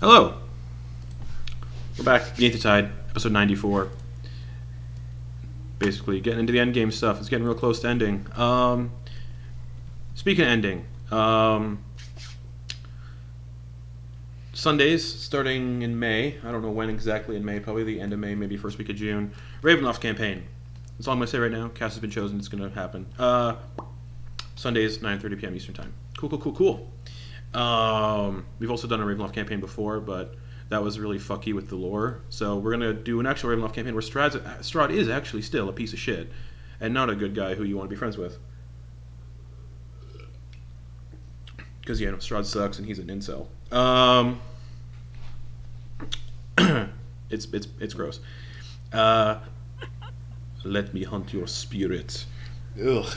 Hello. We're back. Beneath the Tide, episode 94. Basically, getting into the end game stuff. It's getting real close to ending. Speaking of ending, Sundays starting in May. I don't know when exactly in May. Probably the end of May, maybe first week of June. Ravenloft campaign. That's all I'm gonna say right now. Cast has been chosen. It's gonna happen. Sundays, 9:30 p.m. Eastern time. Cool. We've also done a Ravenloft campaign before, but that was really fucky with the lore. So we're gonna do an actual Ravenloft campaign where Strahd is actually still a piece of shit and not a good guy who you want to be friends with. Because Strahd sucks and he's an incel. It's gross. Let me hunt your spirit. Ugh.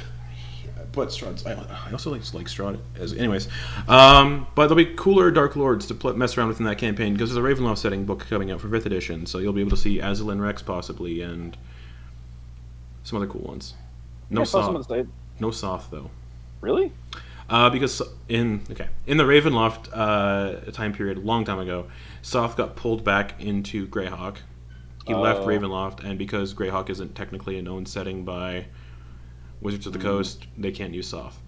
But Strahd's, I also like Strahd as anyways. But there'll be cooler Dark Lords to mess around with in that campaign because there's a Ravenloft setting book coming out for 5th edition, so you'll be able to see Azalin Rex possibly and some other cool ones. No Soth. No Soth though. Really? Because in the Ravenloft time period, a long time ago, Soth got pulled back into Greyhawk. He left Ravenloft, and because Greyhawk isn't technically a known setting by Wizards of the Coast, they can't use Soth.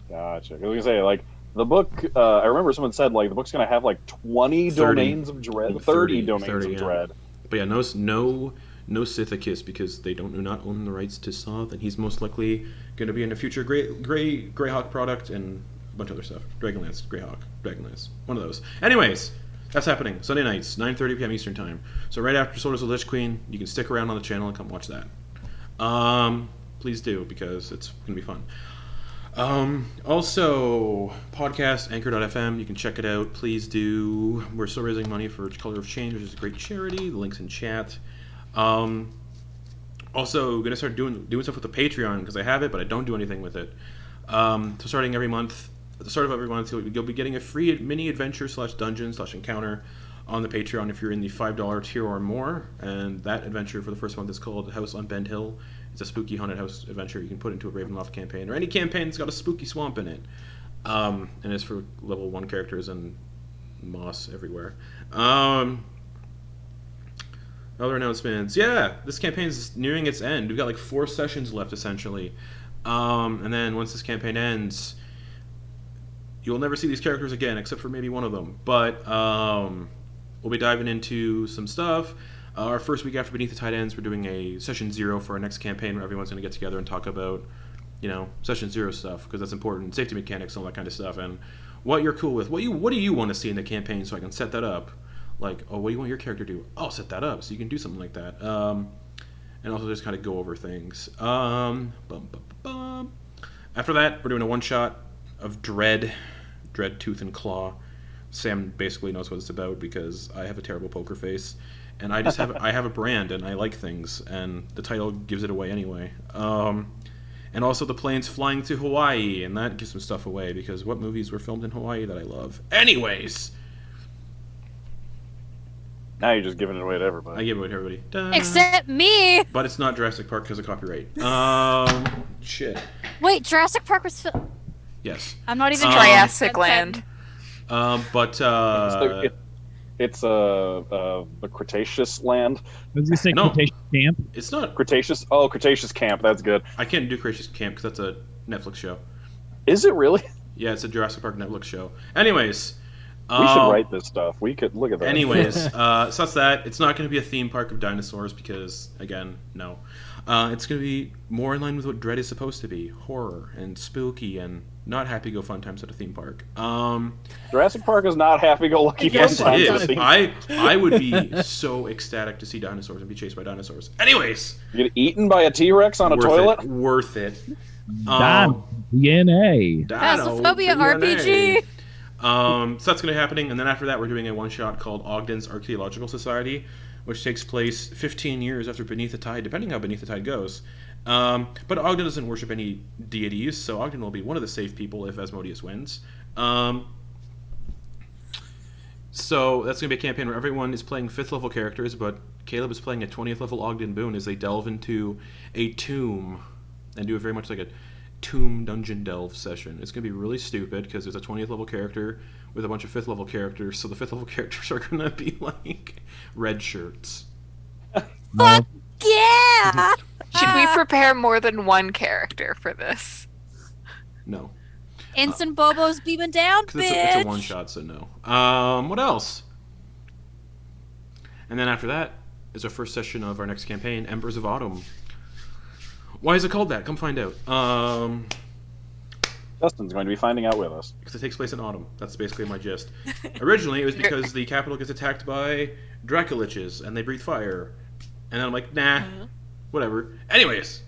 Gotcha. I was gonna say, like, the book. I remember someone said, like, the book's gonna have like 20 domains of dread, 30 domains of dread. But yeah, no Sithicus because they do not own the rights to Soth, and he's most likely going to be in a future Greyhawk product and a bunch of other stuff. Dragonlance, Greyhawk, Dragonlance, one of those. Anyways, that's happening Sunday nights, 9:30 p.m. Eastern time. So right after Swords of the Lich Queen, you can stick around on the channel and come watch that. Please do, because it's going to be fun. Also, podcast, Anchor.fm, you can check it out. Please do. We're still raising money for Color of Change, which is a great charity. The link's in chat. Also, going to start doing stuff with the Patreon, because I have it, but I don't do anything with it. So starting every month, at the start of every month, you'll be getting a free mini adventure /dungeon /encounter on the Patreon if you're in the $5 tier or more. And that adventure for the first month is called House on Bend Hill. It's a spooky haunted house adventure you can put into a Ravenloft campaign, or any campaign that's got a spooky swamp in it. And it's for level 1 characters and moss everywhere. Other announcements. Yeah, this campaign is nearing its end. We've got like 4 sessions left, essentially. And then once this campaign ends, you'll never see these characters again, except for maybe one of them. But we'll be diving into some stuff. Our first week after Beneath the Tide ends, we're doing a Session 0 for our next campaign where everyone's going to get together and talk about, Session 0 stuff, because that's important. Safety mechanics, all that kind of stuff, and what you're cool with. What do you want to see in the campaign so I can set that up? Like, what do you want your character to do? I'll set that up so you can do something like that. And also just kind of go over things. After that, we're doing a one-shot of Dread Tooth and Claw. Sam basically knows what it's about because I have a terrible poker face. And I just have a brand, and I like things, and the title gives it away anyway. And also the planes flying to Hawaii, and that gives some stuff away, because what movies were filmed in Hawaii that I love? Anyways! Now you're just giving it away to everybody. I give it away to everybody. Da. Except me! But it's not Jurassic Park because of copyright. Shit. Wait, Jurassic Park was Yes. I'm not even Triassic Land. It's a Cretaceous land. I was going to say Cretaceous Camp. It's not. Cretaceous. Oh, Cretaceous Camp. That's good. I can't do Cretaceous Camp because that's a Netflix show. Is it really? Yeah, it's a Jurassic Park Netflix show. Anyways. We should write this stuff. We could look at that. Anyways, so that's that. It's not going to be a theme park of dinosaurs because, again, no. It's going to be more in line with what Dread is supposed to be. Horror and spooky and not happy-go-fun times at a theme park. Jurassic Park is not happy-go-lucky fun yes, times it at a is. theme park. I would be so ecstatic to see dinosaurs and be chased by dinosaurs. Anyways. You get eaten by a T-Rex on a toilet? Worth it. DNA. Phasmophobia RPG. So that's going to be happening, and then after that we're doing a one-shot called Ogden's Archaeological Society, which takes place 15 years after Beneath the Tide, depending how Beneath the Tide goes. But Ogden doesn't worship any deities, so Ogden will be one of the safe people if Asmodeus wins. So that's going to be a campaign where everyone is playing 5th level characters, but Caleb is playing a 20th level Ogden Boon as they delve into a tomb and do it very much like a Tomb Dungeon Delve session. It's going to be really stupid because there's a 20th level character with a bunch of 5th level characters, so the 5th level characters are going to be like red shirts. Fuck yeah! Should we prepare more than one character for this? No. Instant Bobo's beaming down, Because bitch! it's a one-shot, so no. What else? And then after that is our first session of our next campaign, Embers of Autumn. Why is it called that? Come find out. Justin's going to be finding out with us. Because it takes place in autumn. That's basically my gist. Originally, it was because the capital gets attacked by Dracoliches, and they breathe fire. And then I'm like, nah, whatever. Anyways.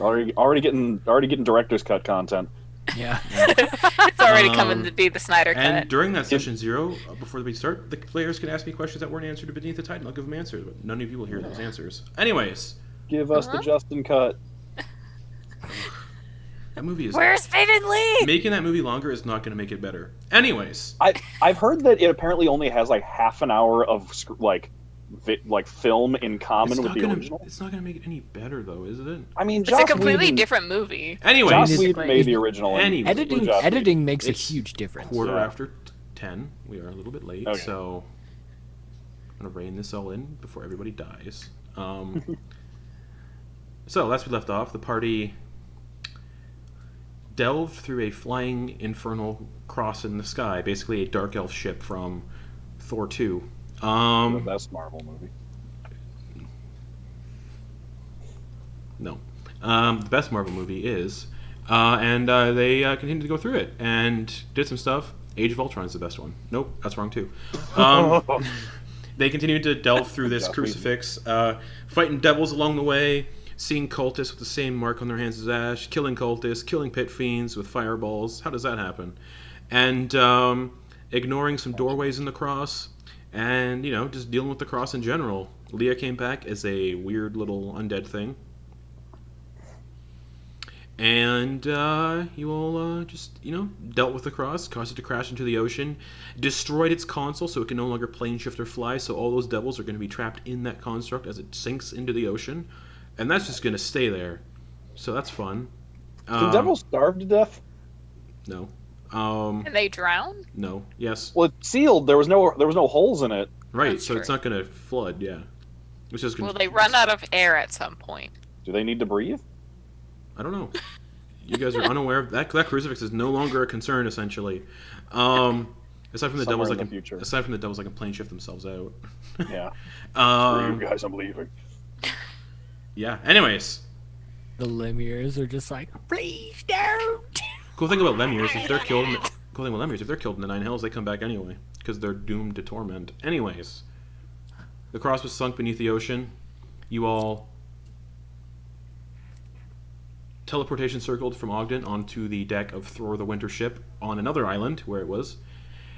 Already getting director's cut content. Yeah. It's already coming to be the Snyder Cut. And during that session 0, before we start, the players can ask me questions that weren't answered beneath the title. I'll give them answers, but none of you will hear those answers. Anyways. Give us the Justin cut. That movie is... Where's Faden Lee? Making that movie longer is not going to make it better. Anyways. I've heard that it apparently only has like half an hour of film in common with the original. It's not going to make it any better, though, is it? I mean, It's a completely different movie. Anyways. Joss Whedon made the original. Anyway. Editing makes a It's huge difference. Quarter after 10. We are a little bit late, Okay. so I'm going to rein this all in before everybody dies. So, last we left off, the party delved through a flying infernal cross in the sky, basically a dark elf ship from Thor 2. The best Marvel movie. No. The best Marvel movie is. And they continued to go through it and did some stuff. Age of Ultron is the best one. Nope, that's wrong too. They continued to delve through this crucifix, fighting devils along the way, seeing cultists with the same mark on their hands as Ash, killing cultists, killing pit fiends with fireballs. How does that happen? And ignoring some doorways in the cross, and, just dealing with the cross in general. Leah came back as a weird little undead thing. And you all just, dealt with the cross, caused it to crash into the ocean, destroyed its console so it can no longer plane shift or fly, so all those devils are going to be trapped in that construct as it sinks into the ocean. And that's just going to stay there. So that's fun. Did devils starve to death? No. And they drown? No. Yes. Well, it's sealed. There was no holes in it. Right, That's so true. it's not going to flood, yeah. It's just Will they run out of air at some point? Do they need to breathe? I don't know. You guys are unaware of that. That crucifix is no longer a concern, essentially. Aside from the devils, Somewhere in the future. aside from the devils, can plane shift themselves out. Yeah. Screw you guys, I'm leaving. Yeah. Anyways, The Lemirs are just like, please don't. cool thing about Lemirs, if they're killed, in the Nine Hells, they come back anyway because they're doomed to torment. Anyways, the cross was sunk beneath the ocean. You all teleportation circled from Ogden onto the deck of Thor the Winter Ship on another island where it was,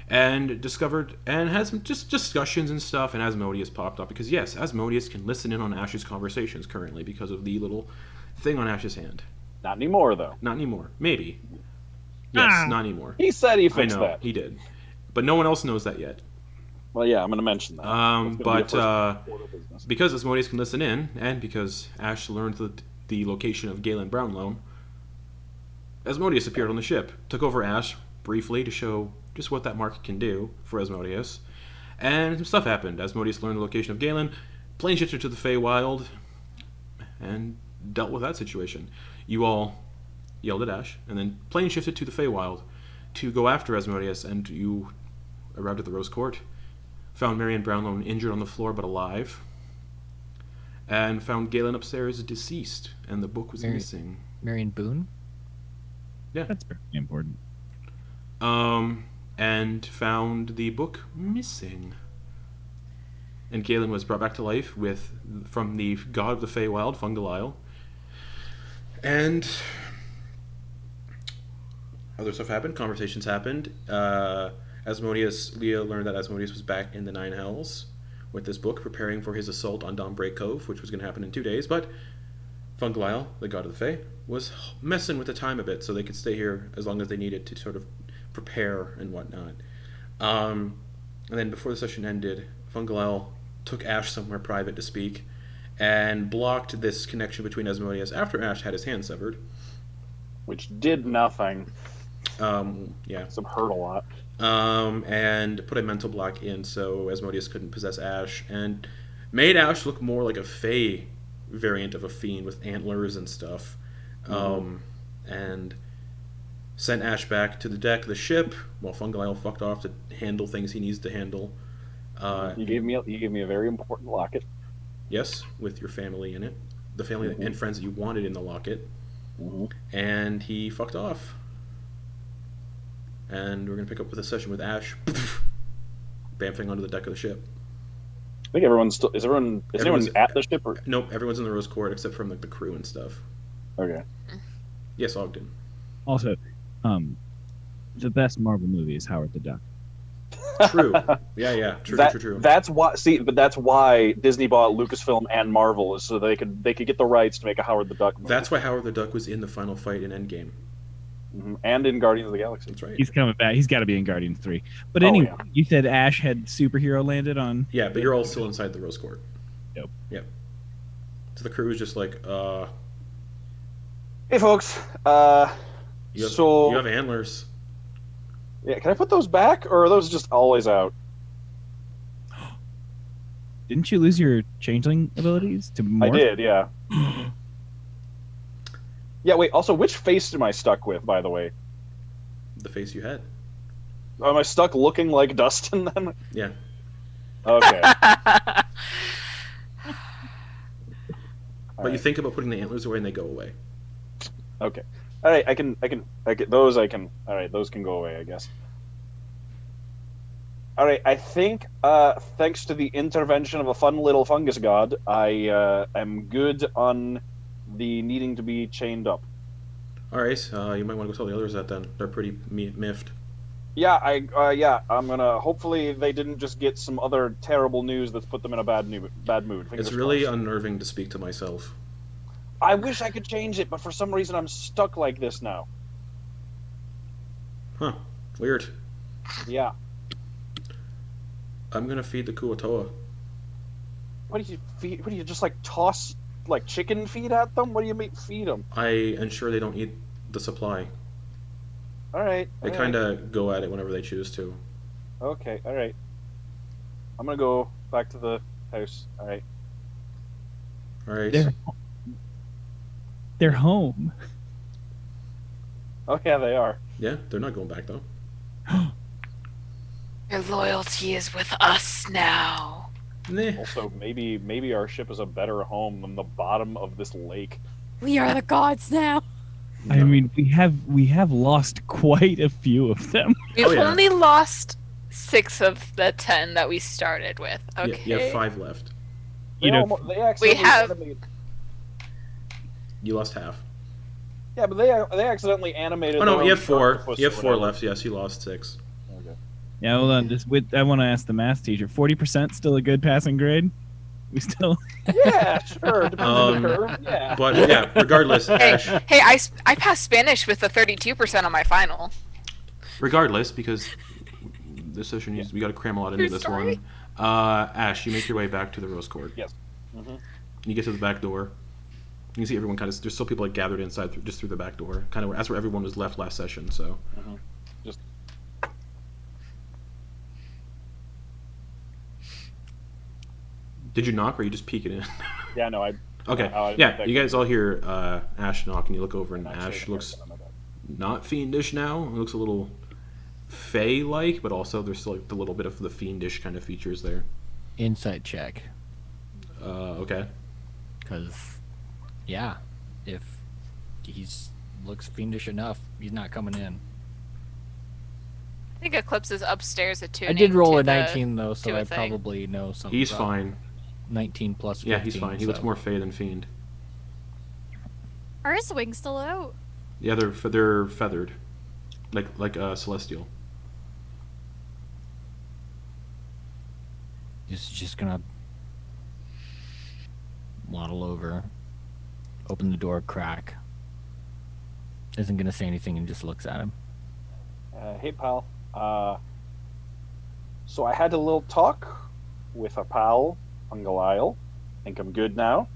and discovered and had some just discussions and stuff, and Asmodeus popped up because yes, Asmodeus can listen in on Ash's conversations currently because of the little thing on Ash's hand. Not anymore, though. Not anymore. Maybe. Yes, not anymore. He said he I fixed know, that. he did. But no one else knows that yet. Well, yeah, I'm going to mention that. It's gonna be a But first order of business. because Asmodeus can listen in, and because Ash learned the location of Galen Brownlow, Asmodeus appeared on the ship, took over Ash briefly to show just what that mark can do for Asmodeus, and some stuff happened. Asmodeus learned the location of Galen, plane shifted to the Feywild, and dealt with that situation. You all yelled at Ash, and then plane shifted to the Feywild to go after Asmodeus, and you arrived at the Rose Court, found Marion Brownlow injured on the floor but alive, and found Galen upstairs deceased, and the book was missing. Marion Boon? Yeah. That's very important. And found the book missing. And Galen was brought back to life from the god of the Feywild, Fungalile. And other stuff happened, conversations happened. Leah learned that Asmodeus was back in the Nine Hells with this book, preparing for his assault on Dawnbreak Cove, which was going to happen in 2 days, but Fungalile, the god of the Fae, was messing with the time a bit so they could stay here as long as they needed to sort of prepare and whatnot. And then before the session ended, Fungalile took Ash somewhere private to speak and blocked this connection between Asmodeus after Ash had his hand severed. which did nothing. Yeah. Except hurt a lot. And put a mental block in so Asmodeus couldn't possess Ash, and made Ash look more like a Fey variant of a fiend with antlers and stuff. And sent Ash back to the deck of the ship while Fungalile fucked off to handle things he needs to handle. You gave me a very important locket. Yes, with your family in it, the family and friends that you wanted in the locket, and he fucked off. And we're gonna pick up with a session with Ash, bamfing onto the deck of the ship. I think everyone's still. Is anyone at the ship? Or? Nope, everyone's in the Rose Court except from like the crew and stuff. Okay. Yes, Ogden. Also, the best Marvel movie is Howard the Duck. True. Yeah. True. That's why. See, but that's why Disney bought Lucasfilm and Marvel, is so they could get the rights to make a Howard the Duck movie. That's why Howard the Duck was in the final fight in Endgame. And in Guardians of the Galaxy. That's right. He's coming back. He's got to be in Guardians 3. But anyway, you said Ash had superhero landed on. Yeah, but you're all still inside the Rose Court. Yep. So the crew is just like, Hey, folks. you have antlers. Yeah, can I put those back, or are those just always out? Didn't you lose your changeling abilities to morph? I did, yeah. Yeah, wait, also, which face am I stuck with, by the way? The face you had. Am I stuck looking like Dustin, then? Yeah. Okay. But you think about putting the antlers away and they go away. Okay. All right, I can. Those can go away, I guess. All right, I think, thanks to the intervention of a fun little fungus god, I am good on the needing to be chained up. All right, you might want to go tell the others that then. They're pretty miffed. Yeah, I'm gonna. Hopefully, they didn't just get some other terrible news that's put them in a bad mood. It's really unnerving to speak to myself. I wish I could change it, but for some reason I'm stuck like this now. Huh. Weird. Yeah. I'm gonna feed the Kuatoa. What do you feed? What do you just like toss like chicken feed at them? What do you mean feed them? I ensure they don't eat the supply. All right. They kind of go at it whenever they choose to. Okay. All right. I'm gonna go back to the house. All right. All right. They're home. Oh yeah, they are. Yeah, they're not going back though. Your loyalty is with us now. Nah. Also, maybe our ship is a better home than the bottom of this lake. We are the gods now. I mean, we have lost quite a few of them. We've yeah. only lost 6 of the 10 that we started with. Okay. Yeah, you have 5 left. They we have. You lost half. Yeah, but they accidentally animated. Oh no, their you own have 4. octopus You have or 4 whatever. left. Yes, you lost 6. Okay. Yeah, hold on. I want to ask the math teacher. 40% still a good passing grade? We still. Yeah, sure. Depends on the curve. Yeah. But yeah, regardless, Ash. Hey, I passed Spanish with a 32% on my final. Regardless, because this session we got to cram a lot into True this story. one. Ash, you make your way back to the Rose Court. Yes. Mm-hmm. You get to the back door. You can see everyone kind of. There's still people like gathered inside just through the back door. Kind of that's where everyone was left last session. So. Mm-hmm. Just. Did you knock or you just peek it in? Yeah. No. I. Okay. Yeah. You guys all hear Ash knock, and you look over, and Ash looks not fiendish now. It looks a little Fey-like, but also there's still like the little bit of the fiendish kind of features there. Insight check. Okay. Because, yeah, if he's looks fiendish enough, he's not coming in. I think Eclipse is upstairs attuning. I did roll to a the- 19 though, so to a I thing. probably know something. He's fine. 19 plus 15. Yeah, he's fine. He looks so- more Fey than fiend. Are his wings still out? Yeah, they're feathered, like celestial. He's just gonna waddle over, open the door crack. Isn't gonna say anything and just looks at him. Hey, pal. So I had a little talk with a pal, Fungalile. Think I'm good now.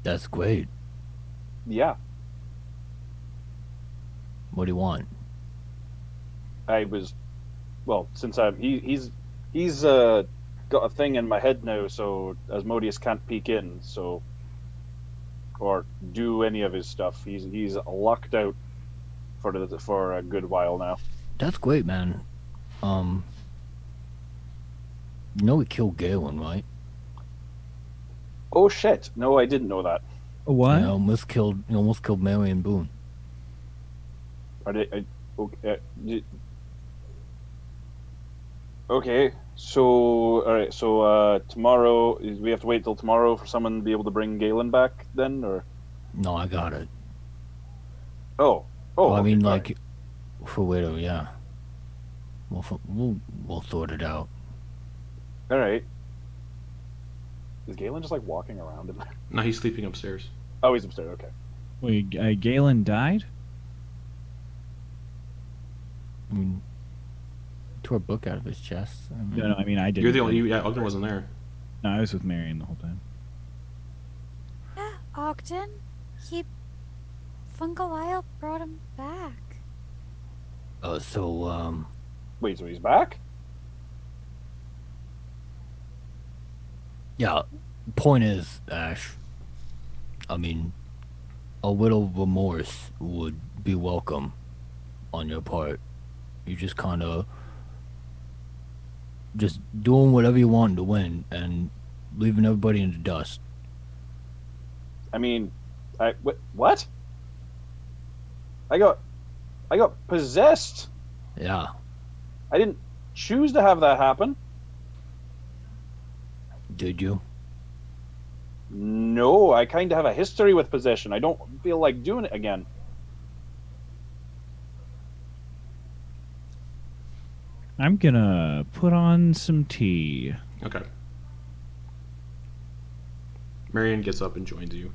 That's great. Yeah, What do you want? I was. Well, since he's got a thing in my head now, so Asmodeus can't peek in, so or do any of his stuff. He's locked out for a good while now. That's great, man. You know we killed Galen, right? Oh shit! No, I didn't know that. You What? almost killed Mary and Boon. Okay. Okay. So all right. So tomorrow we have to wait till tomorrow for someone to be able to bring Galen back, then, or No, I got it. oh. Well, I Okay, mean, all like, right. for Widow, yeah. We'll sort it out. All right. Is Galen just like walking around in there? No, he's sleeping upstairs. Oh, he's upstairs. Okay. Wait, Galen died? I mean, tore a book out of his chest. I mean, No, I mean I didn't. You're the only. Yeah, Ogden wasn't there. No, I was with Marion the whole time. Yeah, Ogden. Fungawile brought him back. So, Wait, so he's back? yeah. Point is, Ash. I mean, a little remorse would be welcome on your part. You just kind of just doing whatever you want to win and leaving everybody in the dust. I mean, what? I got possessed. Yeah. I didn't choose to have that happen. Did you? No, I kind of have a history with possession. I don't feel like doing it again. I'm gonna put on some tea. Okay. Marion gets up and joins you.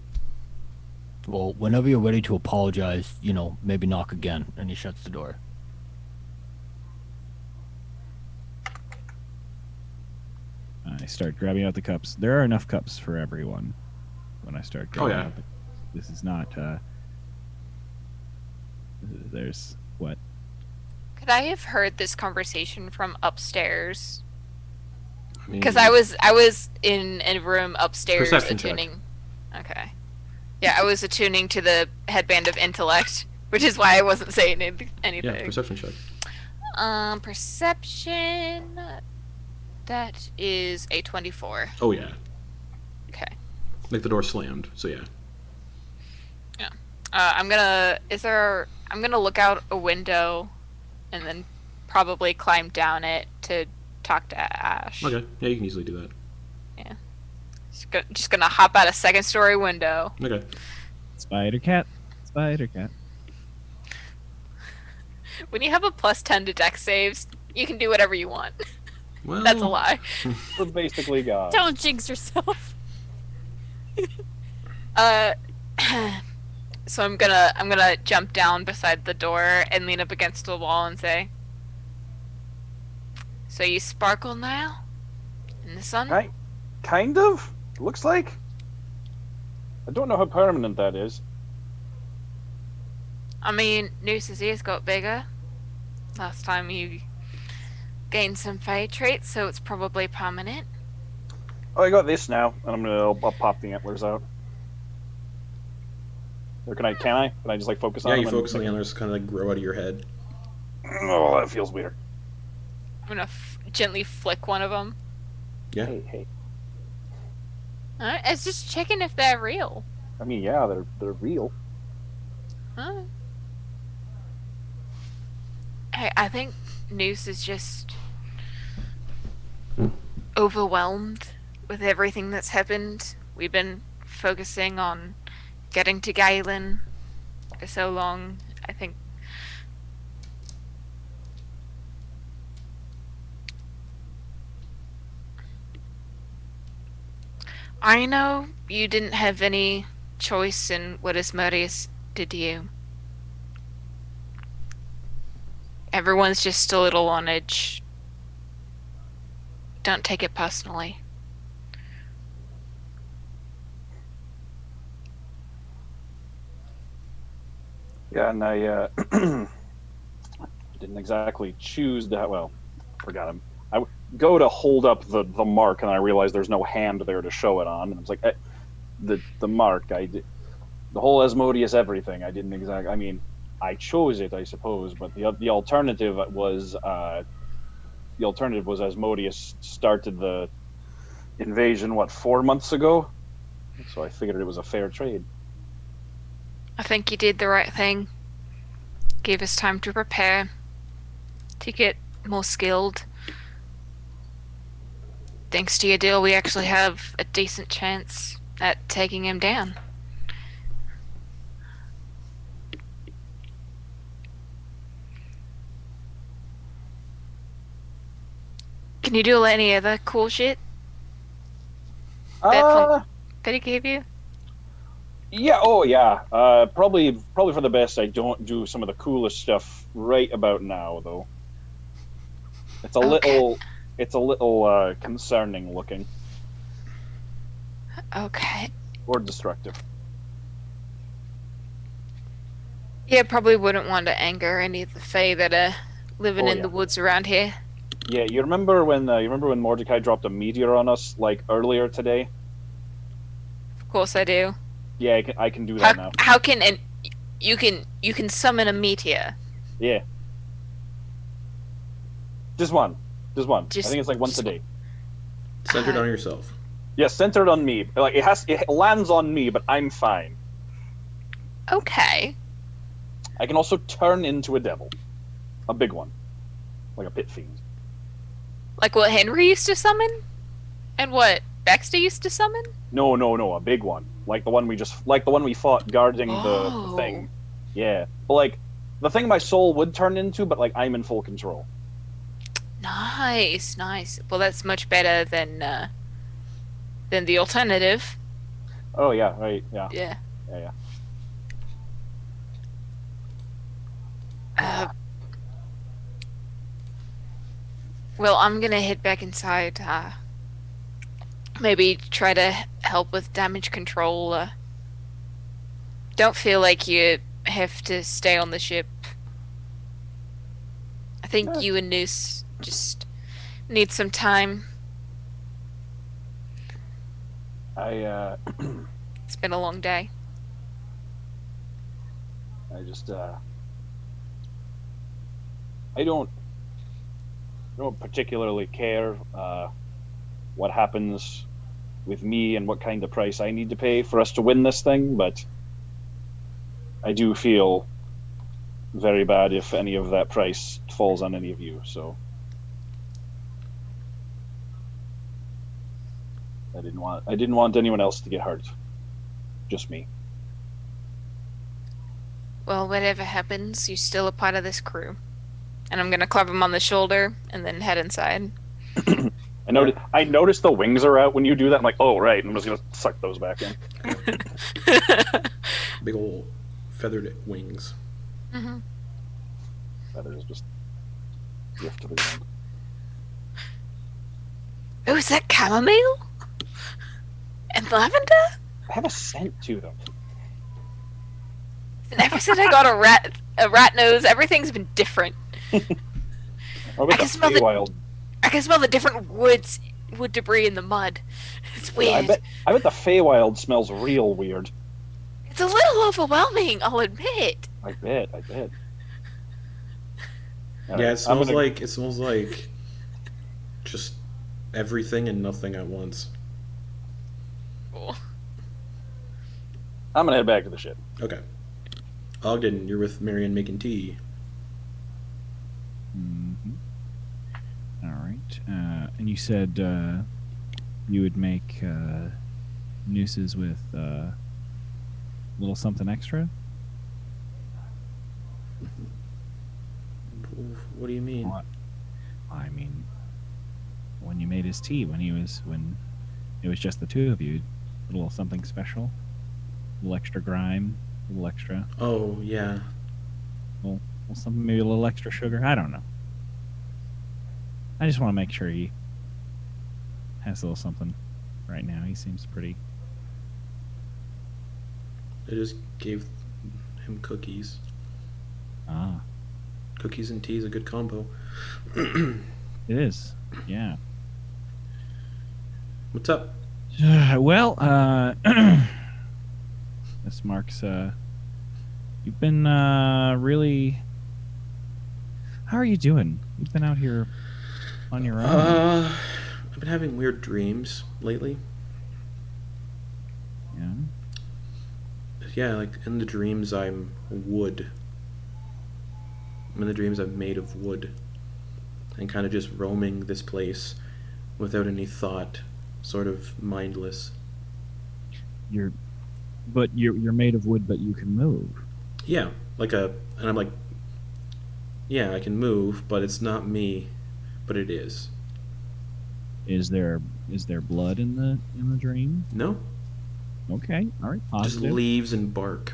Well, whenever you're ready to apologize, maybe knock again. And he shuts the door. I start grabbing out the cups. There are enough cups for everyone when I start grabbing yeah. out the. This is not. There's what? Could I have heard this conversation from upstairs? I mean, Because I was in a room upstairs Perception check. attuning. Okay. Yeah, I was attuning to the headband of intellect, which is why I wasn't saying anything. Yeah, perception check. Perception. That is a 24. Oh yeah. Okay. Like the door slammed. So yeah. I'm gonna look out a window, and then probably climb down it to talk to Ash. Okay. Yeah, you can easily do that. Just gonna hop out a second story window. Okay. Spider cat. Spider cat. When you have a +10 to dex saves, you can do whatever you want. Well, That's a lie. We're basically God. Don't jinx yourself. So I'm gonna jump down beside the door and lean up against the wall and say, "So you sparkle now? In the sun?" Kind of. Looks like. I don't know how permanent that is. I mean, Noose's ears got bigger. Last time you gained some Fey traits, so it's probably permanent. Oh, I got this now, and I'll pop the antlers out. Or can I? Can I just like focus on yeah, them? you and- focus on the antlers, kind of like grow out of your head. Oh, that feels weird. I'm gonna gently flick one of them. Yeah. Hey. Alright, I was just checking if they're real. I mean, yeah, they're real. Huh? Hey, I think Noose is just overwhelmed with everything that's happened. We've been focusing on getting to Galen for so long. I think I know you didn't have any choice in what Asmodeus did to you. Everyone's just a little on edge. Don't take it personally. Yeah, and I didn't exactly choose that. Well, forgot him. Go to hold up the mark, and I realized there's no hand there to show it on. And I was like, the mark. I did the whole Asmodeus everything. I didn't exactly. I mean, I chose it, I suppose, but the alternative was Asmodeus started the invasion 4 months ago, so I figured it was a fair trade. I think you did the right thing. Gave us time to prepare, to get more skilled. Thanks to your deal, we actually have a decent chance at taking him down. Can you do any other cool shit that he gave you? Yeah. Oh, yeah. Probably for the best. I don't do some of the coolest stuff right about now, though. It's a little concerning looking. Okay. Or destructive. Yeah, probably wouldn't want to anger any of the Fae that are living in the woods around here. Yeah, you remember when Mordecai dropped a meteor on us earlier today? Of course I do. Yeah, I can do that now. How can you can summon a meteor? Yeah. Just one. I think it's like once a day. Centered on yourself. Yeah, centered on me. Like it lands on me, but I'm fine. Okay. I can also turn into a devil. A big one. Like a pit fiend. Like what Henry used to summon? And what Baxter used to summon? No, a big one. Like the one we fought guarding the thing. Yeah. But like the thing my soul would turn into, but like I'm in full control. Nice. Well, that's much better than the alternative. Oh yeah, right, yeah. Yeah. Well, I'm gonna head back inside. Maybe try to help with damage control. Don't feel like you have to stay on the ship. I think you and Noose just need some time. It's been a long day. I don't particularly care what happens with me and what kind of price I need to pay for us to win this thing, but I do feel very bad if any of that price falls on any of you, so I didn't want anyone else to get hurt. Just me. Well, whatever happens, you're still a part of this crew. And I'm gonna clap him on the shoulder and then head inside. I noticed the wings are out when you do that. I'm like, oh right, I'm just gonna suck those back in. Big old feathered wings. Mm-hmm. Feathers just drift to the ground. Oh, is that chamomile? And lavender? I have a scent to them. And ever since I got a rat nose, everything's been different. I can smell the different wood debris in the mud. It's weird. Yeah, I bet the Feywild smells real weird. It's a little overwhelming, I'll admit. I bet. Yeah, it smells like just everything and nothing at once. Cool. I'm gonna head back to the ship. Okay. Ogden, you're with Marion making tea. Mm-hmm. All right. And you said you would make nooses with a little something extra? What do you mean? I mean, when you made his tea, when it was just the two of you, a little something special, a little extra grime, a little extra. Oh yeah. Well, something, maybe a little extra sugar. I don't know. I just want to make sure he has a little something right now. He seems pretty. I just gave him cookies. Ah, Cookies and tea is a good combo. it is. Yeah. What's up? Well, this marks. You've been really. How are you doing? You've been out here on your own. I've been having weird dreams lately. Yeah. Yeah, like in the dreams I'm wood. In the dreams I'm made of wood. And kind of just roaming this place without any thought, sort of mindless. You're made of wood, but you can move. Yeah, and I'm like, yeah, I can move, but it's not me, but it is. Is there blood in the dream? No, Okay, all right, just positive. leaves and bark.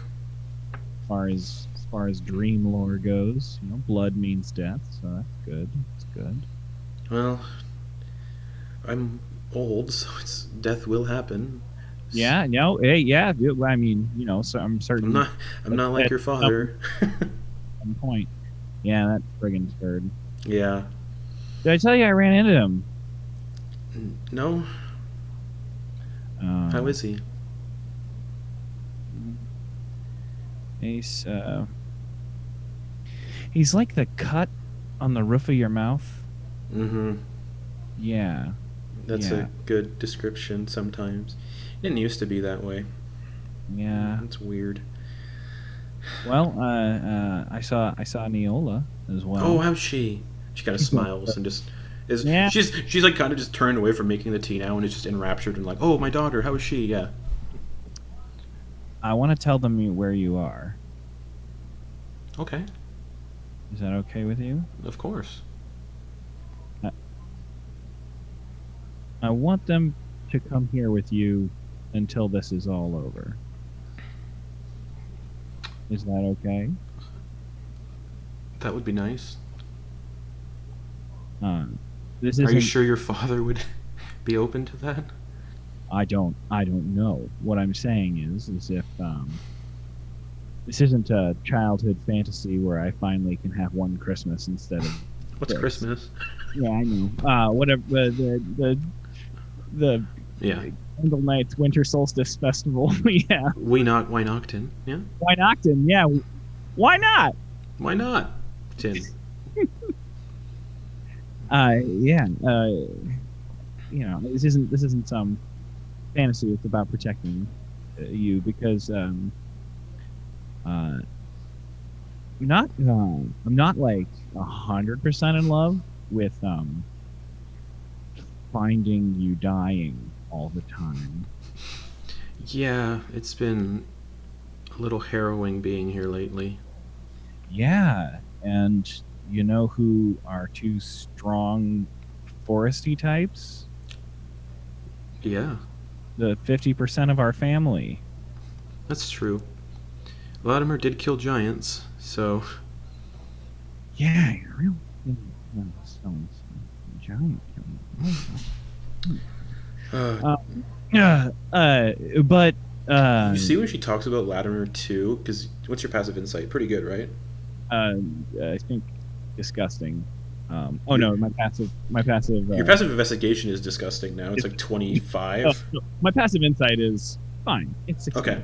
As far as dream lore goes, blood means death, so that's good. That's good. Well, I'm old, so death will happen. Yeah, no, hey, yeah. I mean, so I'm certain. I'm not like your father. Some point. Yeah, that friggin' turd. Yeah. Did I tell you I ran into him? No. How is he? He's like the cut on the roof of your mouth. Mm-hmm. Yeah. That's Yeah. a good description sometimes. It didn't used to be that way. Yeah. It's weird. Well, I saw Neola as well. Oh, how's she? She kind of smiles and just is. Yeah. She's like kind of just turned away from making the tea now and is just enraptured and like, oh, my daughter, how is she? Yeah. I want to tell them where you are. Okay. Is that okay with you? Of course. I want them to come here with you until this is all over. Is that okay? That would be nice. This Are you isn't. sure your father would be open to that? I don't know. What I'm saying is if this isn't a childhood fantasy where I finally can have one Christmas instead of What's six. Christmas? Yeah, I know. Whatever the Yeah. Candle Nights Winter Solstice Festival. Yeah. Why Ogden? Yeah. Why Ogden? Yeah. Why not? Why not? Tin. Yeah. This isn't some fantasy. It's about protecting you because I'm not like 100% in love with finding you dying all the time. Yeah, it's been a little harrowing being here lately. Yeah, and you know who are two strong foresty types? Yeah, The 50% of our family. that's true. Latimer did kill giants, so Yeah, you're real. Giant. But you see when she talks about Latimer too, because what's your passive insight? Pretty good, right? I think disgusting. Oh no, my passive. Your passive investigation is disgusting now. It's like 25. No, my passive insight is fine. It's 16. Okay.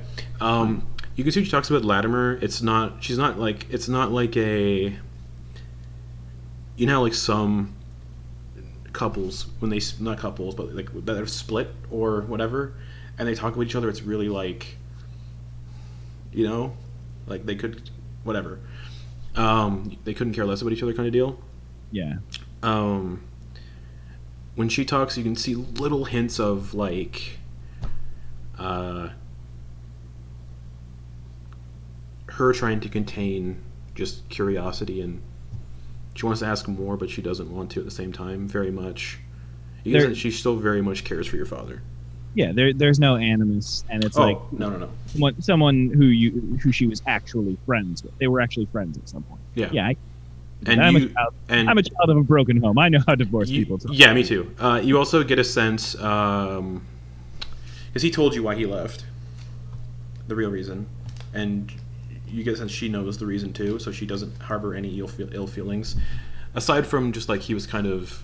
You can see when she talks about Latimer. It's not like a. You know, how, like some couples when they not couples, but like that are split or whatever, and they talk about each other. It's really like, like they could, whatever. They couldn't care less about each other, kind of deal. Yeah. When she talks, you can see little hints of like, her trying to contain just curiosity, and she wants to ask more, but she doesn't want to at the same time. Very much, she still very much cares for your father. Yeah, there's no animus, and it's like no. Someone who she was actually friends with. They were actually friends at some point. Yeah. Yeah. I'm a child of a broken home. I know how divorced people talk. Yeah, me too. You also get a sense, because he told you why he left, the real reason, and you get the sense she knows the reason too, so she doesn't harbor any ill feelings, aside from just like he was kind of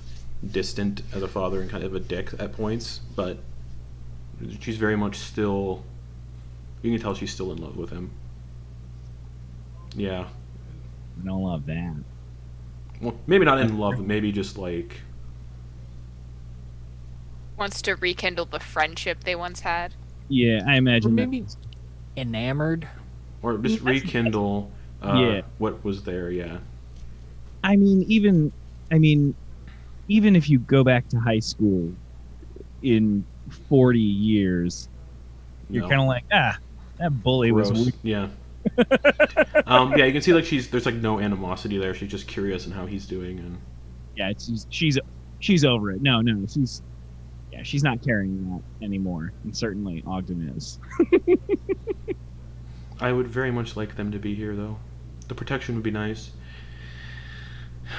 distant as a father and kind of a dick at points, but she's very much still. You can tell she's still in love with him. Yeah. I don't love that. Well, maybe not in love, maybe just like. Wants to rekindle the friendship they once had. Yeah, I Or imagine maybe enamored. Or just rekindle Yeah. what was there, yeah. I mean, even if you go back to high school in 40 years, you're No. kind of like, that bully was Gross. weak. Yeah. Yeah, you can see like there's like no animosity there. She's just curious in how he's doing, and Yeah, she's over it. No, she's not carrying that anymore, and certainly Ogden is. I would very much like them to be here, though. The protection would be nice.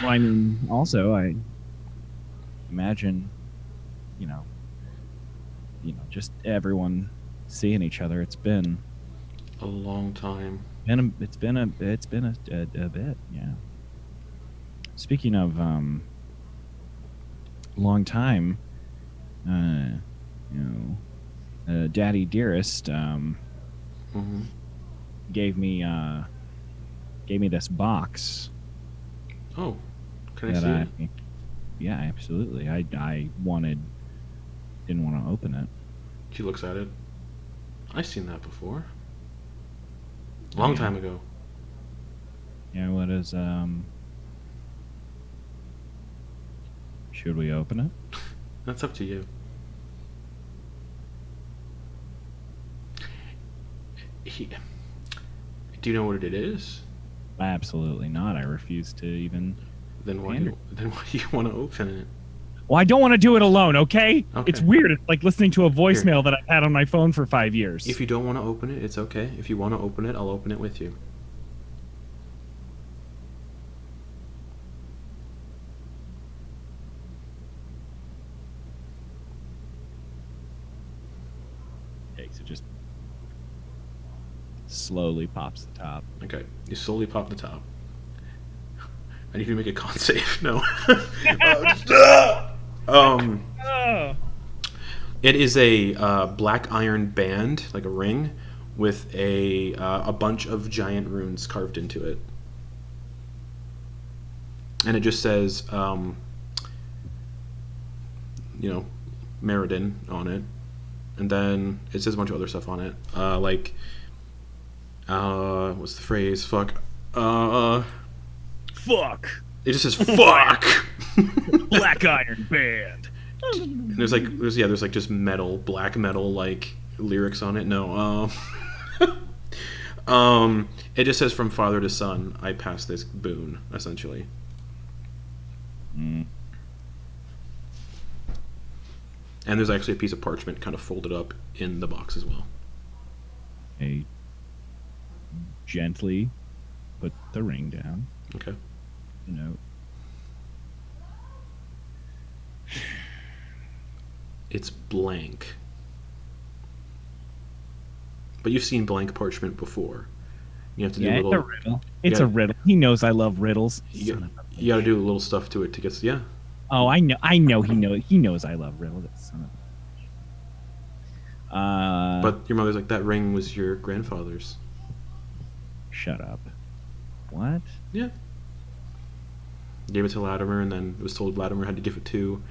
Well, I mean, also I imagine, just everyone seeing each other. It's been A long time. it's been a bit, yeah. Speaking of long time, Daddy Dearest Mm-hmm. gave me this box Oh, can I that see it? yeah, absolutely. I didn't want to open it. She looks at it. I've seen that before. Long time ago. Yeah, what is should we open it? That's up to you. Do you know what it is? Absolutely not. I refuse to even. Then why do you want to open it? Well, I don't want to do it alone, okay? Okay. It's weird. It's like listening to a voicemail that I've had on my phone for 5 years. If you don't want to open it, it's okay. If you want to open it, I'll open it with you. Okay, so just slowly pops the top. Okay. You slowly pop the top. I need you to make a con save. No. Oh. It is a black iron band, like a ring, with a bunch of giant runes carved into it, and it just says, Meriden on it, and then it says a bunch of other stuff on it, what's the phrase? Fuck. Fuck. It just says fuck. Black Iron Band. And there's just metal, black metal like lyrics on it. No, it just says from father to son, I pass this boon, essentially. Mm. And there's actually a piece of parchment kind of folded up in the box as well. I gently put the ring down. Okay. It's blank. But you've seen blank parchment before. You have to do Yeah, a little. it's a riddle. It's Yeah. a riddle. He knows I love riddles. You got to do a little stuff to it to get. Yeah. Oh, I know. He knows I love riddles. That son of But your mother's like, that ring was your grandfather's. Shut up. What? Yeah. Gave it to Latimer, and then it was told Latimer had to give it to.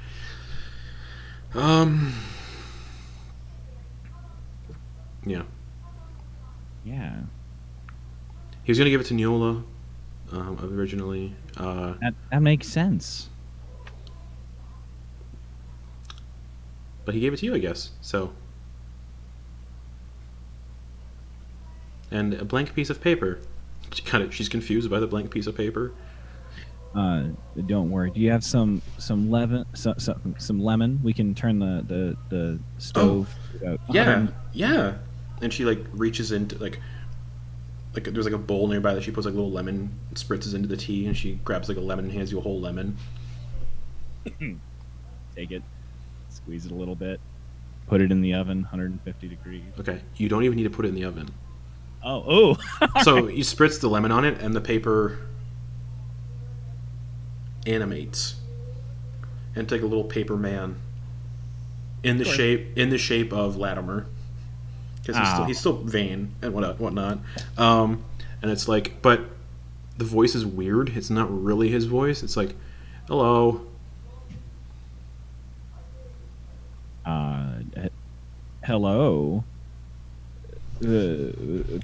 Yeah. Yeah. He was gonna give it to Neola, originally. That makes sense. But he gave it to you, I guess. So. And a blank piece of paper. She's confused by the blank piece of paper. Don't worry. Do you have some lemon? We can turn the stove. Yeah. And she reaches into like there's a bowl nearby that she puts little lemon and spritzes into the tea, and she grabs a lemon and hands you a whole lemon. Take it, squeeze it a little bit, put it in the oven, 150 degrees. Okay, you don't even need to put it in the oven. Oh. So you spritz the lemon on it, and the paper animates, and take a little paper man in the shape of Latimer, because he's still vain and whatnot. And it's like, but the voice is weird. It's not really his voice. It's like, hello. Hello.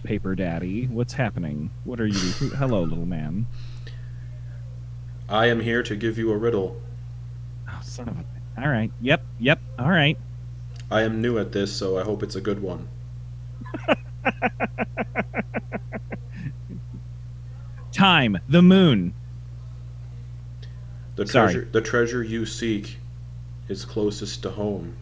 Paper daddy. What's happening? What are you? Hello, little man. I am here to give you a riddle. Oh, son of a... All right. Yep. All right. I am new at this, so I hope it's a good one. Time. The moon. The treasure you seek is closest to home.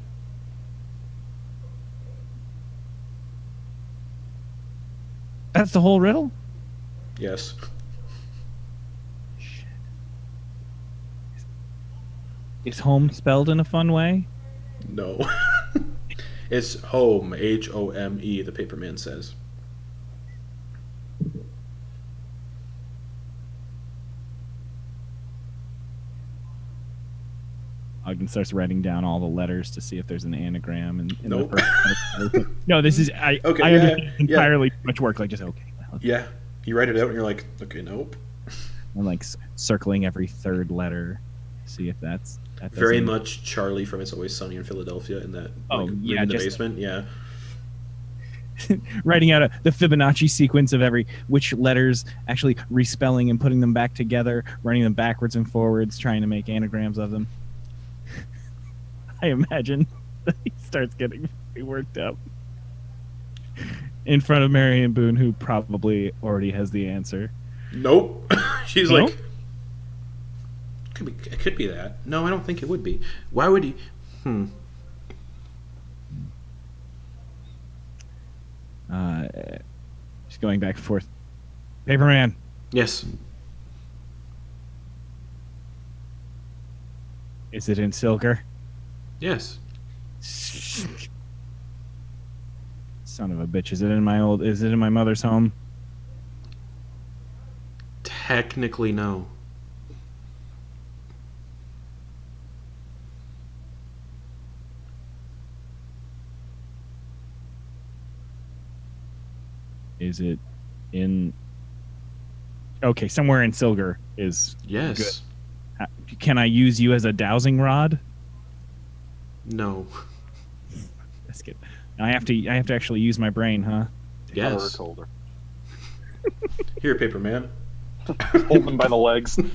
That's the whole riddle? Yes. Is home spelled in a fun way? No. It's home, Home, the paperman says. Ogden starts writing down all the letters to see if there's an anagram. And Nope. No, this is... I understand entirely too much work. Like, just, okay. Well, Yeah. You write it out and you're like, okay, nope. I'm like circling every third letter, see if that's... That Very doesn't- much Charlie from It's Always Sunny in Philadelphia in that room yeah, in the just- basement. Yeah. Writing out the Fibonacci sequence of which letters, actually respelling and putting them back together, running them backwards and forwards, trying to make anagrams of them. I imagine that he starts getting very worked up in front of Marion Boone, who probably already has the answer. Nope. She's No? like, it could be that. No, I don't think it would be. Why would he? Just going back and forth. Paperman. Yes. Is it in Silker? Yes. Son of a bitch. Is it in my mother's home? Technically, no. Is it in... Okay, somewhere in Silver is... Yes. Good. Can I use you as a dowsing rod? No. That's good. I have to actually use my brain, huh? Yes. Holder. Here, paperman. Hold them by the legs. With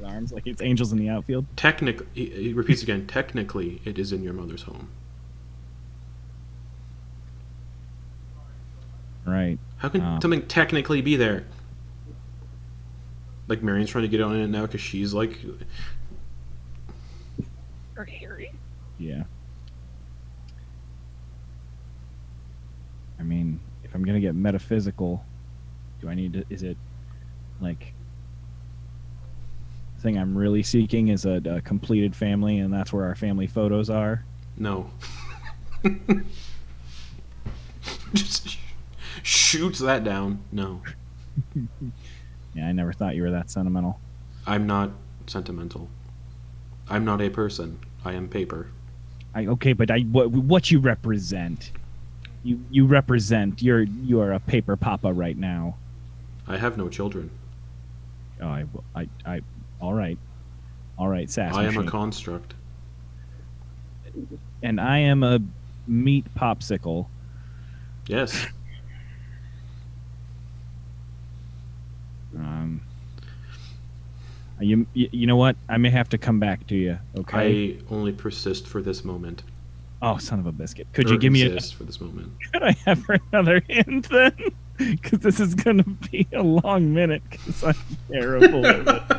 arms like it's angels in the outfield. Technically, he repeats again. Technically, it is in your mother's home. Right. How can something technically be there? Like Marion's trying to get on it now because she's like, Or Harry. Yeah. I mean, if I'm gonna get metaphysical, do I need to? Is it like the thing I'm really seeking is a completed family, and that's where our family photos are? no. Just shoots that down. No, Yeah, I never thought you were that sentimental. I'm not sentimental. I'm not a person. I am paper. Okay, but what you represent? You represent. You are a paper papa right now. I have no children. Oh, I all right, sass I am a machine. construct. And I am a meat popsicle. Yes. You know what? I may have to come back to you. Okay. I only persist for this moment. Oh, son of a biscuit! Could you give me Persist for this moment? Could I have another hint then? Because this is gonna be a long minute. Because I'm terrible at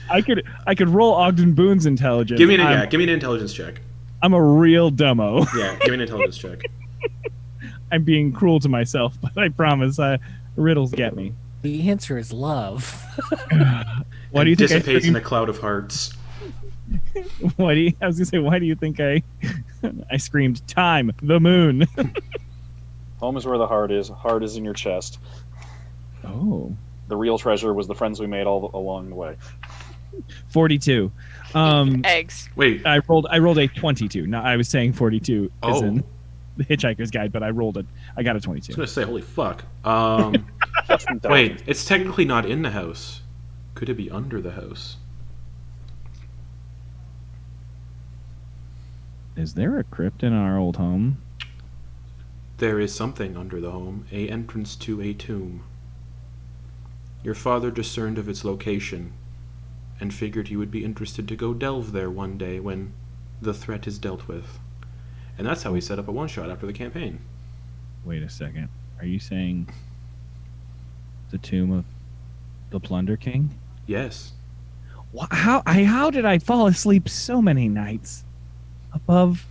it. I could roll Ogden Boone's intelligence. Give me an intelligence check. I'm a real dumbo. Yeah, give me an intelligence check. I'm being cruel to myself, but I promise, riddles get me. The answer is love. Why do you think dissipates in a cloud of hearts? I was gonna say, why do you think I screamed time, the moon? Home is where the heart is. Heart is in your chest. Oh. The real treasure was the friends we made all along the way. 42. Eggs. Wait. I rolled a 22. No, I was saying 42 as Oh. in the Hitchhiker's Guide, but I rolled it. I got a 22. I was gonna say, holy fuck. Just intelligence. Wait, it's technically not in the house. Could it be under the house? Is there a crypt in our old home? There is something under the home, a entrance to a tomb. Your father discerned of its location, and figured you would be interested to go delve there one day when the threat is dealt with. And that's how we set up a one-shot after the campaign. Wait a second. Are you saying the tomb of the Plunder King? Yes. How did I fall asleep so many nights above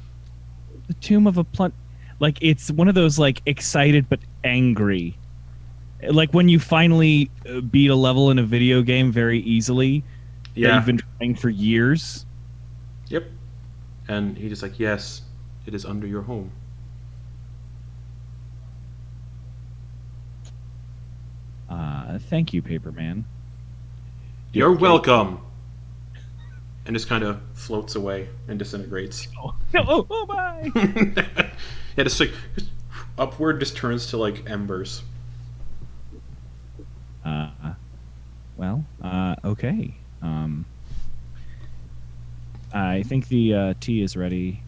the tomb of a Plunder? Like, it's one of those, like, excited but angry. Like when you finally beat a level in a video game very easily that Yeah. you've been trying for years. Yep. And he just like, yes, it is under your home. Thank you, Paperman. You're welcome. And just kind of floats away and disintegrates. Oh, bye! Yeah, just like upward, just turns to like embers. Okay. I think the tea is ready.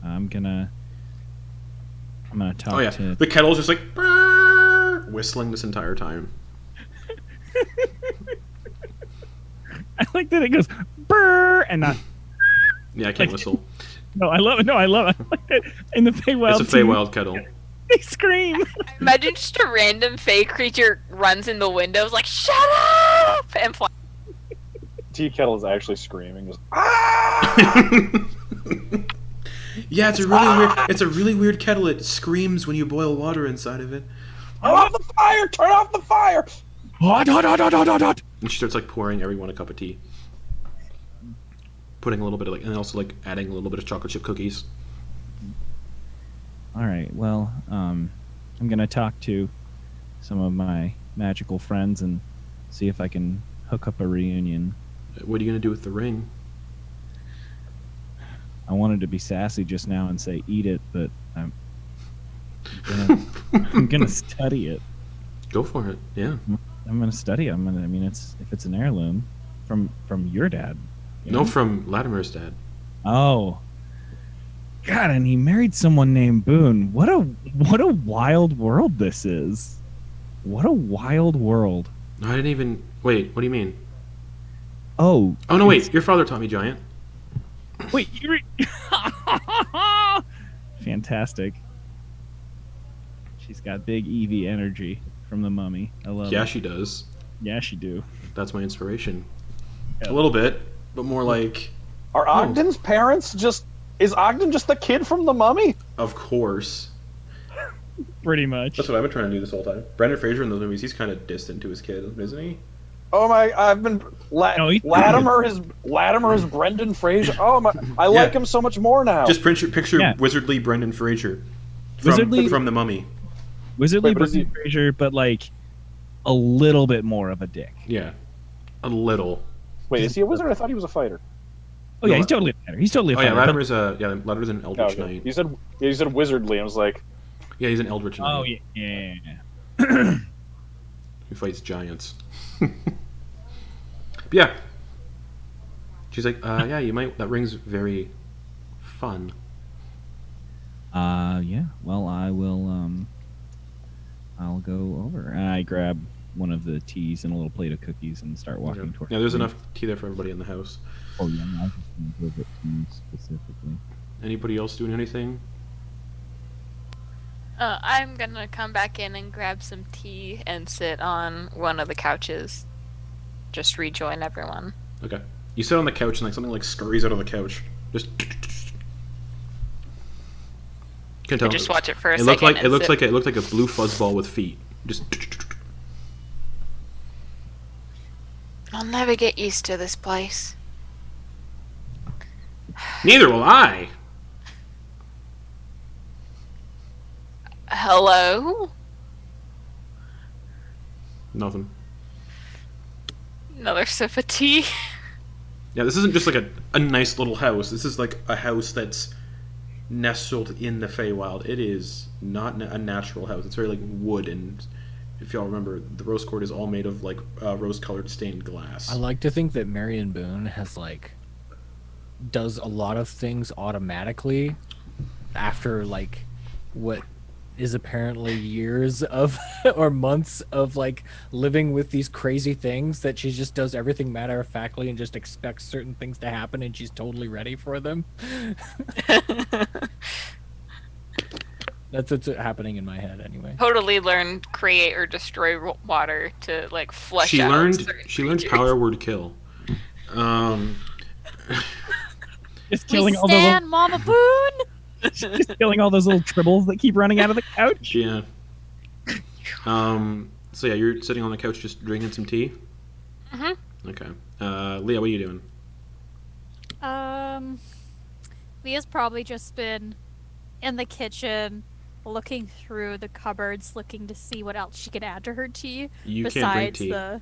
I'm gonna talk Oh yeah, to. the kettle's just like "Brrr," whistling this entire time. I like that it goes brrr and not. Yeah, I can't whistle. No, I love it. I like that in the Feywild. It's a Feywild kettle. They scream. Imagine just a random fey creature runs in the windows like, shut up! And fly. Tea kettle is actually screaming. Just, Yeah, it's a really weird. It's a really weird kettle. It screams when you boil water inside of it. turn off the fire! Turn off the fire! Hot, hot, hot, hot, hot, hot, hot. And she starts like pouring everyone a cup of tea, putting a little bit of like, and also like adding a little bit of chocolate chip cookies. All right. Well, I'm gonna talk to some of my magical friends and see if I can hook up a reunion. What are you gonna do with the ring? I wanted to be sassy just now and say eat it, but I'm gonna study it. Go for it. Yeah. I'm gonna study it. I mean, if it's an heirloom from your dad. you No, know? from Latimer's dad. Oh. God, and he married someone named Boon. What a wild world this is. What a wild world. No, I didn't even. Wait, what do you mean? Oh. Oh no, wait. Your father taught me giant. Wait, you're fantastic. She's got big Eevee energy from the mummy. I love Yeah, it. she does. Yeah, she do. That's my inspiration. Yeah. A little bit, but more like, Are Ogden's parents just... Is Ogden just the kid from the mummy? of course. Pretty much. That's what I've been trying to do this whole time. Brendan Fraser in those movies, he's kind of distant to his kid, isn't he? Oh my... I've been... No, he's- Latimer is Brendan Fraser. Oh my... I like him so much more now. Just picture Yeah. wizardly Brendan Fraser from, Wizardly- from The Mummy. Wizardly Wait, but is Brendan Fraser, but like a little bit more of a dick. Yeah, a little. Wait, is he a wizard? I thought he was a fighter. Oh yeah, No, he's totally a fighter. He's totally a Oh yeah, fighter. Latimer's Latimer's an No, Eldritch Knight. he said wizardly. I was like, Yeah, he's an Eldritch Knight. Oh yeah. Who fights giants. But yeah. She's like, yeah, you might. That ring's very fun. Yeah. Well, I will. I'll go over. And I grab one of the teas and a little plate of cookies and start walking towards. Yeah, there's the- enough tea there for everybody in the house. Oh yeah, no, I was just gonna go get tea specifically. Anybody else doing anything? I'm gonna come back in and grab some tea and sit on one of the couches. Just rejoin everyone. Okay. You sit on the couch and like something like scurries out of the couch. Just. Can't tell. Just watch it for a It second. looked like and it looked sit. like it looked like a blue fuzzball with feet. Just. I'll never get used to this place. Neither will I. Hello? Nothing. Another sip of tea. Yeah, this isn't just like a nice little house. This is like a house that's nestled in the Feywild. It is not a natural house. It's very like wood, and if y'all remember, the rose court is all made of like rose-colored stained glass. I like to think that Marion Boon has like does a lot of things automatically after like what is apparently years of or months of like living with these crazy things, that she just does everything matter-of-factly and just expects certain things to happen and she's totally ready for them. That's what's happening in my head anyway. Totally learned create or destroy water to like flush She out learned certain creatures. power word kill. Just We killing all those stand Mama Boon! just killing all those little tribbles that keep running out of the couch. Yeah. So yeah, you're sitting on the couch just drinking some tea? Mm-hmm. Okay. Leah, what are you doing? Leah's probably just been in the kitchen, looking through the cupboards, looking to see what else she could add to her tea. You besides can't drink tea. the.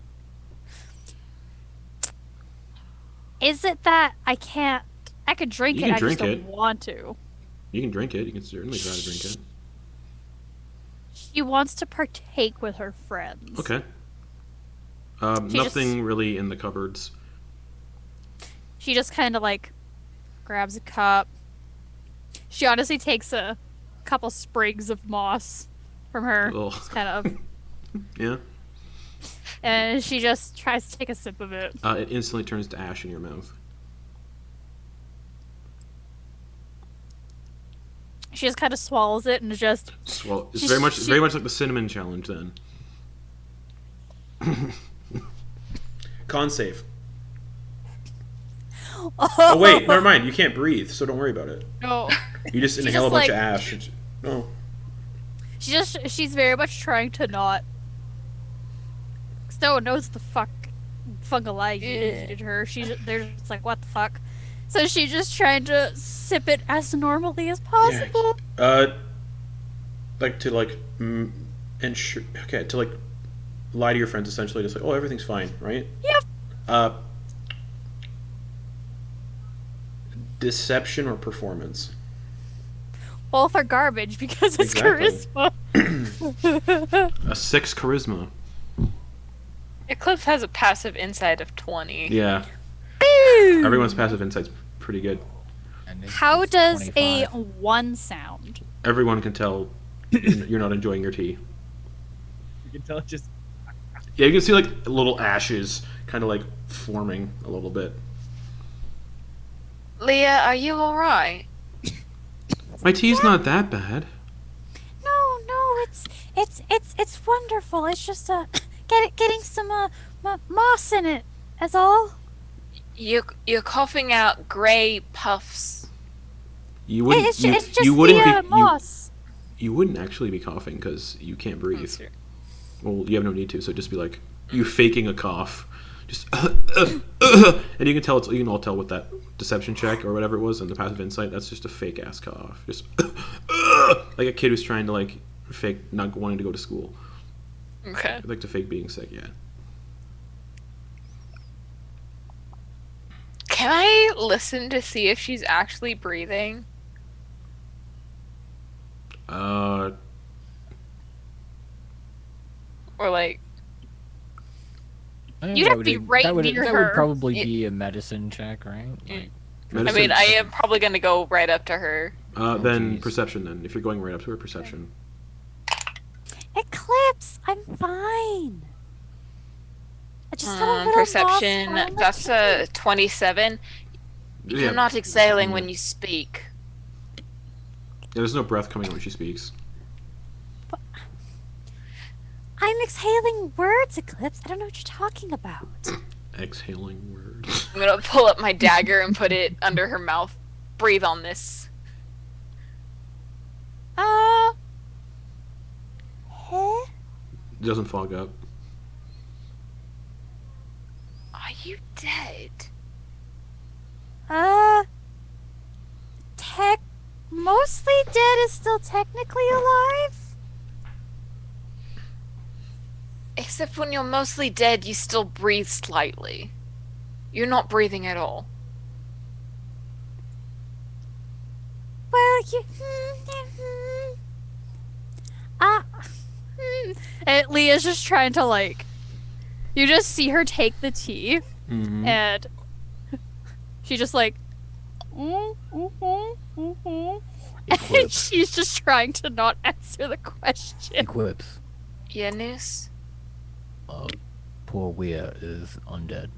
Is it that I can't? I could drink You it. can I drink just it. don't want to. You can drink it. You can certainly try to drink it. She wants to partake with her friends. Okay. She Nothing really in the cupboards. She just kind of like grabs a cup. She honestly takes a couple sprigs of moss from her, Ugh. just kind of, Yeah. and she just tries to take a sip of it. It instantly turns to ash in your mouth. She just kind of swallows it and just. Well, it's She- very much she- very much like the cinnamon challenge then. Con save. Oh wait, never mind. You can't breathe, so don't worry about it. No. You just She inhale just, a bunch like- of ash. No. She's very much trying to not. 'Cause no one knows the fungal lie you did her. They're just like, what the fuck? So she's just trying to sip it as normally as possible. Like to like ensure. Okay, to like lie to your friends essentially, just like, oh, everything's fine, right? Yep. Deception or performance? Both are garbage because it's Exactly. charisma. A 6 charisma. Eclipse has a passive insight of 20. Yeah. Everyone's passive insight's pretty good. And it's How just does 25. a 1 sound? Everyone can tell you're not enjoying your tea. You can tell it just. Yeah, you can see like little ashes kind of like forming a little bit. Leah, are you alright? My tea's not that bad. No, it's wonderful. It's just getting some moss in it. That's all. You're coughing out grey puffs. You wouldn't. It's just you wouldn't the be. moss. You wouldn't actually be coughing because you can't breathe. Well, you have no need to. So just be like you faking a cough, just and you can tell. You can all tell with that deception check or whatever it was and the passive insight. That's just a fake ass cough. Just like a kid who's trying to like fake not wanting to go to school. Okay. Like to fake being sick. Yeah. Can I listen to see if she's actually breathing? Uh. Or like, I think You'd that have to would be right that would, near that her. would probably Yeah. be a medicine check, right? Yeah. Like, Medicine- I mean, I am probably gonna go right up to her. Then geez. perception. Then if you're going right up to her, perception. Eclipse, I'm fine. I just had a little Perception. moss on the That's tea. a 27. Yeah. You're not exhaling when you speak. There's no breath coming when she speaks. I'm exhaling words, Eclipse. I don't know what you're talking about. Exhaling words. I'm gonna pull up my dagger and put it under her mouth. Breathe on this. Huh? It doesn't fog up. Are you dead? Mostly dead is still technically alive. Except when you're mostly dead, you still breathe slightly. You're not breathing at all. Well, and Leah's just trying to like. You just see her take the tea, and she just like. And she's just trying to not answer the question. Eclipse. Yannis? Poor Weir is undead.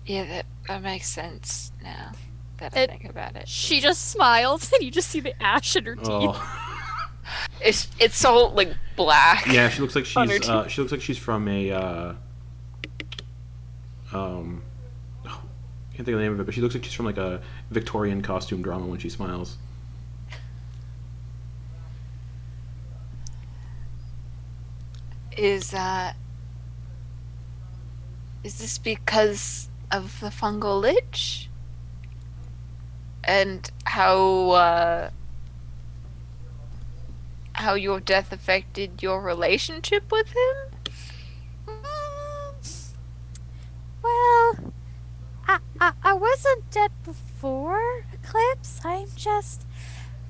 Yeah, that makes sense now that I think about it. She just smiles, and you just see the ash in her teeth. Oh. It's so like black. Yeah, she looks like she's from a can't think of the name of it, but she looks like she's from like a Victorian costume drama when she smiles. Is this because of the fungal lich? And how your death affected your relationship with him? Well, I wasn't dead before Eclipse. I'm just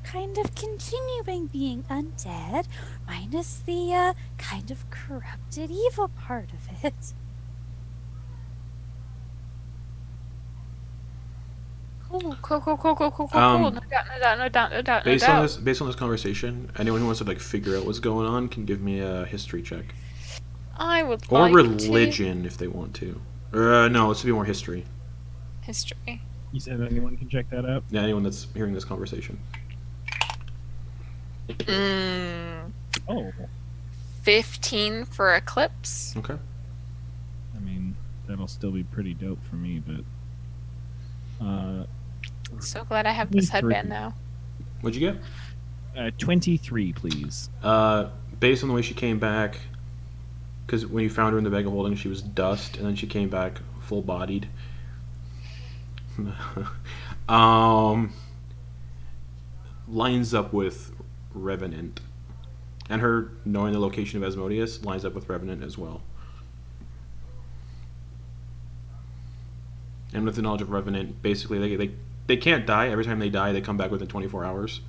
kind of continuing being undead, minus the kind of corrupted evil part of it. Cool. No doubt. Based on this conversation, anyone who wants to like figure out what's going on can give me a history check. I would Or like religion if they want to. No, it's to be more history. History. You said anyone can check that out? Yeah, anyone that's hearing this conversation. Oh. 15 for Eclipse. Okay. I mean, that'll still be pretty dope for me, but... So glad I have this headband now. What'd you get? 23, please. Based on the way she came back, because when you found her in the bag of holding, she was dust, and then she came back full-bodied. Lines up with Revenant. And her knowing the location of Asmodeus lines up with Revenant as well. And with the knowledge of Revenant, basically they can't die. Every time they die, they come back within 24 hours.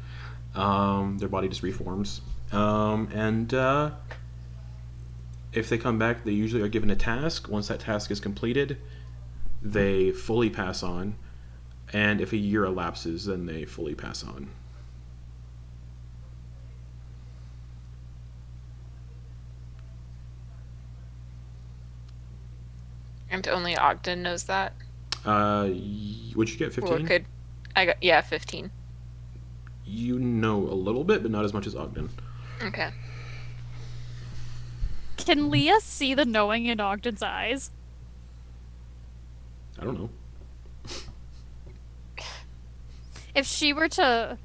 Their body just reforms. If they come back, they usually are given a task. Once that task is completed, they fully pass on. And if a year elapses, then they fully pass on. And only Ogden knows that. What'd you get, 15? I got 15. You know a little bit, but not as much as Ogden. Okay. Can Leah see the knowing in Ogden's eyes? I don't know. If she were to...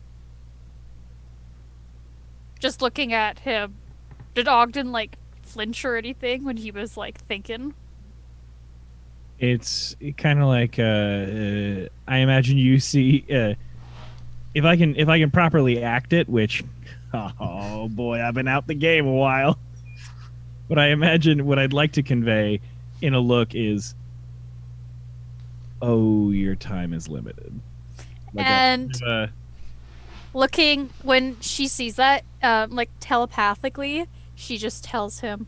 Just looking at him, did Ogden, like, flinch or anything when he was, like, thinking? It's kind of like I imagine you see if I can properly act it, which oh boy, I've been out the game a while. But I imagine what I'd like to convey in a look is, oh, your time is limited. Like and looking when she sees that, like telepathically, she just tells him,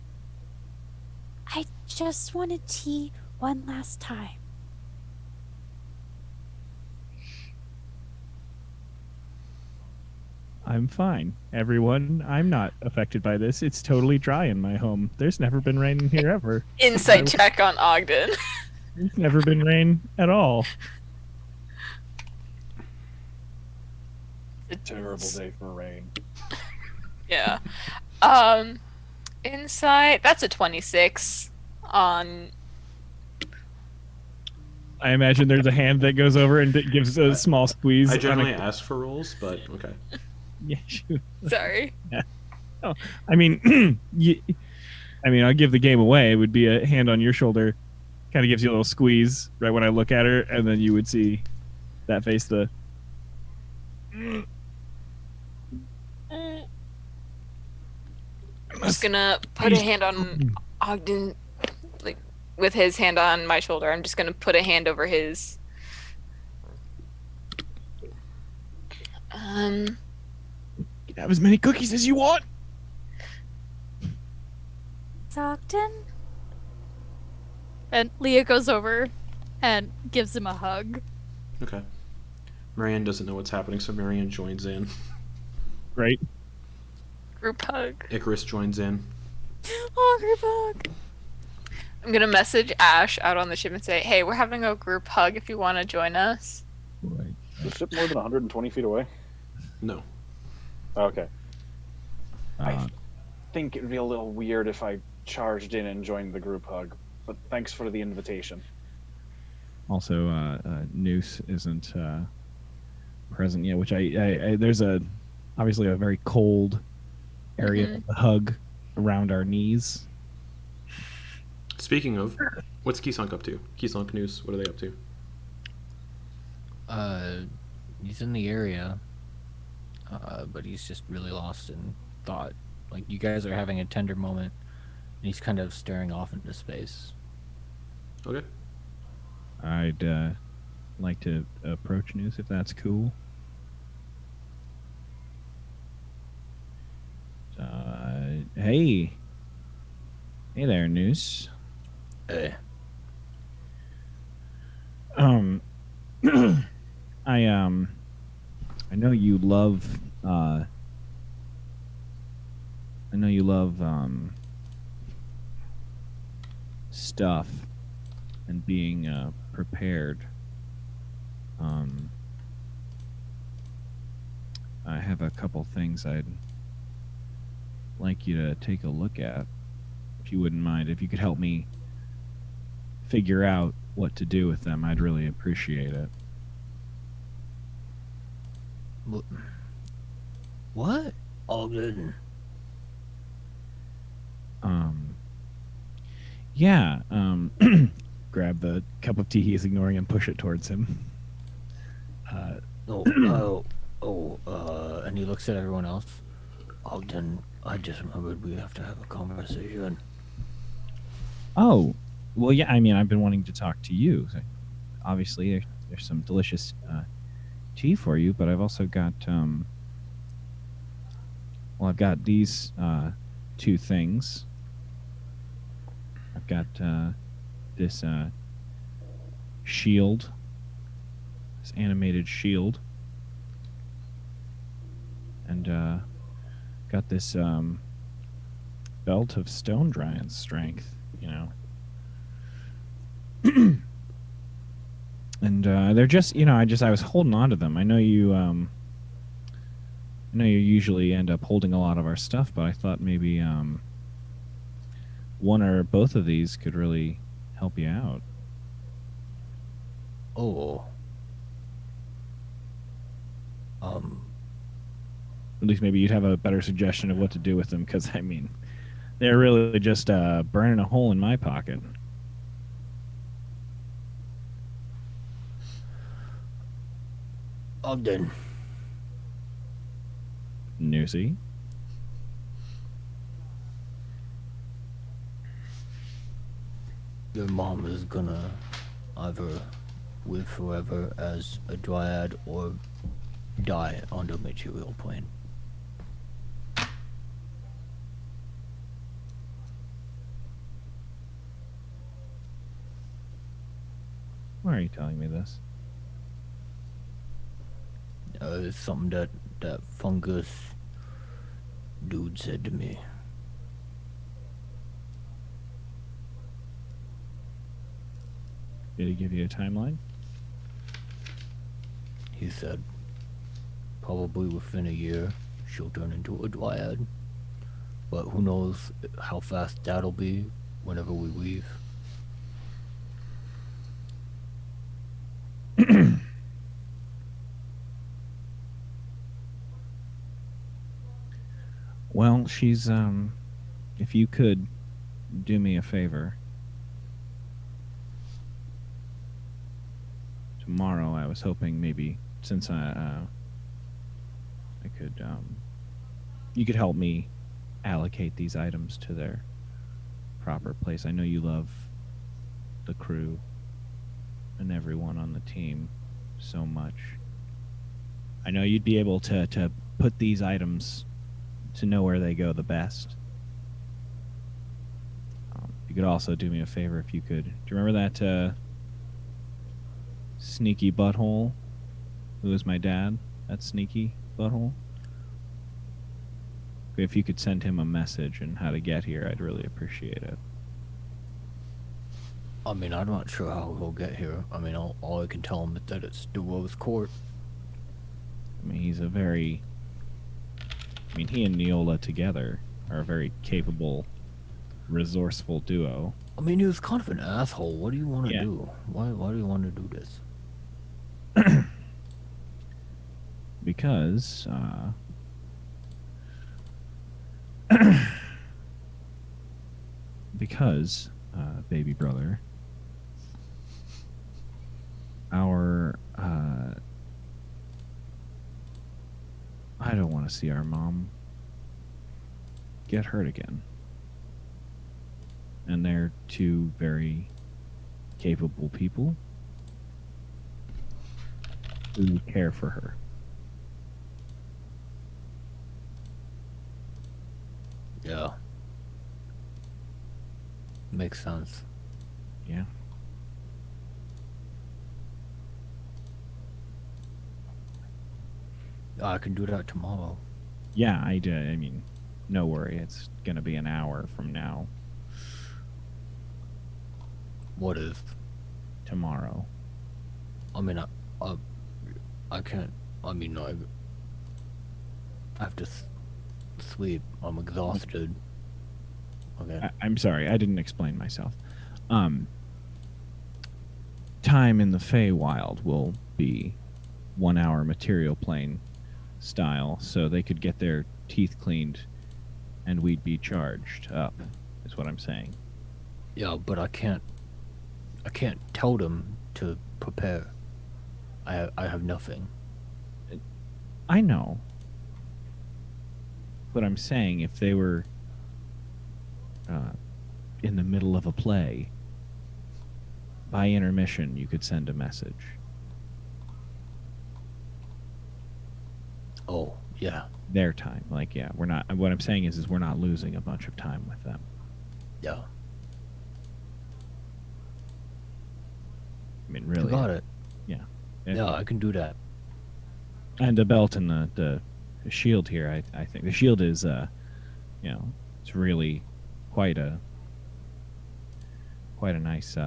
"I just wanted tea one last time." I'm fine, everyone. I'm not affected by this. It's totally dry in my home. There's never been rain in here ever. Insight check on Ogden. There's never been rain at all. A terrible day for rain. Yeah. Insight, that's a 26 on... I imagine there's a hand that goes over and gives a small squeeze. I generally ask for rolls, but okay. Yeah, shoot. Sorry. Yeah. Oh, I mean, I'll give the game away. It would be a hand on your shoulder, kind of gives you a little squeeze right when I look at her, and then you would see that face. just gonna put a hand on Ogden, like with his hand on my shoulder. I'm just gonna put a hand over his. You can have as many cookies as you want. Ogden? And Leah goes over and gives him a hug. Okay. Marianne doesn't know what's happening, so Marianne joins in. Great. Group hug. Icarus joins in. Oh, group hug. I'm gonna message Ash out on the ship and say, "Hey, we're having a group hug. If you want to join us." Right. Is the ship more than 120 feet away? No. Okay. I Uh, think it'd be a little weird if I charged in and joined the group hug, but thanks for the invitation. also, Noose isn't present yet, which I there's obviously a very cold area of the hug around our knees. Speaking of, what's Keysonk up to? Keysonk News, what are they up to? He's in the area, but he's just really lost in thought. Like, you guys are having a tender moment, and he's kind of staring off into space. Okay. I'd like to approach Noose if that's cool. Hey there, Noose. Hey. I know you love stuff and being prepared. I have a couple things I'd like you to take a look at, if you wouldn't mind. If you could help me figure out what to do with them, I'd really appreciate it. What? Ogden. Yeah, grab the cup of tea he is ignoring and push it towards him. And he looks at everyone else. Ogden, I just remembered we have to have a conversation. Oh, well, yeah, I mean, I've been wanting to talk to you. So obviously, there's some delicious tea for you, but I've also got, I've got these two things. I've got this shield, this animated shield, and got this belt of stone giant strength, you know. And they're just, I was holding on to them. I know you usually end up holding a lot of our stuff, but I thought maybe one or both of these could really help you out. Oh. At least maybe you'd have a better suggestion of what to do with them, because, I mean, they're really just burning a hole in my pocket. Ogden. Newsy. Your mom is gonna either live forever as a dryad or die on the material plane. Why are you telling me this? It's something that fungus dude said to me. Did he give you a timeline? He said, probably within a year, she'll turn into a dryad. But who knows how fast that'll be whenever we leave. Well, she's, if you could do me a favor. Tomorrow, I was hoping maybe, since I could, you could help me allocate these items to their proper place. I know you love the crew and everyone on the team so much. I know you'd be able to put these items to know where they go the best. You could also do me a favor if you could. Do you remember that sneaky butthole who was my dad? That sneaky butthole? If you could send him a message and how to get here, I'd really appreciate it. I mean, I'm not sure how he'll get here. I mean, all I can tell him is that it's the Rose Court. I mean, he's a very... I mean, he and Neola together are a very capable, resourceful duo. I mean, he was kind of an asshole. What do you want to do? Why do you want to do this? Because, baby brother, our, I don't want to see our mom get hurt again. And they're two very capable people who care for her. Yeah. Makes sense. Yeah. I can do that tomorrow. Yeah, I mean, no worry. It's going to be an hour from now. What if? Tomorrow. I mean, I can't. I mean, I have to sleep. I'm exhausted. Okay. I'm sorry. I didn't explain myself. Time in the Feywild will be 1 hour material plane style, so they could get their teeth cleaned and we'd be charged up, is what I'm saying. Yeah, but I can't tell them to prepare. I have nothing. I know. But I'm saying if they were in the middle of a play, by intermission, you could send a message. Oh, yeah. Their time. Like, yeah, we're not... What I'm saying is we're not losing a bunch of time with them. Yeah. I mean, really. You got it. Yeah. Yeah, I can do that. And the belt and the shield here, I think. The shield is, it's really quite a nice...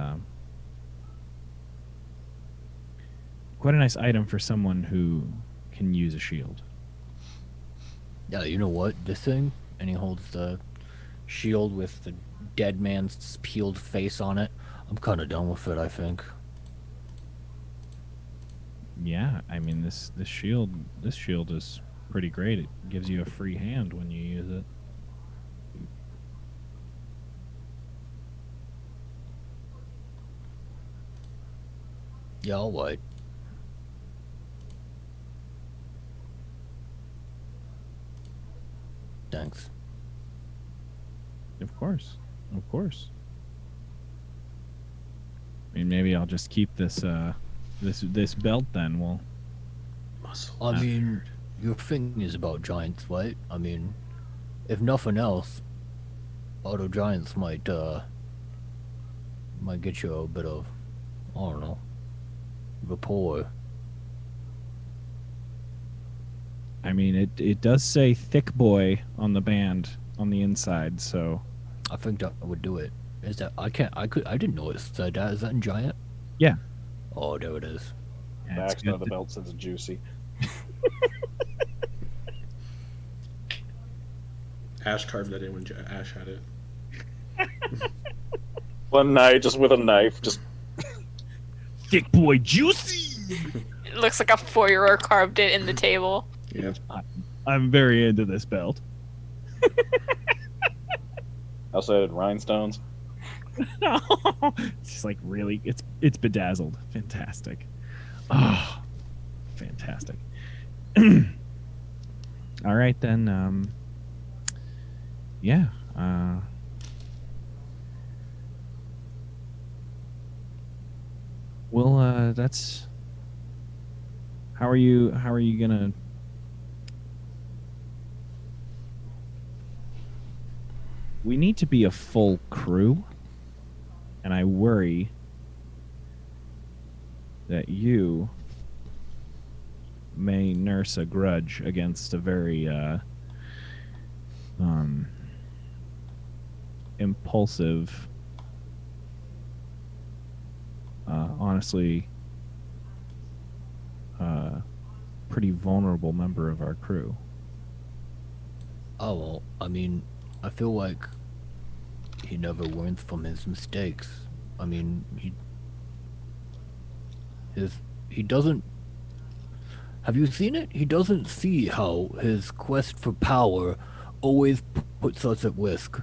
quite a nice item for someone who can use a shield. Yeah, you know what? This thing, and he holds the shield with the dead man's peeled face on it. I'm kind of done with it, I think. Yeah, I mean this shield is pretty great. It gives you a free hand when you use it. Yeah, all right. Thanks. Of course. I mean, maybe I'll just keep this this belt then. Well, Muscle. I mean, your thing is about giants, right? I mean, if nothing else, auto giants might get you a bit of, I don't know, rapport. I mean, it does say "thick boy" on the band on the inside, so I think that would do it. Is that I didn't know it said that. Is that in giant? yeah. Oh, there it is. Yeah, it's Backside of good the belt says juicy. Ash carved that in when Ash had it. One night, just with a knife, just thick boy juicy. It looks like a 4-year-old carved it in the table. Yeah. I'm very into this belt. also had rhinestones. It's just like really, it's bedazzled. Fantastic. Oh, fantastic. All right then. Yeah. Well, that's. How are you gonna? We need to be a full crew, and I worry that you may nurse a grudge against a very impulsive, honestly, pretty vulnerable member of our crew. Oh, well, I mean, I feel like he never learns from his mistakes. I mean, he doesn't. Have you seen it? He doesn't see how his quest for power always puts us at risk.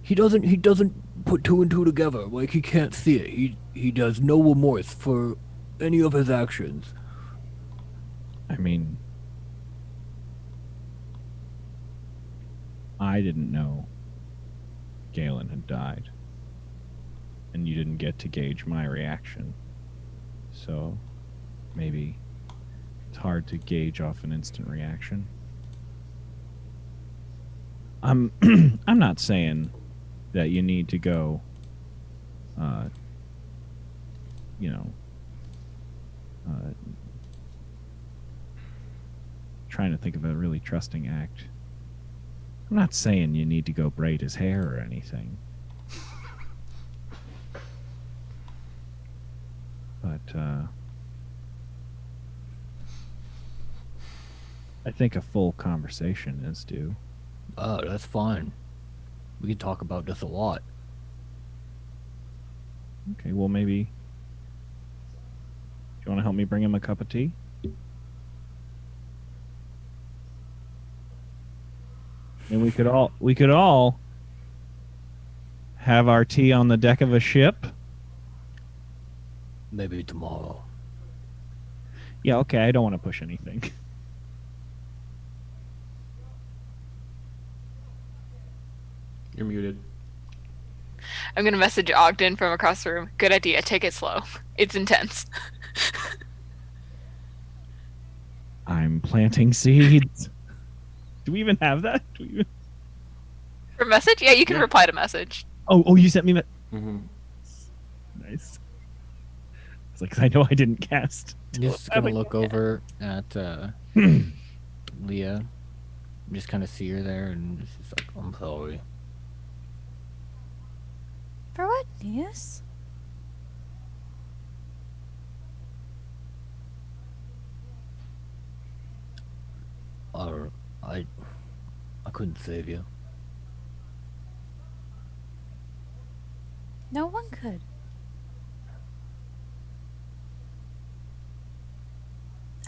He doesn't put two and two together. Like, he can't see it. He does no remorse for any of his actions. I mean, I didn't know Galen had died, and you didn't get to gauge my reaction. So maybe it's hard to gauge off an instant reaction. I'm not saying that you need to go, trying to think of a really trusting act. I'm not saying you need to go braid his hair or anything. But, I think a full conversation is due. Oh, that's fine. We can talk about this a lot. Okay, well, maybe... Do you want to help me bring him a cup of tea? And we could all have our tea on the deck of a ship. Maybe tomorrow. Yeah, okay, I don't want to push anything. You're muted. I'm gonna message Ogden from across the room. Good idea. Take it slow. It's intense. I'm planting seeds. Do we even have that? For message? Yeah, you can reply to message. Oh, you sent me that. Mm-hmm. Nice. It's like, 'cause I know I didn't cast. Just gonna look over at Leah. Just kind of see her there, and it's just like, I'm sorry. For what news? I couldn't save you. No one could.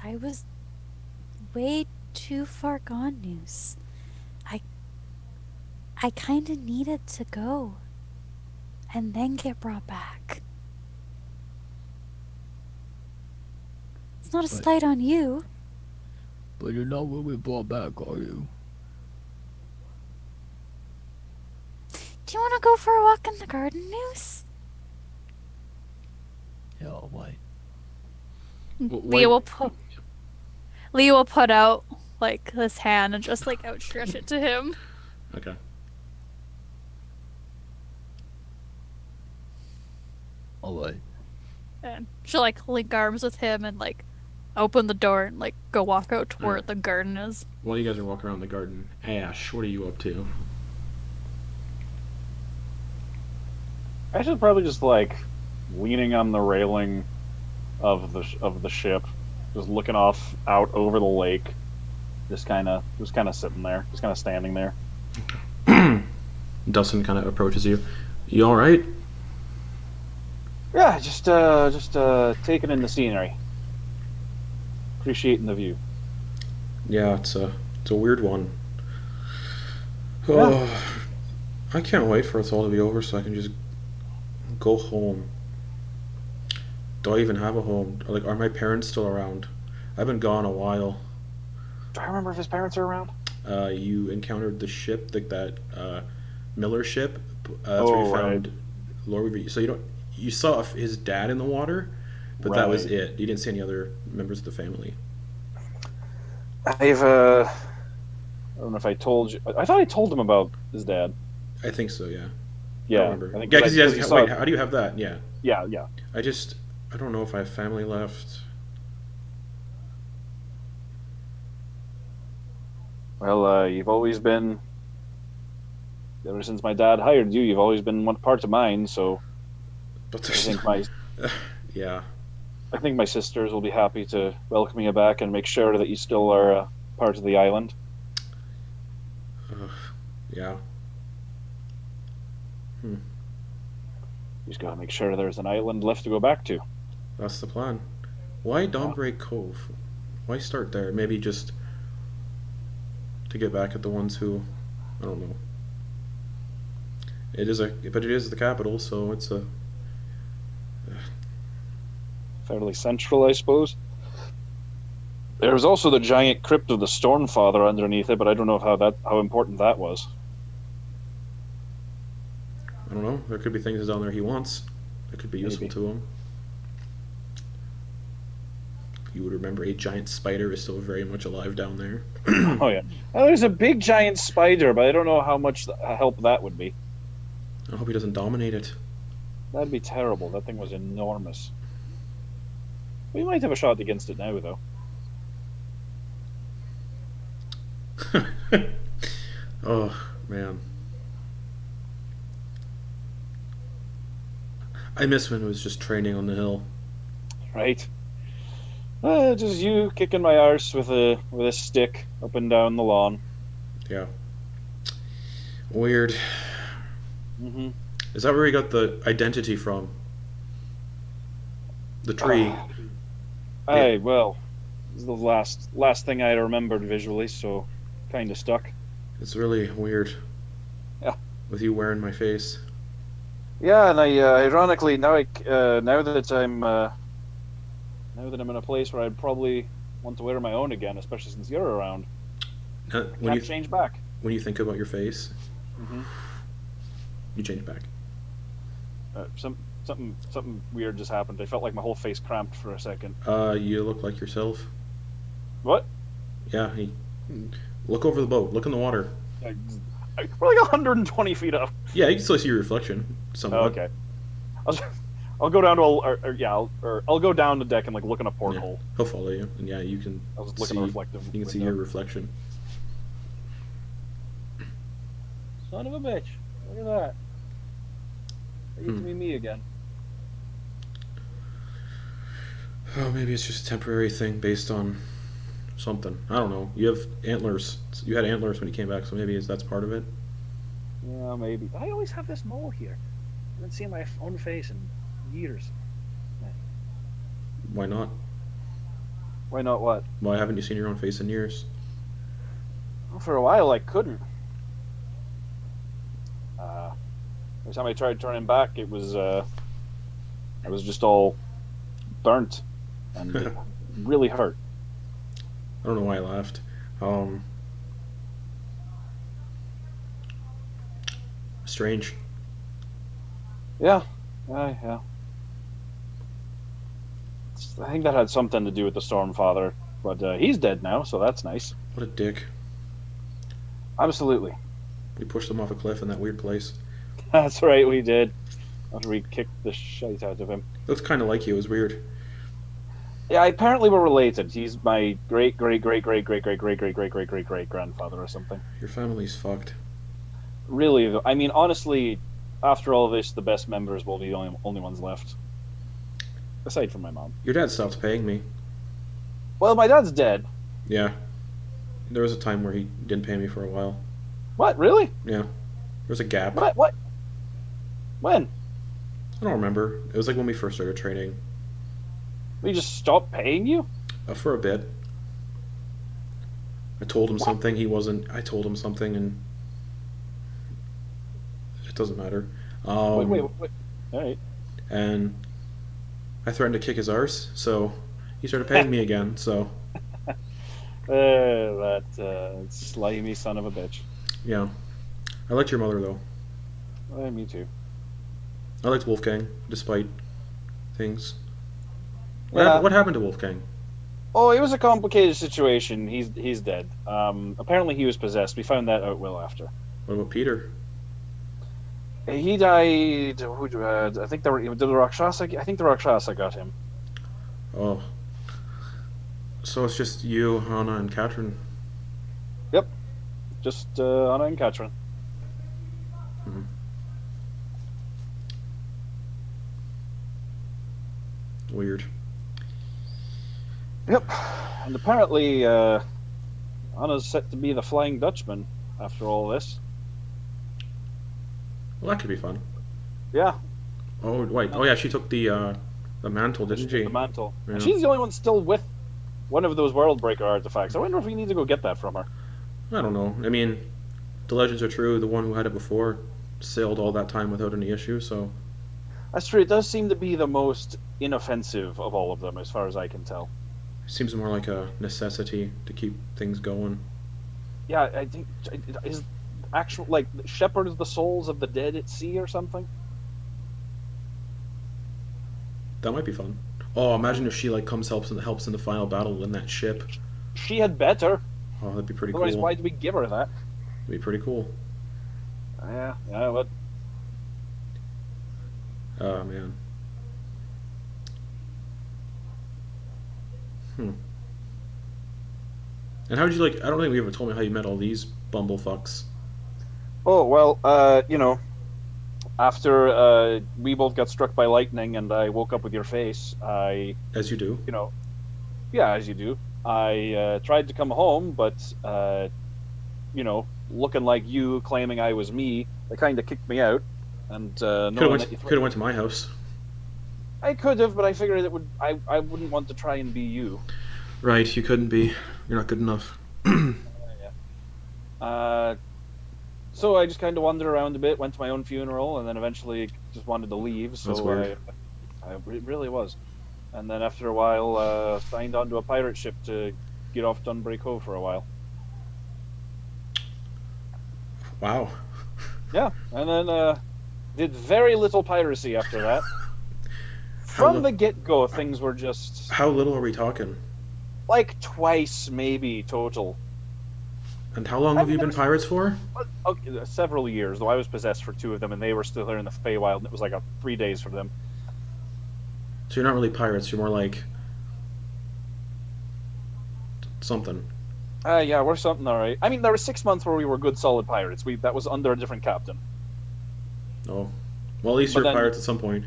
I was way too far gone, News. I kinda needed to go. And then get brought back. It's not a slight on you. But you're not really brought back, are you? Do you want to go for a walk in the garden, News? Yeah, all right. Leah will put out like his hand and just like outstretch it to him. Okay. All right. And she'll like link arms with him and like open the door and like go walk out to where the garden is. While you guys are walking around the garden, Ash, what are you up to? I should probably just like leaning on the railing of the ship, just looking off out over the lake, just kind of sitting there, just kind of standing there. Dustin kind of approaches you. You all right? Yeah, just taking in the scenery, appreciating the view. Yeah, it's a weird one. Yeah. Oh, I can't wait for it all to be over so I can just go home. Do I even have a home? Like, are my parents still around? I've been gone a while. Do I remember if his parents are around? you encountered the ship, that Miller ship. That's where you found Lord Weaver. So you saw his dad in the water, but that was it. You didn't see any other members of the family. I don't know if I told you. I thought I told him about his dad. I think so. Yeah. Yeah. I don't remember. I think Yeah, because wait, how do you have that? Yeah. Yeah. I don't know if I have family left. Well, you've always been, ever since my dad hired you, you've always been one part of mine. So But I think my yeah. I think my sisters will be happy to welcome you back and make sure that you still are part of the island. Yeah. You just gotta make sure there's an island left to go back to. That's the plan. Why Dawnbreak Cove? Why start there? Maybe just to get back at the ones who, I don't know. But it is the capital, so it's a Fairly central, I suppose. There was also the giant crypt of the Stormfather underneath it, but I don't know how important that was. I don't know. There could be things down there he wants that could be useful Maybe. to him. You would remember a giant spider is still very much alive down there. Oh yeah. Well, there's a big giant spider, but I don't know how much help that would be. I hope he doesn't dominate it. That'd be terrible. That thing was enormous. We might have a shot against it now, though. Oh, man. I miss when it was just training on the hill. Right. Just you kicking my arse with a stick up and down the lawn. Yeah. Weird. Mm-hmm. Is that where he got the identity from? The tree. Well, this is the last thing I remembered visually, so kind of stuck. It's really weird. Yeah. With you wearing my face. Yeah, and ironically now that I'm in a place where I'd probably want to wear my own again, especially since you're around. When Change back. When you think about your face, Mm-hmm. you change back. Something weird just happened. I felt like my whole face cramped for a second. You look like yourself. What? Yeah. Look over the boat. Look in the water. We're like 120 feet up. Yeah, you can still see your reflection. Somewhat. Oh, okay. I'll go down to I'll go down the deck and like look in a porthole. Yeah, he'll follow you, and yeah, you can. I'll just look in a reflective. You can see your reflection. Son of a bitch! Look at that. I get to be me again. Oh, maybe it's just a temporary thing based on something. I don't know. You have antlers. You had antlers when you came back, so maybe that's part of it. Yeah, maybe. I always have this mole here. I haven't seen my own face in years. Why not? Why not what? Why haven't you seen your own face in years? Well, for a while I couldn't. Every time I tried turning back, it was I was just all burnt, and it really hurt. I don't know why I laughed. Strange. Yeah. I think that had something to do with the Stormfather, but he's dead now, so that's nice. What a dick. Absolutely. We pushed him off a cliff in that weird place. That's right, we did. After we kicked the shite out of him. Looks kind of like you. It was weird. Yeah, apparently we're related. He's my great grandfather or something. Your family's fucked. Really, though. I mean, honestly, after all this, the best members will be the only ones left. Aside from my mom. Your dad stopped paying me. Well, my dad's dead. Yeah. There was a time where he didn't pay me for a while. What? Really? Yeah. There was a gap. What? When? I don't remember. It was like when we first started training. We just stopped paying you? For a bit. I told him something. I told him something, and it doesn't matter. Wait. All right. And I threatened to kick his arse, so he started paying me again. So That slimy son of a bitch. Yeah. I liked your mother, though. Me too. I liked Wolfgang, despite things. Yeah. What happened to Wolfgang? Oh, it was a complicated situation. He's dead. Apparently he was possessed. We found that out well after. What about Peter? He died. I think the Rakshasa. I think the Rakshasa got him. Oh. So it's just you, Anna, and Katrin. Yep. Just Anna and Katrin. Mm-hmm. Weird. Yep. And apparently, Anna's set to be the Flying Dutchman after all this. Well, that could be fun. Yeah. Oh, wait. Oh, yeah, she took the mantle, didn't she? The mantle. Yeah. And she's the only one still with one of those Worldbreaker artifacts. I wonder if we need to go get that from her. I don't know. I mean, the legends are true. The one who had it before sailed all that time without any issue, so... That's true. It does seem to be the most inoffensive of all of them, as far as I can tell. Seems more like a necessity to keep things going. Yeah, I think is actual like shepherd the souls of the dead at sea or something. That might be fun. Oh, imagine if she like helps in the final battle in that ship. She had better. Oh, that'd be pretty Otherwise, cool. why did we give her that? That'd be pretty cool. Yeah, but Oh man. And how did you I don't think we ever told me how you met all these bumblefucks. oh well, after we both got struck by lightning and I woke up with your face, As you do. Yeah, as you do. I tried to come home, but looking like you, claiming I was me, they kind of kicked me out. And Could have went to my house. I could have, but I figured I wouldn't want to try and be you. Right, you couldn't be. You're not good enough. So I just kind of wandered around a bit, went to my own funeral, and then eventually just wanted to leave. So That's weird. it really was. And then after a while, signed onto a pirate ship to get off Dunbury Cove for a while. Wow. Yeah, and then did very little piracy after that. From the get-go, things were just How little are we talking? like twice, maybe total. And how long have you been pirates for? Okay, several years, though I was possessed for 2 of them, and they were still here in the Feywild, and it was like 3 days for them. So you're not really pirates. You're more like something. Yeah, we're something, all right. I mean, there were 6 months where we were good, solid pirates. That was under a different captain. Oh, well, at least But you're then- pirates at some point.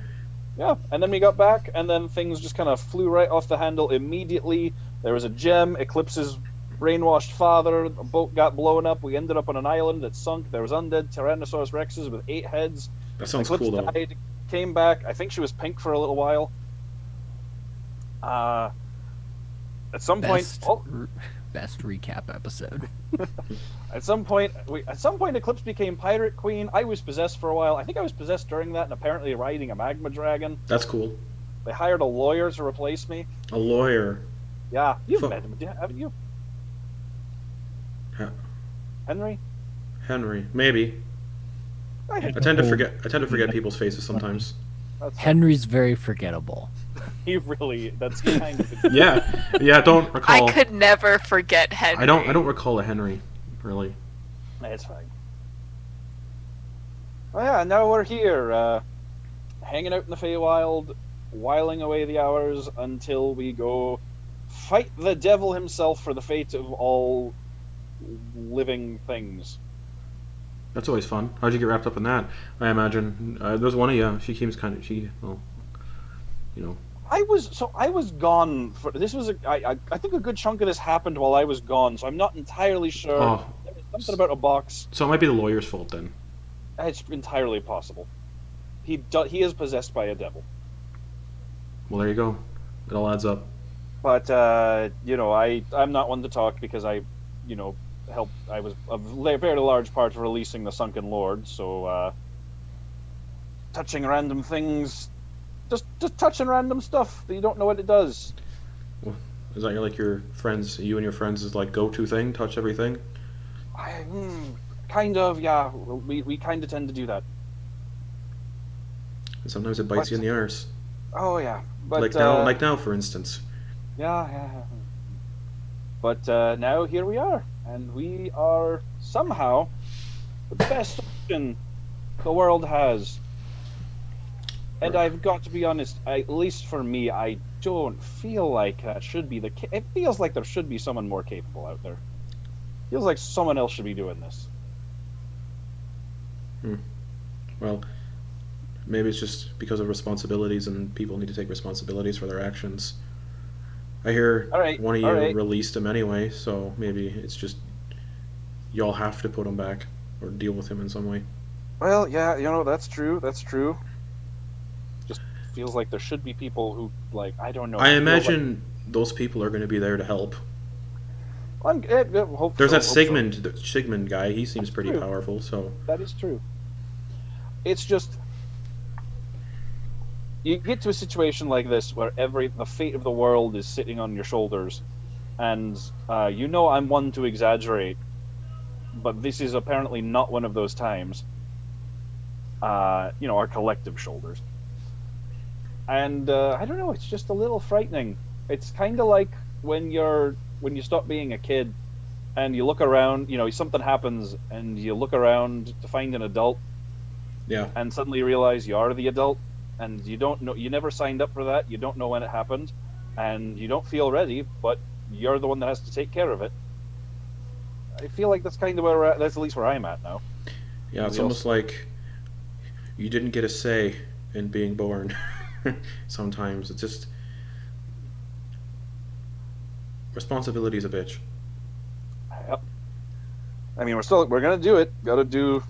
Yeah, and then we got back, and then things just kind of flew right off the handle immediately. There was a gem, Eclipse's brainwashed father, a boat got blown up, we ended up on an island that sunk, there was undead Tyrannosaurus Rexes with 8 heads. That sounds Eclipse cool, though. died, came back, I think she was pink for a little while. At some point... Best recap episode. At some point, Eclipse became Pirate Queen. I was possessed for a while. I think I was possessed during that, and apparently riding a magma dragon. That's cool. They hired a lawyer to replace me. A lawyer. Yeah, you've Fuck. met him, haven't you? Ha- Henry? Henry, maybe. I tend to forget. I tend to forget people's faces sometimes. Henry's very forgettable. He really. That's kind of. Yeah, yeah. Don't recall. I could never forget Henry. I don't recall a Henry, really. It's fine. Oh yeah, now we're here, hanging out in the Feywild, whiling away the hours until we go fight the devil himself for the fate of all living things. That's always fun. How'd you get wrapped up in that? I imagine there's one of you. She seems kind of I was gone for this. I think a good chunk of this happened while I was gone, so I'm not entirely sure. Oh. There was something about a box. So it might be the lawyer's fault then. It's entirely possible. He is possessed by a devil. Well, there you go. It all adds up. But I'm not one to talk because I helped. I was a very large part of releasing the Sunken Lord. So touching random things, just touching random stuff that you don't know what it does. Well, Is that like your friends, you and your friends' like go-to thing? Touch everything? Kind of, yeah. We kind of tend to do that. And sometimes it bites you in the arse. Oh yeah, but Like now, for instance. yeah. But now here we are, and we are somehow the best option the world has. And Right. I've got to be honest, at least for me, I don't feel like that should be the case. It feels like there should be someone more capable out there. Feels like someone else should be doing this. Well, maybe it's just because of responsibilities, and people need to take responsibilities for their actions. I hear one of you released him anyway, so maybe it's just y'all have to put him back or deal with him in some way. Well, yeah, that's true. That's true. Just feels like there should be people who, like, I don't know. I imagine those people are going to be there to help. There's that Sigmund guy. He seems pretty powerful. So that is true. It's just you get to a situation like this where the fate of the world is sitting on your shoulders, and I'm one to exaggerate, but this is apparently not one of those times. Our collective shoulders, and I don't know. It's just a little frightening. It's kind of like when you stop being a kid and you look around, something happens and you look around to find an adult. Yeah. And suddenly you realize you are the adult, and you don't know, you never signed up for that, you don't know when it happened, and you don't feel ready, but you're the one that has to take care of it. I feel like that's kind of where that's at least where I'm at now. Yeah, it's almost like you didn't get a say in being born. Sometimes it's just responsibility's a bitch. Yep. I mean, we're gonna do it. Gotta do.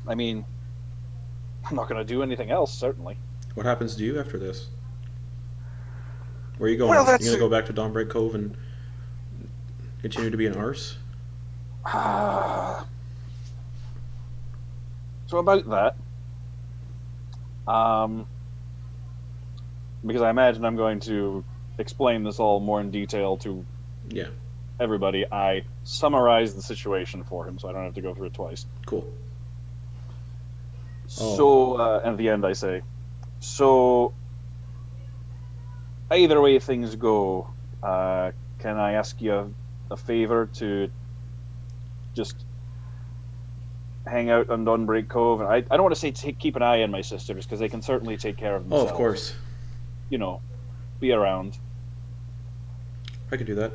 I mean, I'm not gonna do anything else, certainly. What happens to you after this? Where are you going? Well, You gonna go back to Dawnbreak Cove and continue to be an arse? So about that, because I imagine I'm going to explain this all more in detail to everybody, I summarized the situation for him, so I don't have to go through it twice. Cool. So, at the end I say, so, either way things go, can I ask you a favor to just hang out on Dawnbreak Cove? I don't want to say keep an eye on my sisters, because they can certainly take care of themselves. Oh, of course. Be around. I could do that.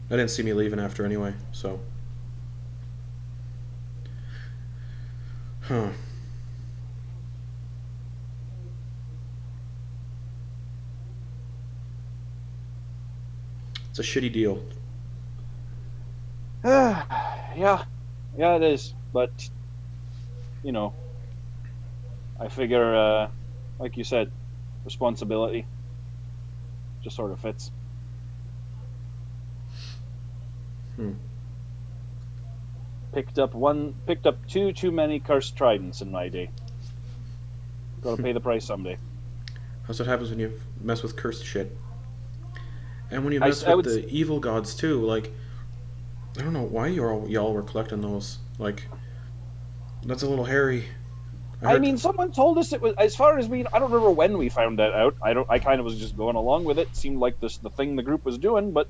I didn't see me leaving after anyway, so. Huh. It's a shitty deal. Yeah, it is. But, I figure, like you said, responsibility just sort of fits. Picked up two too many cursed tridents in my day. Gotta pay the price someday. That's what happens when you mess with cursed shit. And when you mess with the evil gods too, like, I don't know why y'all were collecting those. Like, that's a little hairy. I mean, someone told us it was, as far as I don't remember when we found that out. I kind of was just going along with it. It seemed like the thing the group was doing, but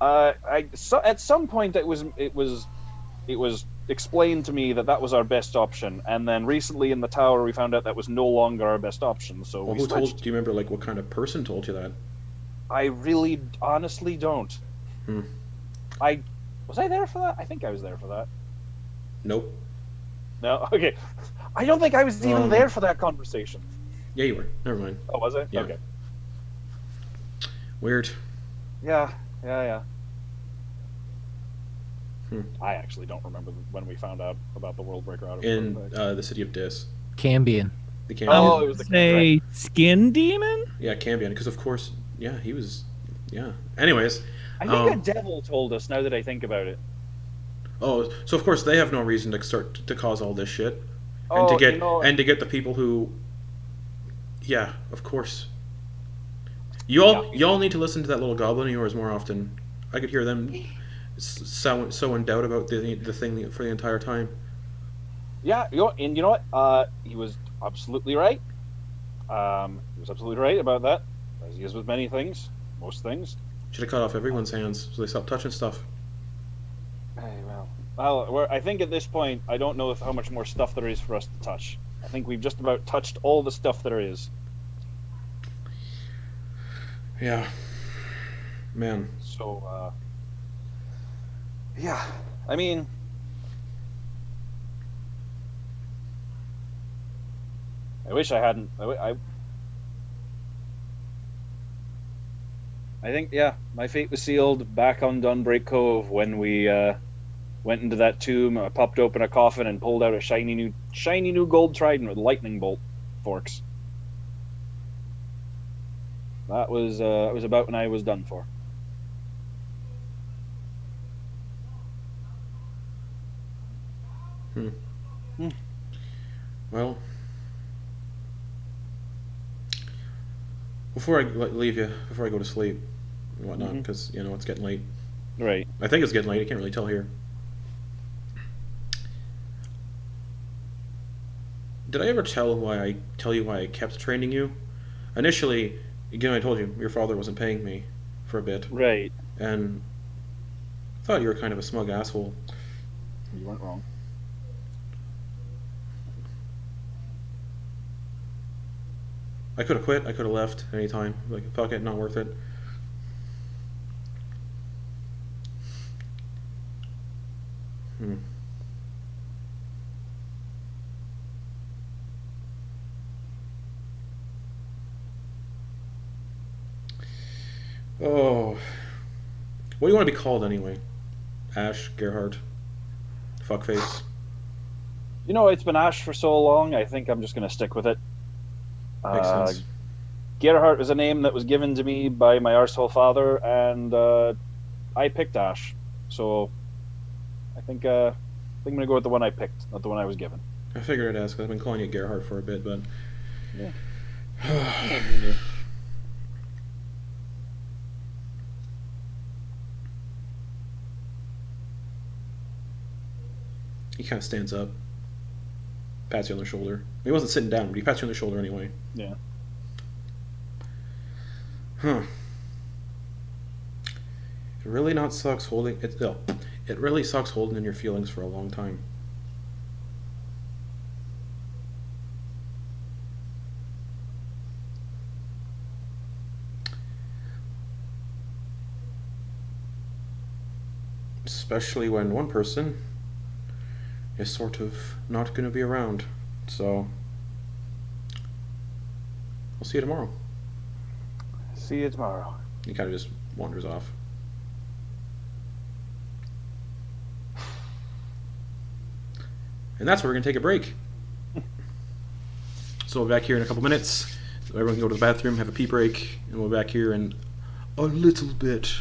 at some point it was explained to me that was our best option, and then recently in the tower we found out that was no longer our best option. So well, do you remember like what kind of person told you that? I really honestly don't. Was I there for that? I think I was there for that. Nope. No? Okay. I don't think I was even there for that conversation. Yeah, you were. Never mind. Oh, was I? Yeah. Okay. Weird. Yeah. I actually don't remember when we found out about the World Breaker out of in the city of Dis. Cambion. The Cambion. Oh, it was the Say skin demon? Yeah, Cambion, because of course, yeah, he was. Yeah. Anyways, I think a devil told us. Now that I think about it. Oh, so of course they have no reason to start to cause all this shit, and to get the people who. Yeah, of course. Y'all need to listen to that little goblin of yours more often. I could hear them so in doubt about the thing for the entire time. Yeah, and you know what? He was absolutely right. He was absolutely right about that, as he is with many things, most things. Should have cut off everyone's hands so they stopped touching stuff. Hey, well, I think at this point, I don't know how much more stuff there is for us to touch. I think we've just about touched all the stuff there is. Yeah. Man. So, yeah. I mean, I wish I hadn't. I think, yeah, my fate was sealed back on Dunbreak Cove when we went into that tomb. I popped open a coffin and pulled out a shiny new gold trident with lightning bolt forks. That was about when I was done for. Well, before I leave you, before I go to sleep and whatnot, because it's getting late. Right. I think it's getting late. I can't really tell here. Did I ever tell you why I kept training you? Initially, again, I told you your father wasn't paying me for a bit, Right. and I thought you were kind of a smug asshole. You weren't wrong. I could have quit. I could have left any time. Like, fuck it, not worth it. Oh. What do you want to be called anyway? Ash, Gerhardt, Fuckface? It's been Ash for so long, I think I'm just going to stick with it. Makes sense. Gerhardt was a name that was given to me by my arsehole father, and I picked Ash. So I think I'm going to go with the one I picked, not the one I was given. I figured I'd ask, because I've been calling you Gerhardt for a bit, but... Yeah. He kind of stands up, pats you on the shoulder. He wasn't sitting down, but he pats you on the shoulder anyway. Yeah. Huh. It really sucks holding in your feelings for a long time. Especially when one person is sort of not going to be around. So, I'll see you tomorrow. See you tomorrow. He kind of just wanders off. And that's where we're going to take a break. So we'll be back here in a couple minutes. So everyone can go to the bathroom, have a pee break, and we'll be back here in a little bit.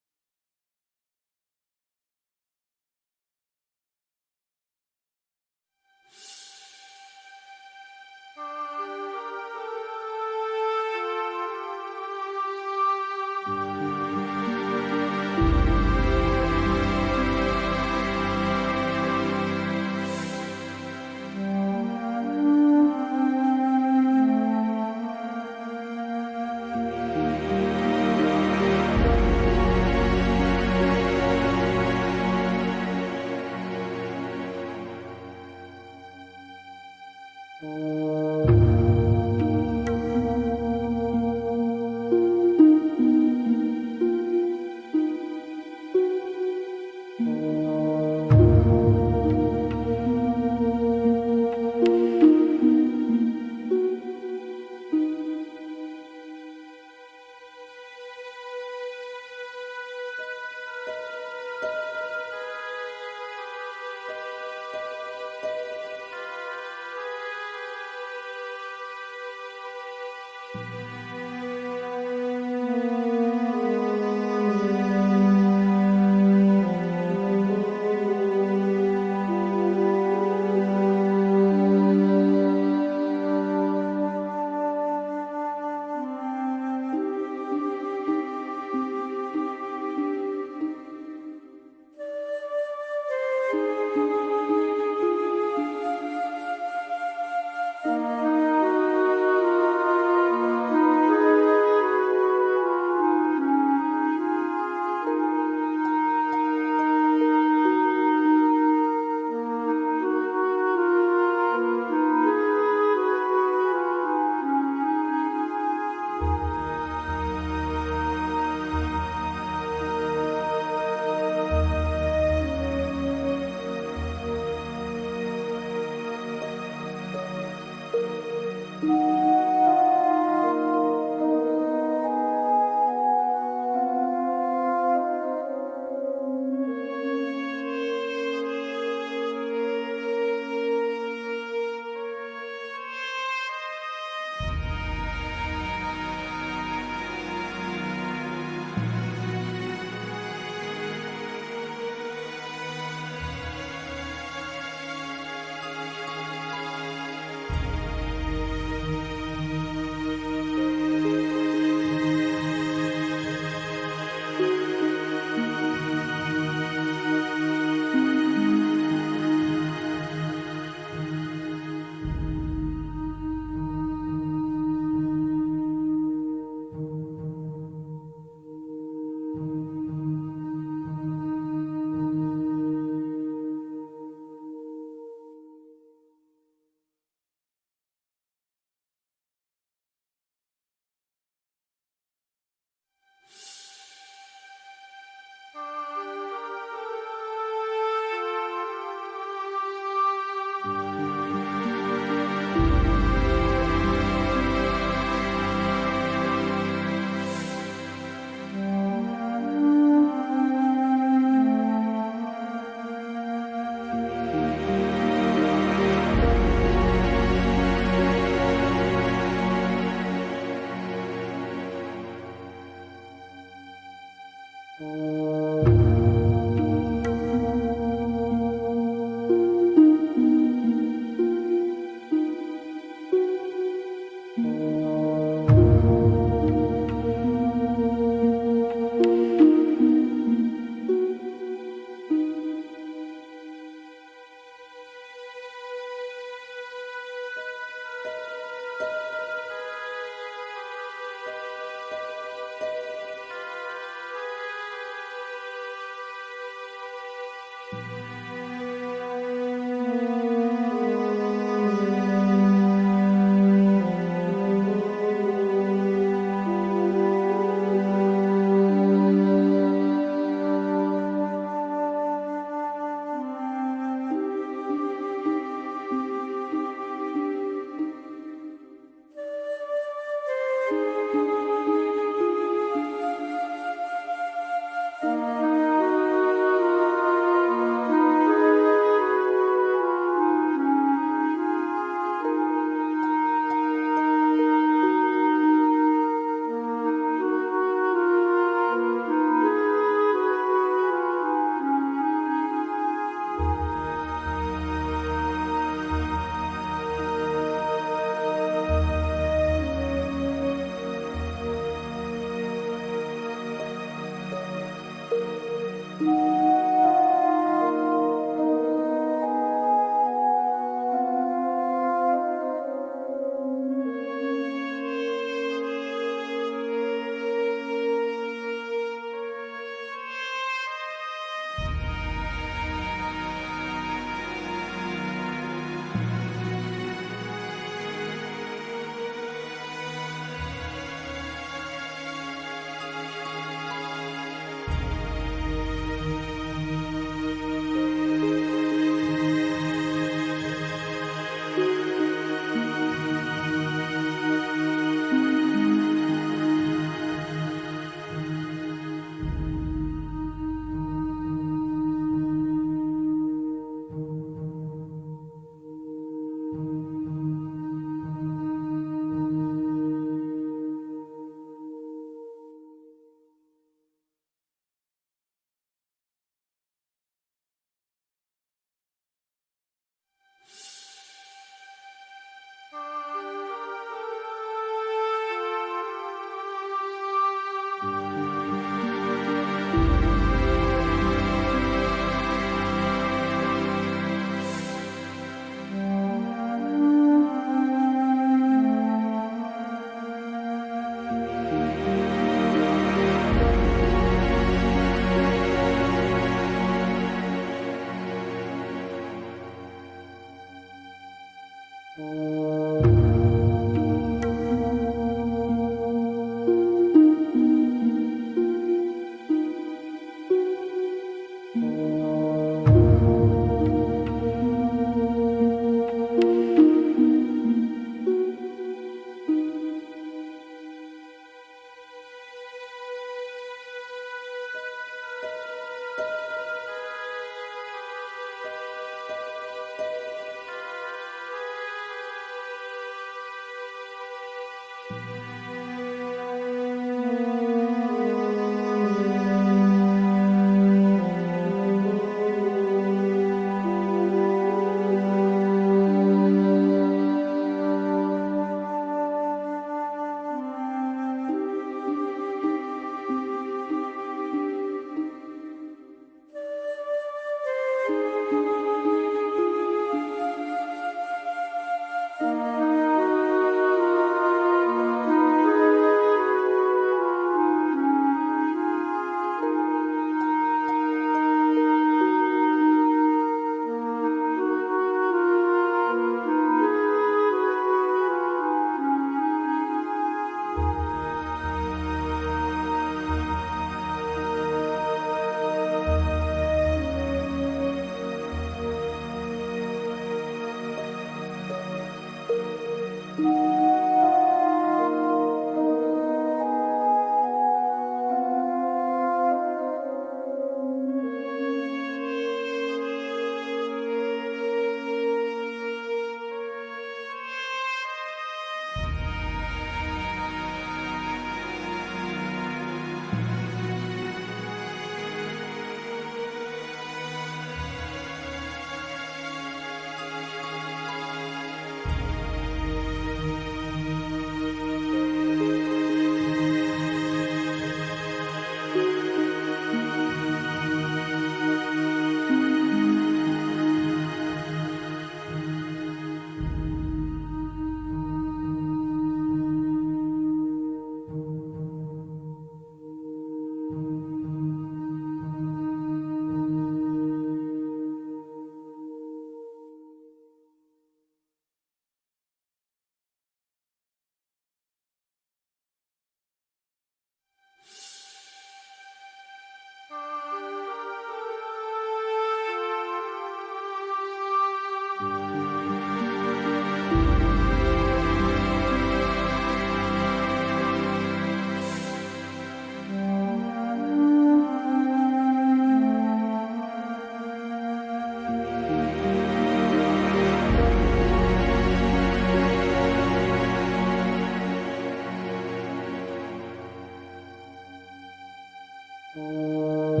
Hello,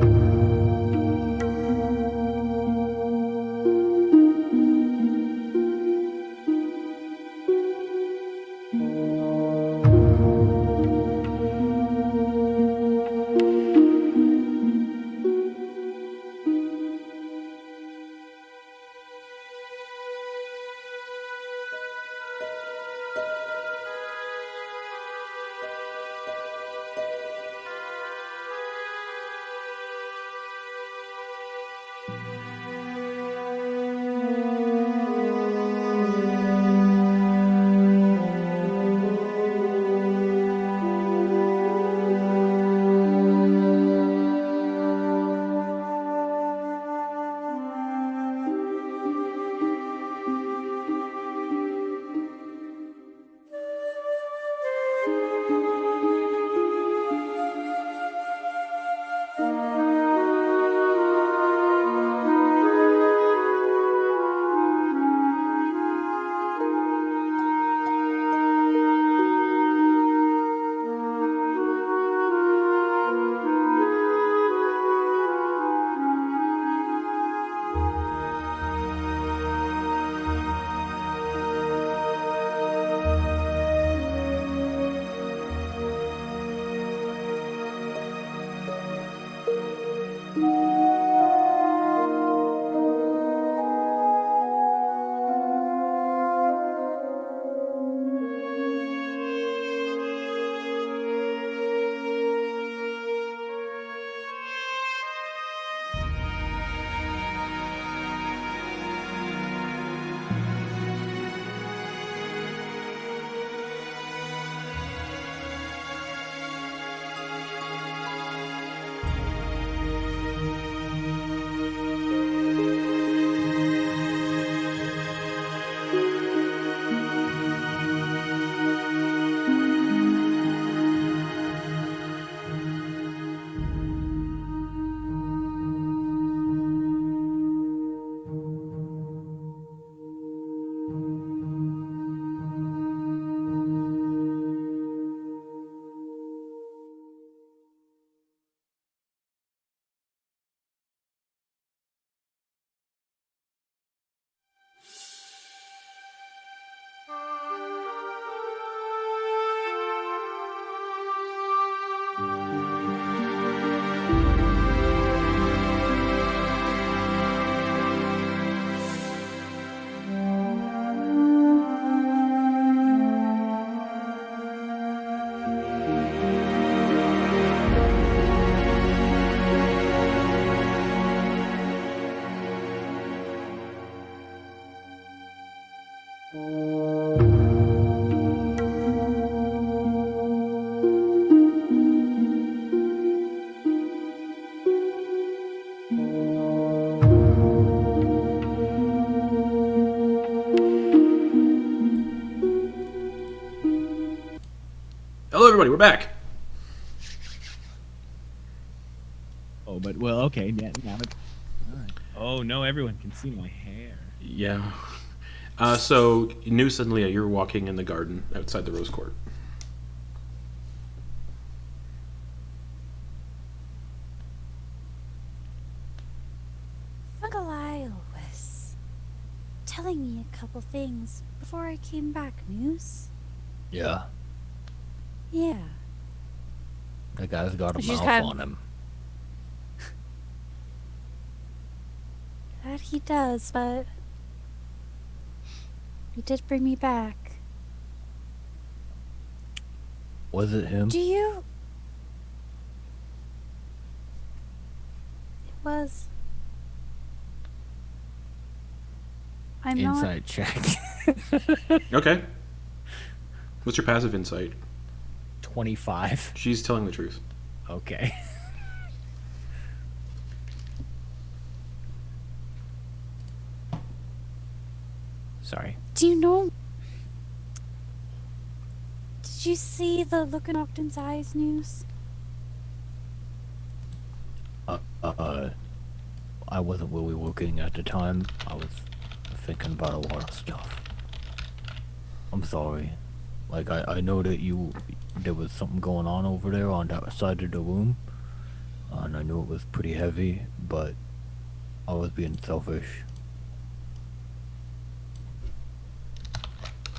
everybody. We're back. Oh, but well, okay. Yeah, now it, all right. Oh no, everyone can see my hair. Yeah. So, Noose and Leah, you're walking in the garden outside the Rose Court. Fungalile was telling me a couple things before I came back, Noose. Yeah, Yeah. that guy's got a She's mouth had- on him. That he does, but he did bring me back. Was it him? Do you? It was. I'm not. Insight check. Okay. What's your passive insight? 25. She's telling the truth. Okay. Sorry. Do you know? Did you see the look in Ogden's eyes, Noose? I wasn't really looking at the time. I was thinking about a lot of stuff. I'm sorry. Like, I know that there was something going on over there on that side of the room. and I knew it was pretty heavy, but I was being selfish.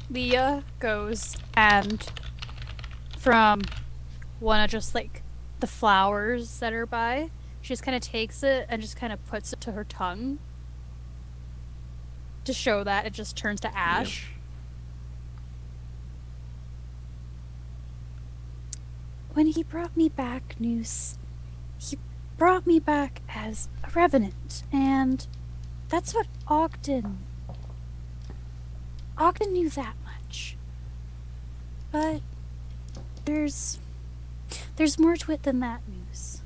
Leah goes and from one of just like the flowers that are by, she just kind of takes it and just kind of puts it to her tongue to show that it just turns to ash. When he brought me back, Noose, he brought me back as a revenant, and that's what Ogden knew that much. But there's more to it than that, Noose.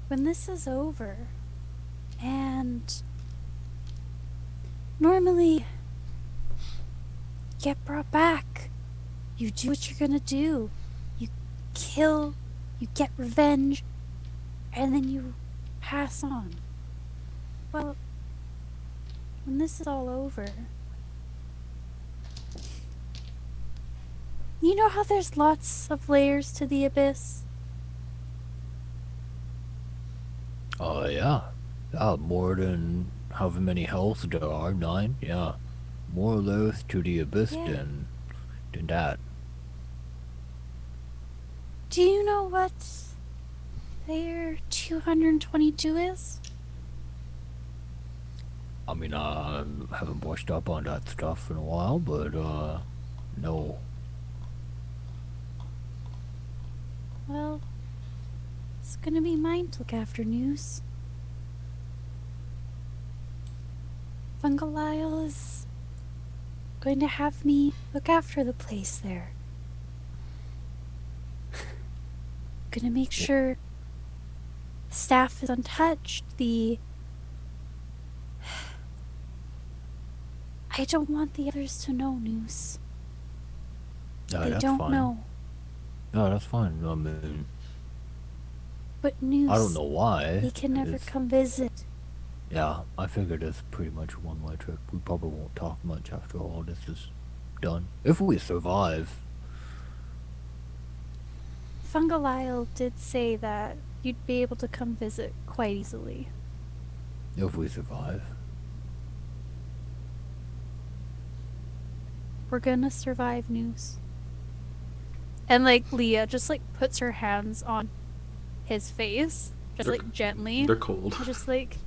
When this is over, and normally you get brought back, you do what you're gonna do. You kill, you get revenge, and then you pass on. Well, when this is all over, you know how there's lots of layers to the abyss? Oh, yeah. Yeah, more than however many healths there are, 9, yeah. More layers to the abyss than that. Do you know what layer 222 is? I mean, I haven't brushed up on that stuff in a while, but, no. Well, it's gonna be mine to look after, Noose. Fungal is going to have me look after the place there. Gonna make sure the staff is untouched. I don't want the others to know, Noose. Yeah, They that's don't fine. know. Yeah, that's fine. I mean, But Noose, I don't know why. they can never It's- come visit. Yeah, I figured it's pretty much a one-way trip. We probably won't talk much after all this is done. If we survive. Fungal did say that you'd be able to come visit quite easily. If we survive. We're gonna survive, Noose. And like Leah just like puts her hands on his face, just They're- like gently. They're cold. Just like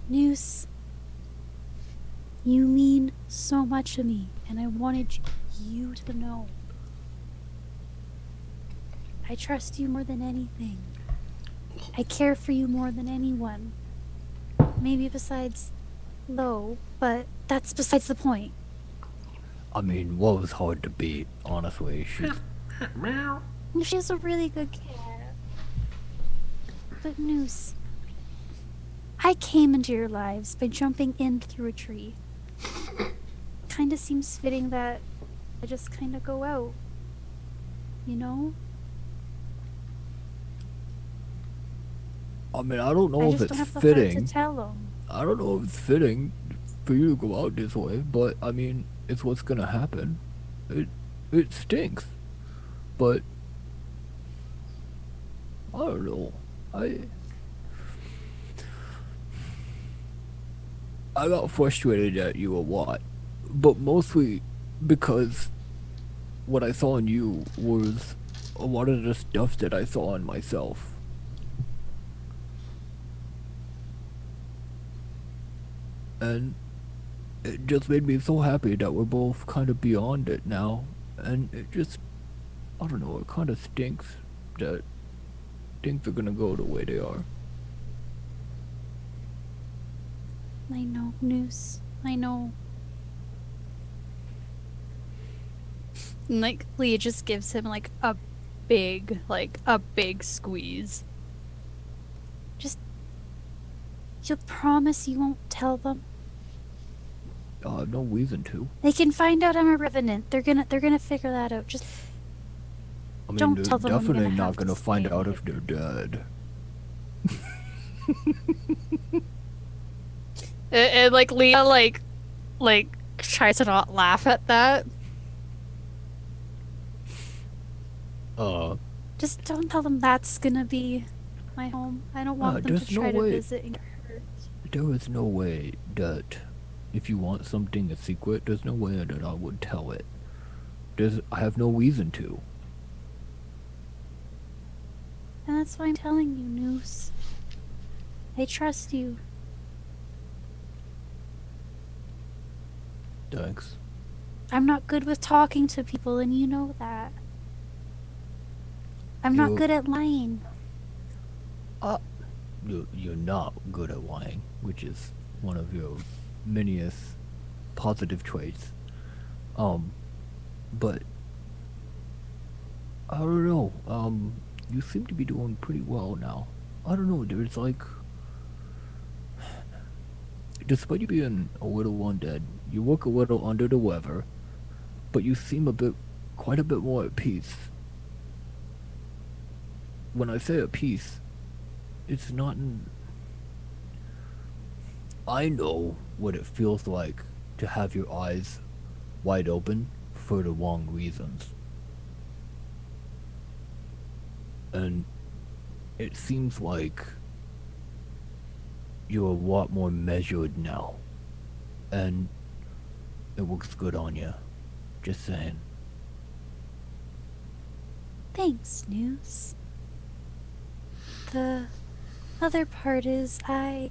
Noose, you mean so much to me, and I wanted you to know. I trust you more than anything. I care for you more than anyone. Maybe besides Lo, but that's besides the point. I mean, what was hard to beat, honestly. She's a really good cat. But Noose, I came into your lives by jumping in through a tree. Kinda seems fitting that I just kinda go out. You know? I mean, I don't know I if just don't it's have the heart fitting. to tell them. I don't know if it's fitting for you to go out this way, but I mean, it's what's gonna happen. It stinks, but I don't know. I got frustrated at you a lot, but mostly because what I saw in you was a lot of the stuff that I saw in myself. And it just made me so happy that we're both kind of beyond it now. And it just, I don't know, it kind of stinks that things are gonna go the way they are. I know, Noose. I know. And, like, Leah just gives him like a big squeeze. You'll promise you won't tell them? No reason to. They can find out I'm a revenant. They're gonna figure that out. Just I mean, Don't they're tell them I'm definitely gonna not have to gonna find stay out with if they're dead. And like Leah like tries to not laugh at that. Just don't tell them that's gonna be my home. I don't want them to there's no try to way. visit and get hurt. There is no way that if you want something a secret, there's no way that I would tell it. I have no reason to. And that's why I'm telling you, Noose. I trust you. Thanks. I'm not good with talking to people, and you know that. I'm not You- good at lying. You're not good at lying, which is one of your manyest positive traits. But I don't know. You seem to be doing pretty well now. I don't know. There's like, despite you being a little undead, you look a little under the weather, but you seem quite a bit more at peace. When I say at peace, it's not I know what it feels like to have your eyes wide open for the wrong reasons. And it seems like you're a lot more measured now. And it looks good on you. Just saying. Thanks, Noose. The other part is I'm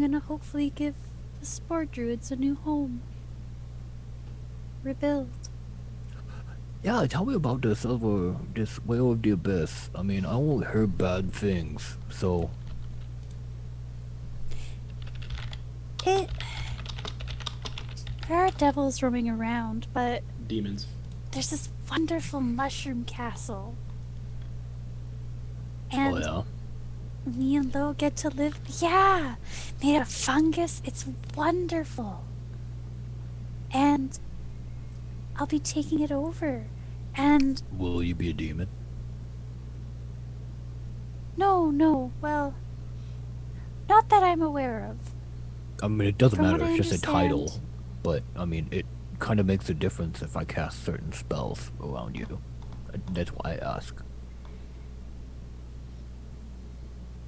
gonna hopefully give the Spore Druids a new home. Rebuild. Yeah, tell me about this Whale of the Abyss. I mean, I only heard bad things, so... There are devils roaming around, but Demons. there's this wonderful mushroom castle. And Oh me and Lo get to live, yeah, made of fungus. It's wonderful. And I'll be taking it over. And yeah? Will you be a demon? no, well, not that I'm aware of. I mean, it doesn't From matter, what I it's just a title. understand- But, I mean, it kind of makes a difference if I cast certain spells around you. That's why I ask.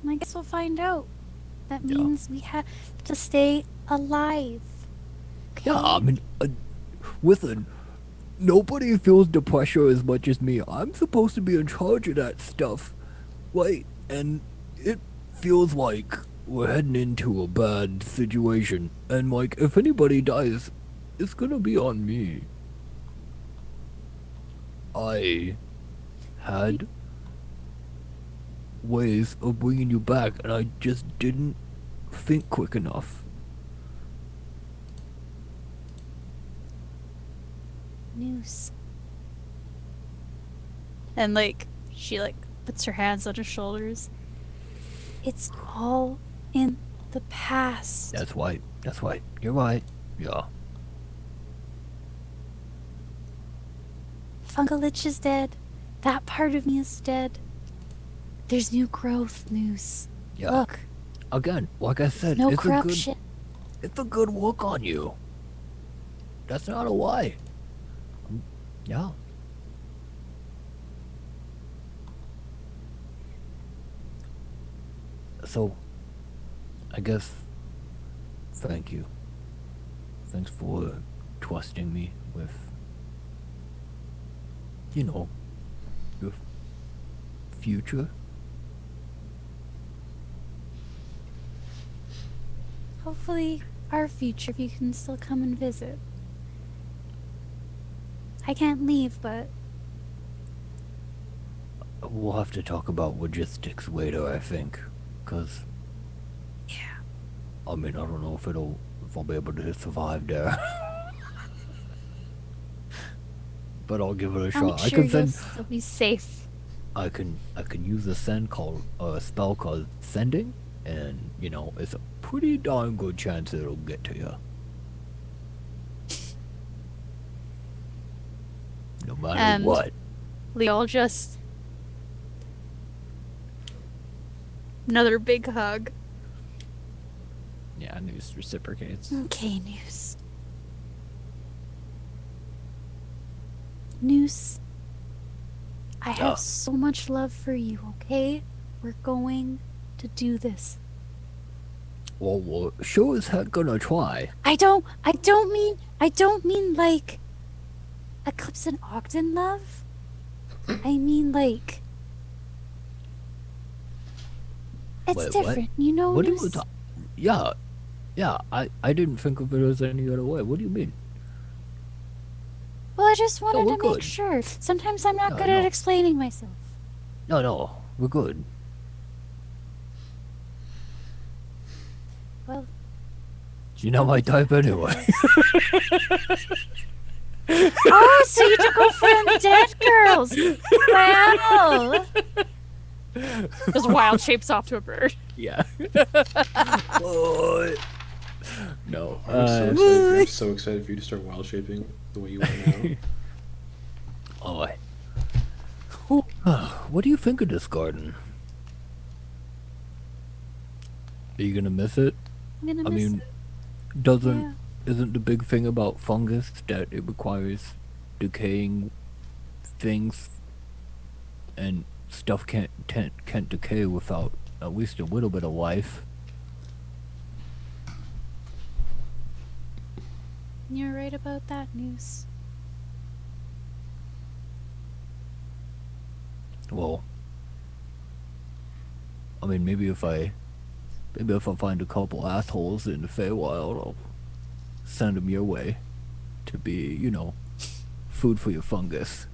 I guess we'll find out. That Yeah. means we have to stay alive. Okay? Yeah, I mean, listen, nobody feels the pressure as much as me. I'm supposed to be in charge of that stuff, right? And it feels like we're heading into a bad situation. And, like, if anybody dies, it's gonna be on me. I had ways of bringing you back, and I just didn't think quick enough. Noose. And she puts her hands on his shoulders. It's all in the past. That's right. You're right. Yeah. Fungalich is dead. That part of me is dead. There's new growth, Noose. Yeah. Look, Again, like I said, no it's corruption. a good look on you. That's not a lie. Yeah. So, I guess, thank you. Thanks for trusting me with, your future. Hopefully, our future, you can still come and visit. I can't leave, but We'll have to talk about logistics later, I think, because yeah. I mean, I don't know if I'll be able to survive there. But I'll give it a I'll shot. make I sure can you'll send. still be safe. I can use a spell called sending, and it's a pretty darn good chance it'll get to you. No matter And- what. Leo just another big hug. Yeah, Noose reciprocates. Okay, Noose. Noose, I Yeah. have so much love for you, okay? We're going to do this. Well, we're sure as heck gonna try. I don't mean like Eclipse and Ogden love. I mean like it's Wait, what? different, you know. What do you Noose? talk? Yeah, I didn't think of it as any other way. What do you mean? Well, I just wanted we're to make good. sure. Sometimes I'm not No, good at no. explaining myself. No, we're good. Well, You're not my type anyway. oh, so you took over for undead girls. Wow. Just wild shapes off to a bird. Yeah. What? No. I'm so excited for you to start wild shaping the way you are now. What do you think of this garden? Are you gonna miss it? I'm gonna I miss mean, it. doesn't Yeah. isn't the big thing about fungus that it requires decaying things, and stuff can't decay without at least a little bit of life. You're right about that, Noose. Well, I mean, maybe if I find a couple assholes in the Feywild, I'll send them your way to be, you know, food for your fungus.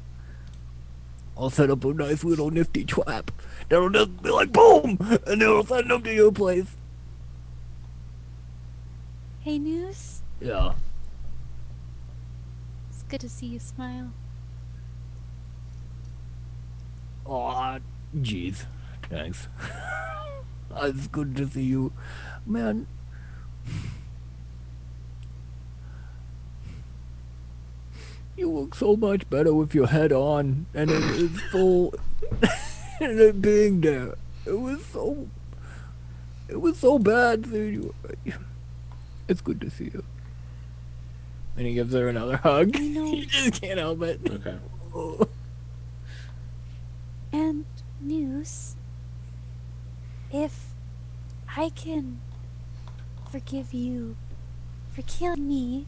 I'll set up a nice little nifty trap that'll just be like boom, and it'll send them to your place. Hey, Noose. Yeah. It's good to see you smile. Aw, jeez. Thanks. It's good to see you. Man. You look so much better with your head on, and it is full, and it being there. It was so bad. It's good to see you. And he gives her another hug. I know. He just can't help it. Okay. Oh. And Noose, if I can forgive you for killing me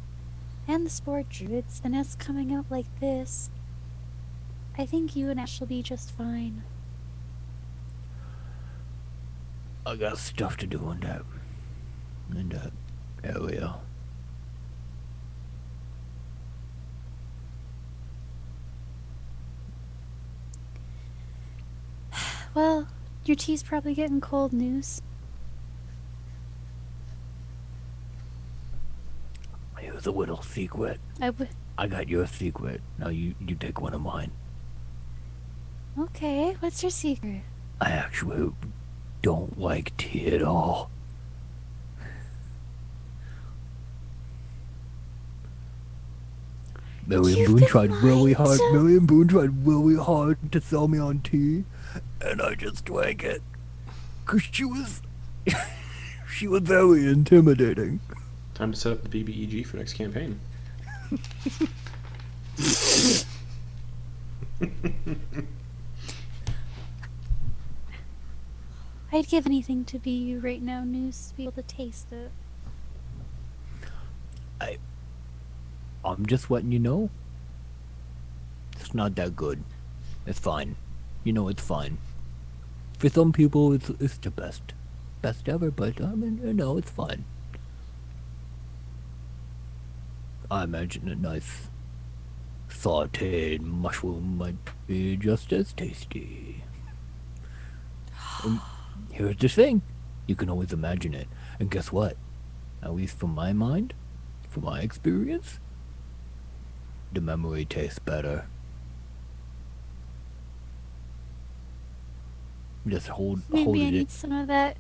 and the spore druids and us coming out like this, I think you and Ash will be just fine. I got stuff to do in that area. Well, your tea's probably getting cold, Noose. Here's a little secret. I got your secret. Now you take one of mine. Okay, what's your secret? I actually don't like tea at all. Marion Boon tried really hard. Marion Boon tried really hard to sell me on tea, and I just drank it. 'Cause she was very intimidating. Time to set up the BBEG for next campaign. I'd give anything to be you right now, Noose, to be able to taste it. I'm just letting you know. It's not that good. It's fine. You know it's fine. For some people, it's the best ever. But I mean, you know, it's fine. I imagine a nice sautéed mushroom might be just as tasty. Here's the thing. You can always imagine it. And guess what? At least from my mind, from my experience, the memory tastes better. Just hold Maybe I it. need some of that,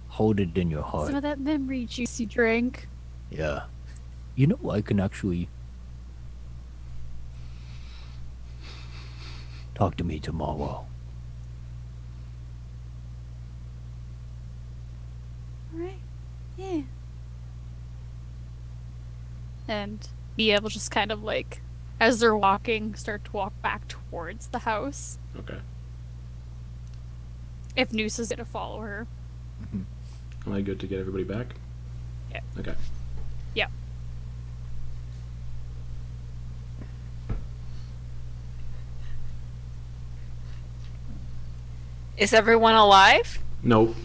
Hold it in your some heart. of that memory juice you drank. Yeah. You know, I can actually talk to me tomorrow. Alright, yeah. And be able to just kind of like as they're walking, start to walk back towards the house. Okay. If Noose is gonna follow her. Am I good to get everybody back? Yeah. Okay. Yeah. Is everyone alive? Nope.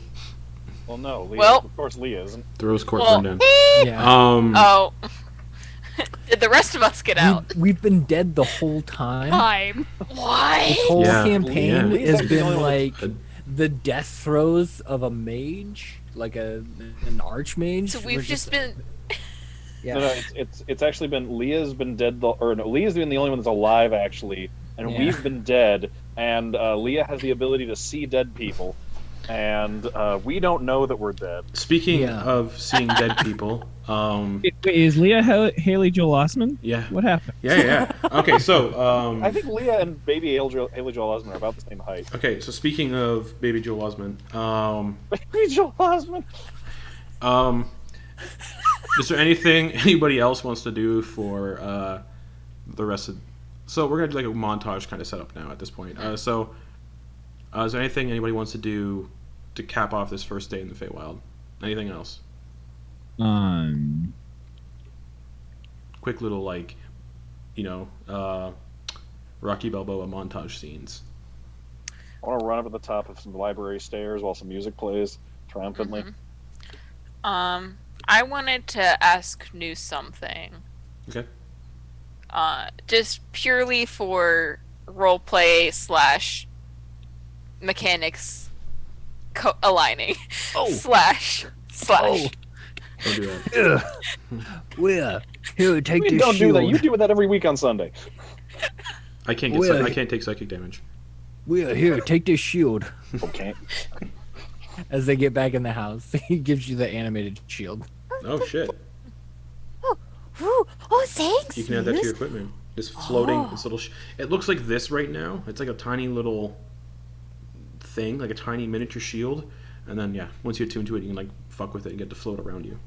Well, no. Leah, Well- of course, Leah isn't. The rose court Well- burned Yeah. in. Oh. Did the rest of us get out? We've been dead the whole time. Time. Why? This whole Yeah. campaign Yeah. has Lee's been actually like A- the death throes of a mage, like an archmage. So We're we've just been. yeah. No, it's actually been Leah's been dead, Leah's been the only one that's alive actually, and Yeah. we've been dead. And Leah has the ability to see dead people, and we don't know that we're dead. Speaking Yeah. of seeing dead people, Wait, is Leah Haley Joel Osment? yeah. What happened? Yeah. Okay, so I think Leah and baby Haley Joel Osment are about the same height. okay, so speaking of Baby Joel Osment, Baby Joel Osment. is there anything anybody else wants to do for the rest of? So we're gonna do like a montage kind of setup now at this point. So is there anything anybody wants to do to cap off this first day in the Feywild? Anything else? Quick little like, Rocky Balboa montage scenes. I want to run up at the top of some library stairs while some music plays triumphantly. I wanted to ask New something. Okay. Just purely for roleplay / mechanics aligning slash. Don't do that. Well, here, take We this don't do that. shield. You do that every week on Sunday. I can't get. Well, I can't take psychic damage. Well, here, take this shield. Okay. As they get back in the house, he gives you the animated shield. Oh shit! Ooh, oh, thanks. You can add that to your Noose. equipment. This floating, this little. It looks like this right now. It's like a tiny little thing, like a tiny miniature shield. And then yeah, once you attune to it, you can like fuck with it and get to float around you.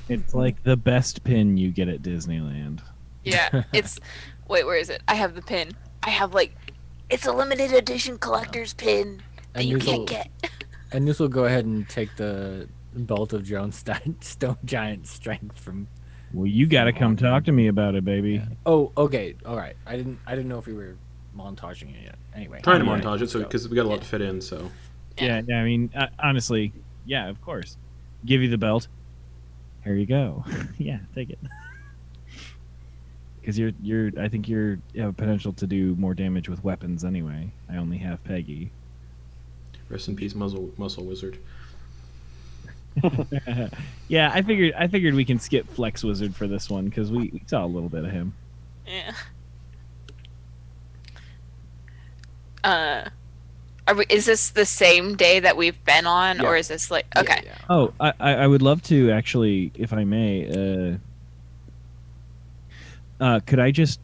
It's like the best pin you get at Disneyland. Yeah, it's. Wait, where is it? I have the pin. I have it's a limited edition collector's pin that you can't get. And this will go ahead and take the belt of Jones Stone Giant strength from. Well, you got to come talk to me about it, baby. Oh, okay, all right. I didn't know if we were montaging it yet. Anyway, Trying to yeah, montage it, so because we got a lot to fit in. So Yeah, I mean, honestly, yeah, of course. Give you the belt. Here you go. Yeah, take it. Because I think you have potential to do more damage with weapons anyway. I only have Peggy. rest in peace, muscle wizard. Yeah, I figured we can skip Flex Wizard for this one because we saw a little bit of him. Yeah. Is this the same day that we've been on, or is this okay? Yeah. Oh, I would love to actually, if I may. Could I just?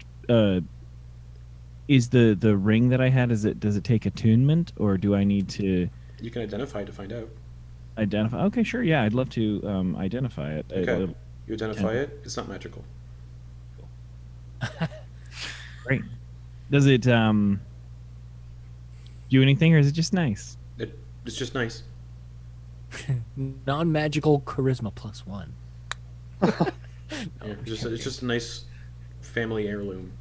Is the ring that I had? Does it take attunement, or do I need to You can identify it to find out. identify? Okay, sure. Yeah, I'd love to identify it. Okay. You identify it. It's not magical. Great. Does it do anything, or is it just nice? It's just nice. Non-magical charisma +1. Yeah, it's just a nice family heirloom.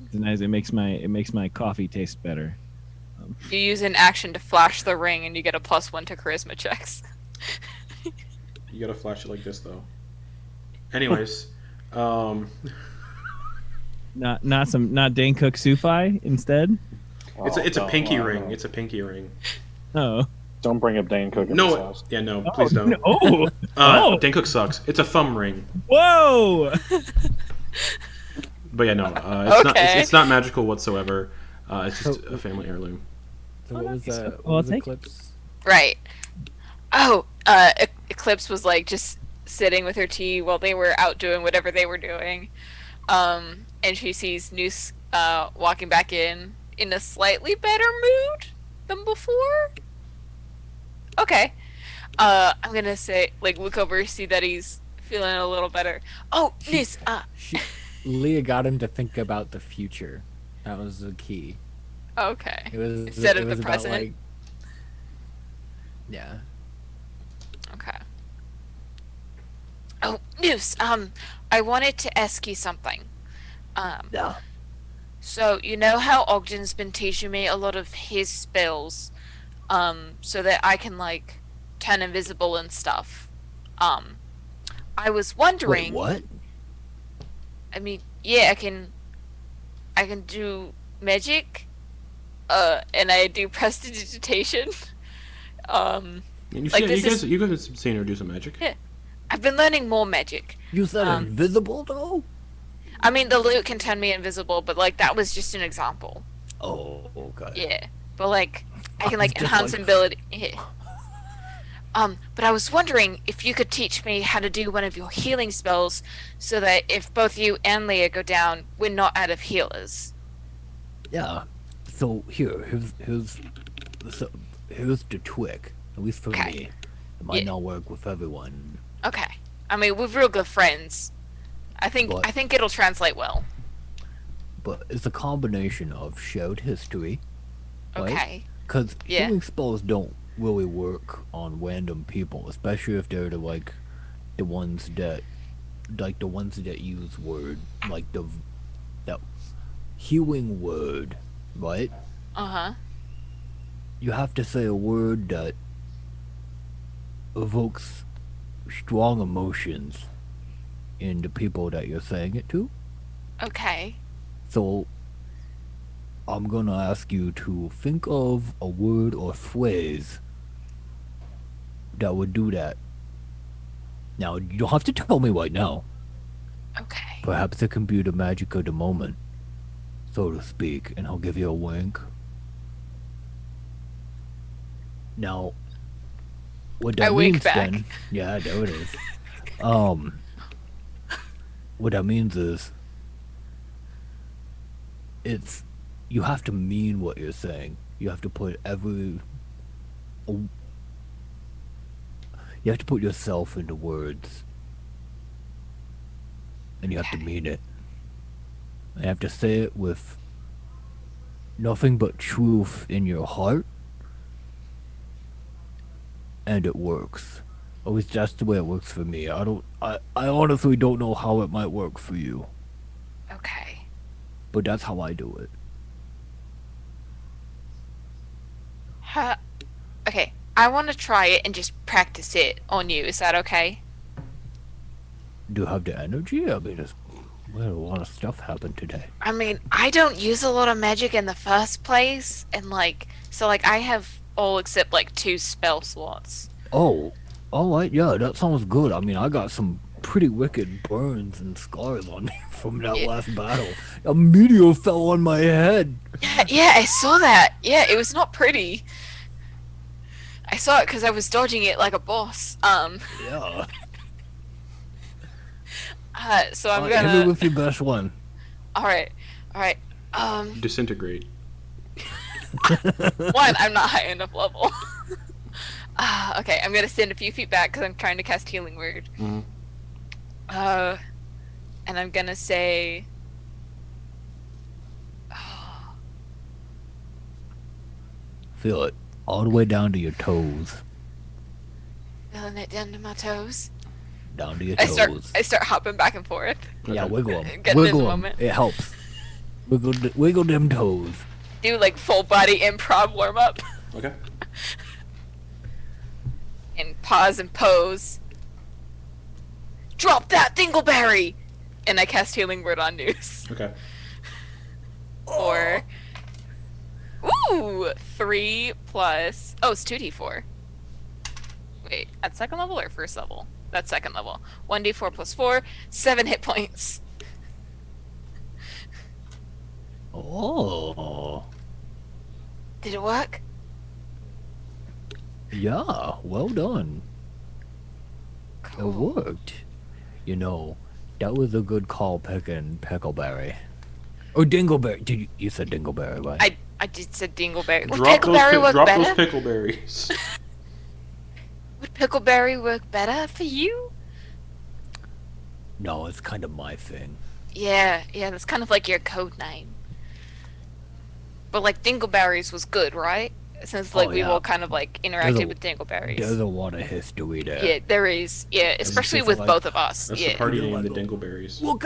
It's nice. It makes my coffee taste better. You use an action to flash the ring, and you get a +1 to charisma checks. You gotta flash it like this though. Anyways, Not Dane Cook Sufi instead. it's a pinky ring. It's a pinky ring. Oh. Don't bring up Dane Cook in this No, house. yeah, no, please don't. No. Oh. Oh. Dan Cook sucks. It's a thumb ring. Whoa. But yeah, no, Okay. it's not magical whatsoever. It's just a family heirloom. So what was Well, what was take it. Eclipse? Right. Oh, Eclipse was just sitting with her tea while they were out doing whatever they were doing. And she sees Noose walking back in a slightly better mood than before. Okay. I'm gonna say, look over, see that he's feeling a little better. Oh, Nis, Leah got him to think about the future. That was the key. okay. It was Instead it of was the about, present? like, yeah. Okay. Oh, Noose, I wanted to ask you something. Yeah. So, you know how Ogden's been teaching me a lot of his spells, so that I can, like, turn invisible and stuff. I was wondering... Wait, what? I mean, yeah, I can do magic, and I do prestidigitation. And you, Like, see, this is- you guys have seen her do some magic. Yeah. I've been learning more magic. You said invisible though? I mean, the loot can turn me invisible, but, like, that was just an example. Oh, okay. Yeah. But, like, I can, like, Just enhance like- ability. Yeah. But I was wondering if you could teach me how to do one of your healing spells so that if both you and Leah go down, we're not out of healers. Yeah. So here's the trick. At least for Okay. me. It might Yeah. not work with everyone. Okay. I mean, we're real good friends. I think it'll translate well. But it's a combination of shared history. Right? Okay. Because Yeah. healing spells don't really work on random people, especially if they're the ones that use word that healing word, right? Uh-huh. You have to say a word that evokes strong emotions in the people that you're saying it to. Okay. So I'm gonna ask you to think of a word or phrase that would do that. Now, you don't have to tell me right now. Okay. Perhaps it can be the magic of the moment, so to speak, and I'll give you a wink. Now, what that I wink means back. then... Yeah, there it is. What that means is... You have to mean what you're saying. You have to put you have to put yourself into words. And you have to mean it. You have to say it with nothing but truth in your heart. And it works. At least that's the way it works for me. I honestly don't know how it might work for you. Okay. But that's how I do it. Okay. I want to try it and just practice it on you. Is that okay? Do you have the energy? I mean, we had a lot of stuff happen today. I mean, I don't use a lot of magic in the first place, and so I have all except like 2 spell slots. Oh, alright, yeah, that sounds good. I mean, I got some pretty wicked burns and scars on me from that last battle. A meteor fell on my head. Yeah, I saw that. Yeah, it was not pretty. I saw it because I was dodging it like a boss. Yeah. So I'm Hit me gonna. with your best one. All right. Disintegrate. One, I'm not high enough level. Okay, I'm gonna stand a few feet back because I'm trying to cast Healing Word. Mm-hmm. And I'm gonna say. Feel it. All the way down to your toes. Feeling it down to my toes. Down to your I toes. start hopping back and forth. Yeah, wiggle them. Getting in Wiggle the 'em. moment. It helps. Wiggle them toes. Do like full body improv warm up. Okay. And pause and pose. Drop that dingleberry! And I cast Healing Word on Noose. Okay. Or. Ooh! 3 plus. Oh, it's 2d4. Wait, at second level or first level? That's second level. 1d4 plus 4, 7 hit points. Oh. Did it work? Yeah, well done. It worked. You know, that was a good call picking Pickleberry. Or Dingleberry. You said Dingleberry, right? I just said dingleberry. Would Drop pickleberry work drop better? those pickleberries. Would pickleberry work better for you? No, it's kind of my thing. Yeah, that's kind of like your code name. But like Dingleberries was good, right? Since like Oh, we've yeah. all kind of like interacted with Dingleberries. There's a lot of history there. Yeah, there is. Yeah, especially just with like- both of us. That's Yeah. the party You know, name, I the go, Dingleberries. Look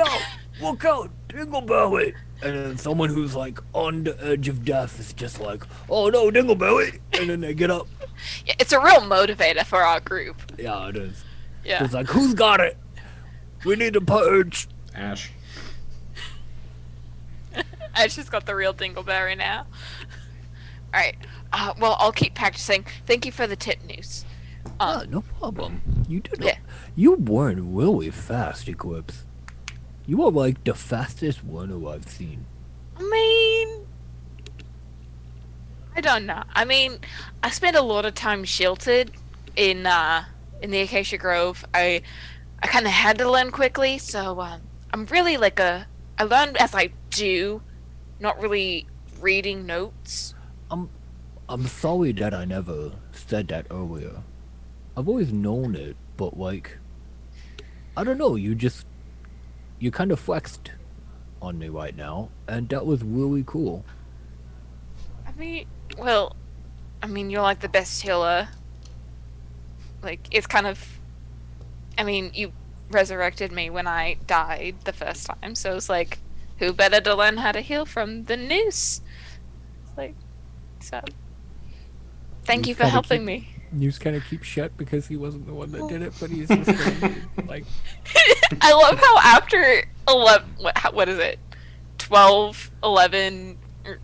out, Dingleberry! And then someone who's like on the edge of death is just like, oh no, Dingleberry! And then they get up. Yeah, it's a real motivator for our group. Yeah, it is. Yeah. It's like, who's got it? We need to purge. Ash. I just got the real Dingleberry now. Alright. Well, I'll keep practicing. Thank you for the tip news. Yeah, no problem. You did Yeah. You weren't really fast, Eclipse. You are like the fastest runner I've seen. I mean, I don't know. I mean, I spent a lot of time sheltered in the Acacia Grove. I kind of had to learn quickly, so I'm really like I learn as I do, not really reading notes. I'm sorry that I never said that earlier. I've always known it, but like, I don't know, you kind of flexed on me right now, and that was really cool. I mean, well, you're like the best healer. Like, it's kind of, you resurrected me when I died the first time, so it's like, who better to learn how to heal from than Noose? It's like, so, thank you for kinda helping me. You just kind of keep shut because he wasn't the one that did it, but he's just gonna be, like, I love how after 11, what is it? 12, 11,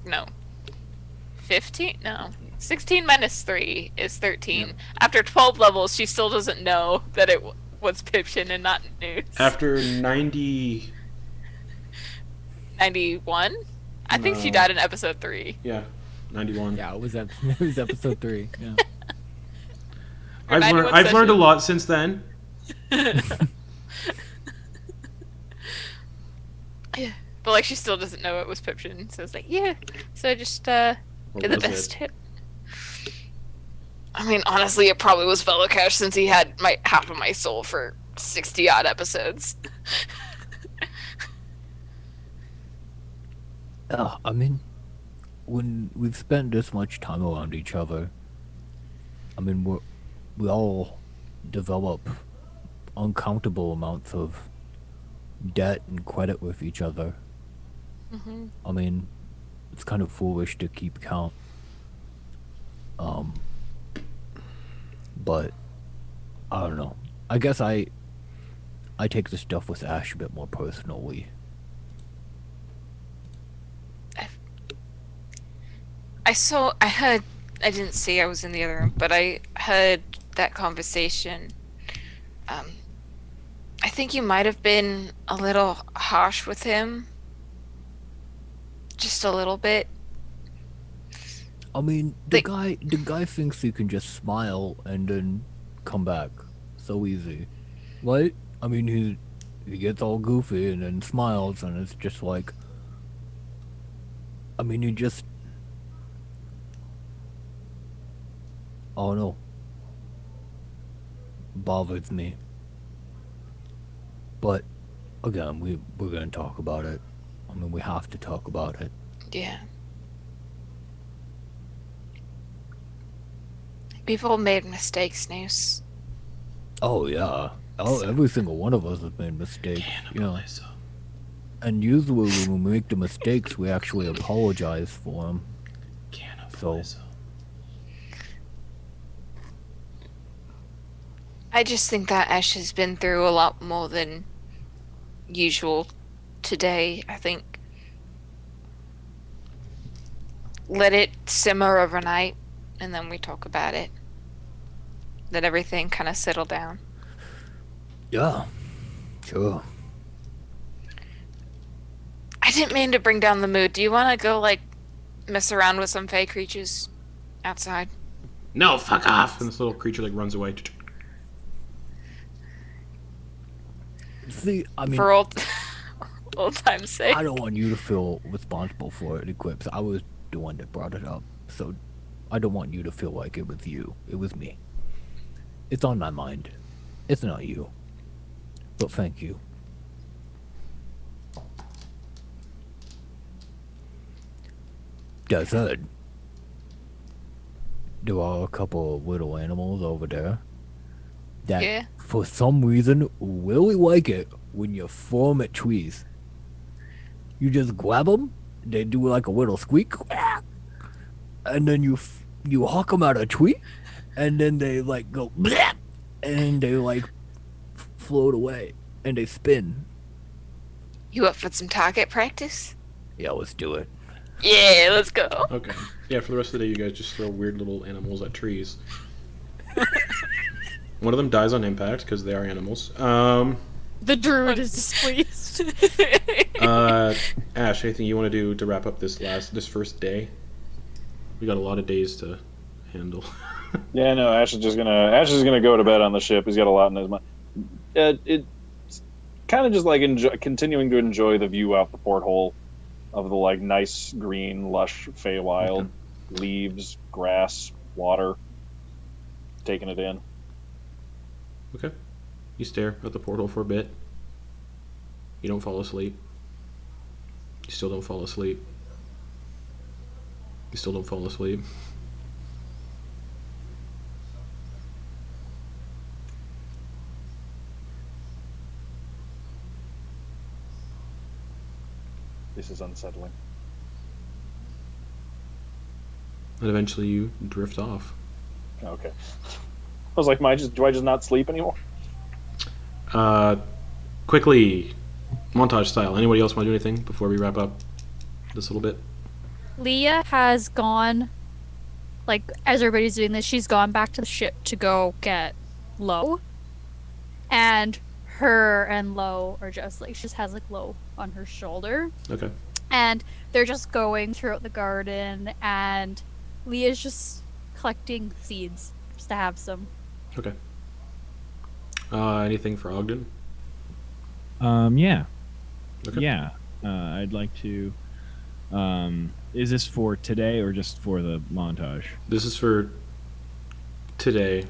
no. 15? No. 16 minus 3 is 13. Yep. After 12 levels, she still doesn't know that it was Pipshin and not Noose. After 90... 91? I think she No. died in episode 3. Yeah, 91. yeah, it was episode 3. Yeah. Or 91 I've learned a session. lot since then. Yeah. But like she still doesn't know it was Pipshin, so it's like, yeah. So I just did the was best it? hit. Honestly, it probably was Velocash since he had half of my soul for 60 odd episodes. When we've spent this much time around each other, we all develop uncountable amounts of debt and credit with each other. Mm-hmm. It's kind of foolish to keep count. But I don't know. I guess I take the stuff with Ash a bit more personally. I didn't see, I was in the other room, but I heard that conversation. I think you might have been a little harsh with him. Just a little bit. The guy thinks he can just smile and then come back so easy, right? He gets all goofy and then smiles, and it's just like, he just, oh no, bothers me. But again, we're gonna talk about it. We have to talk about it. Yeah. We've all made mistakes, Noose. Oh yeah. Oh, every single one of us has made mistakes. Cannibalism. And usually when we make the mistakes, we actually apologize for them. Cannibalism. I just think that Ash has been through a lot more than usual today. I think let it simmer overnight and then we talk about it. Let everything kind of settle down. Yeah, sure. I didn't mean to bring down the mood. Do you want to go mess around with some fey creatures outside? No, fuck off! And this little creature runs away. See, For old time's sake. I don't want you to feel responsible for it, Eclipse. I was the one that brought it up, so I don't want you to feel like it was you. It was me. It's on my mind. It's not you. But thank you. I said, there are a couple of little animals over there that, Yeah. for some reason, really like it when you throw them at trees. You just grab them, they do like a little squeak, and then you huck them out of a tree, and then they like go, bleh, and they like float away, and they spin. You up for some target practice? Yeah, let's do it. Yeah, let's go. Okay. Yeah, for the rest of the day, you guys just throw weird little animals at trees. One of them dies on impact because they are animals. The druid is displeased. Ash, anything you want to do to wrap up this first day? We got a lot of days to handle. Yeah, no. Ash is gonna go to bed on the ship. He's got a lot in his mind. It's kind of just like continuing to enjoy the view out the porthole of the like nice green, lush Feywild, leaves, grass, water. Taking it in. Okay. You stare at the portal for a bit. You don't fall asleep. You still don't fall asleep. You still don't fall asleep. This is unsettling. And eventually you drift off. Okay. I was like, do I just not sleep anymore? Quickly, montage style. Anybody else want to do anything before we wrap up this little bit? Leah has gone, like, as everybody's doing this, she's gone back to the ship to go get Lo. And her and Lo are just, like, she just has, like, Lo on her shoulder. Okay. And they're just going throughout the garden, and Leah's just collecting seeds, just to have some. Okay. Anything for Ogden? Yeah. Okay. Yeah. I'd like to. Is this for today or just for the montage? This is for today.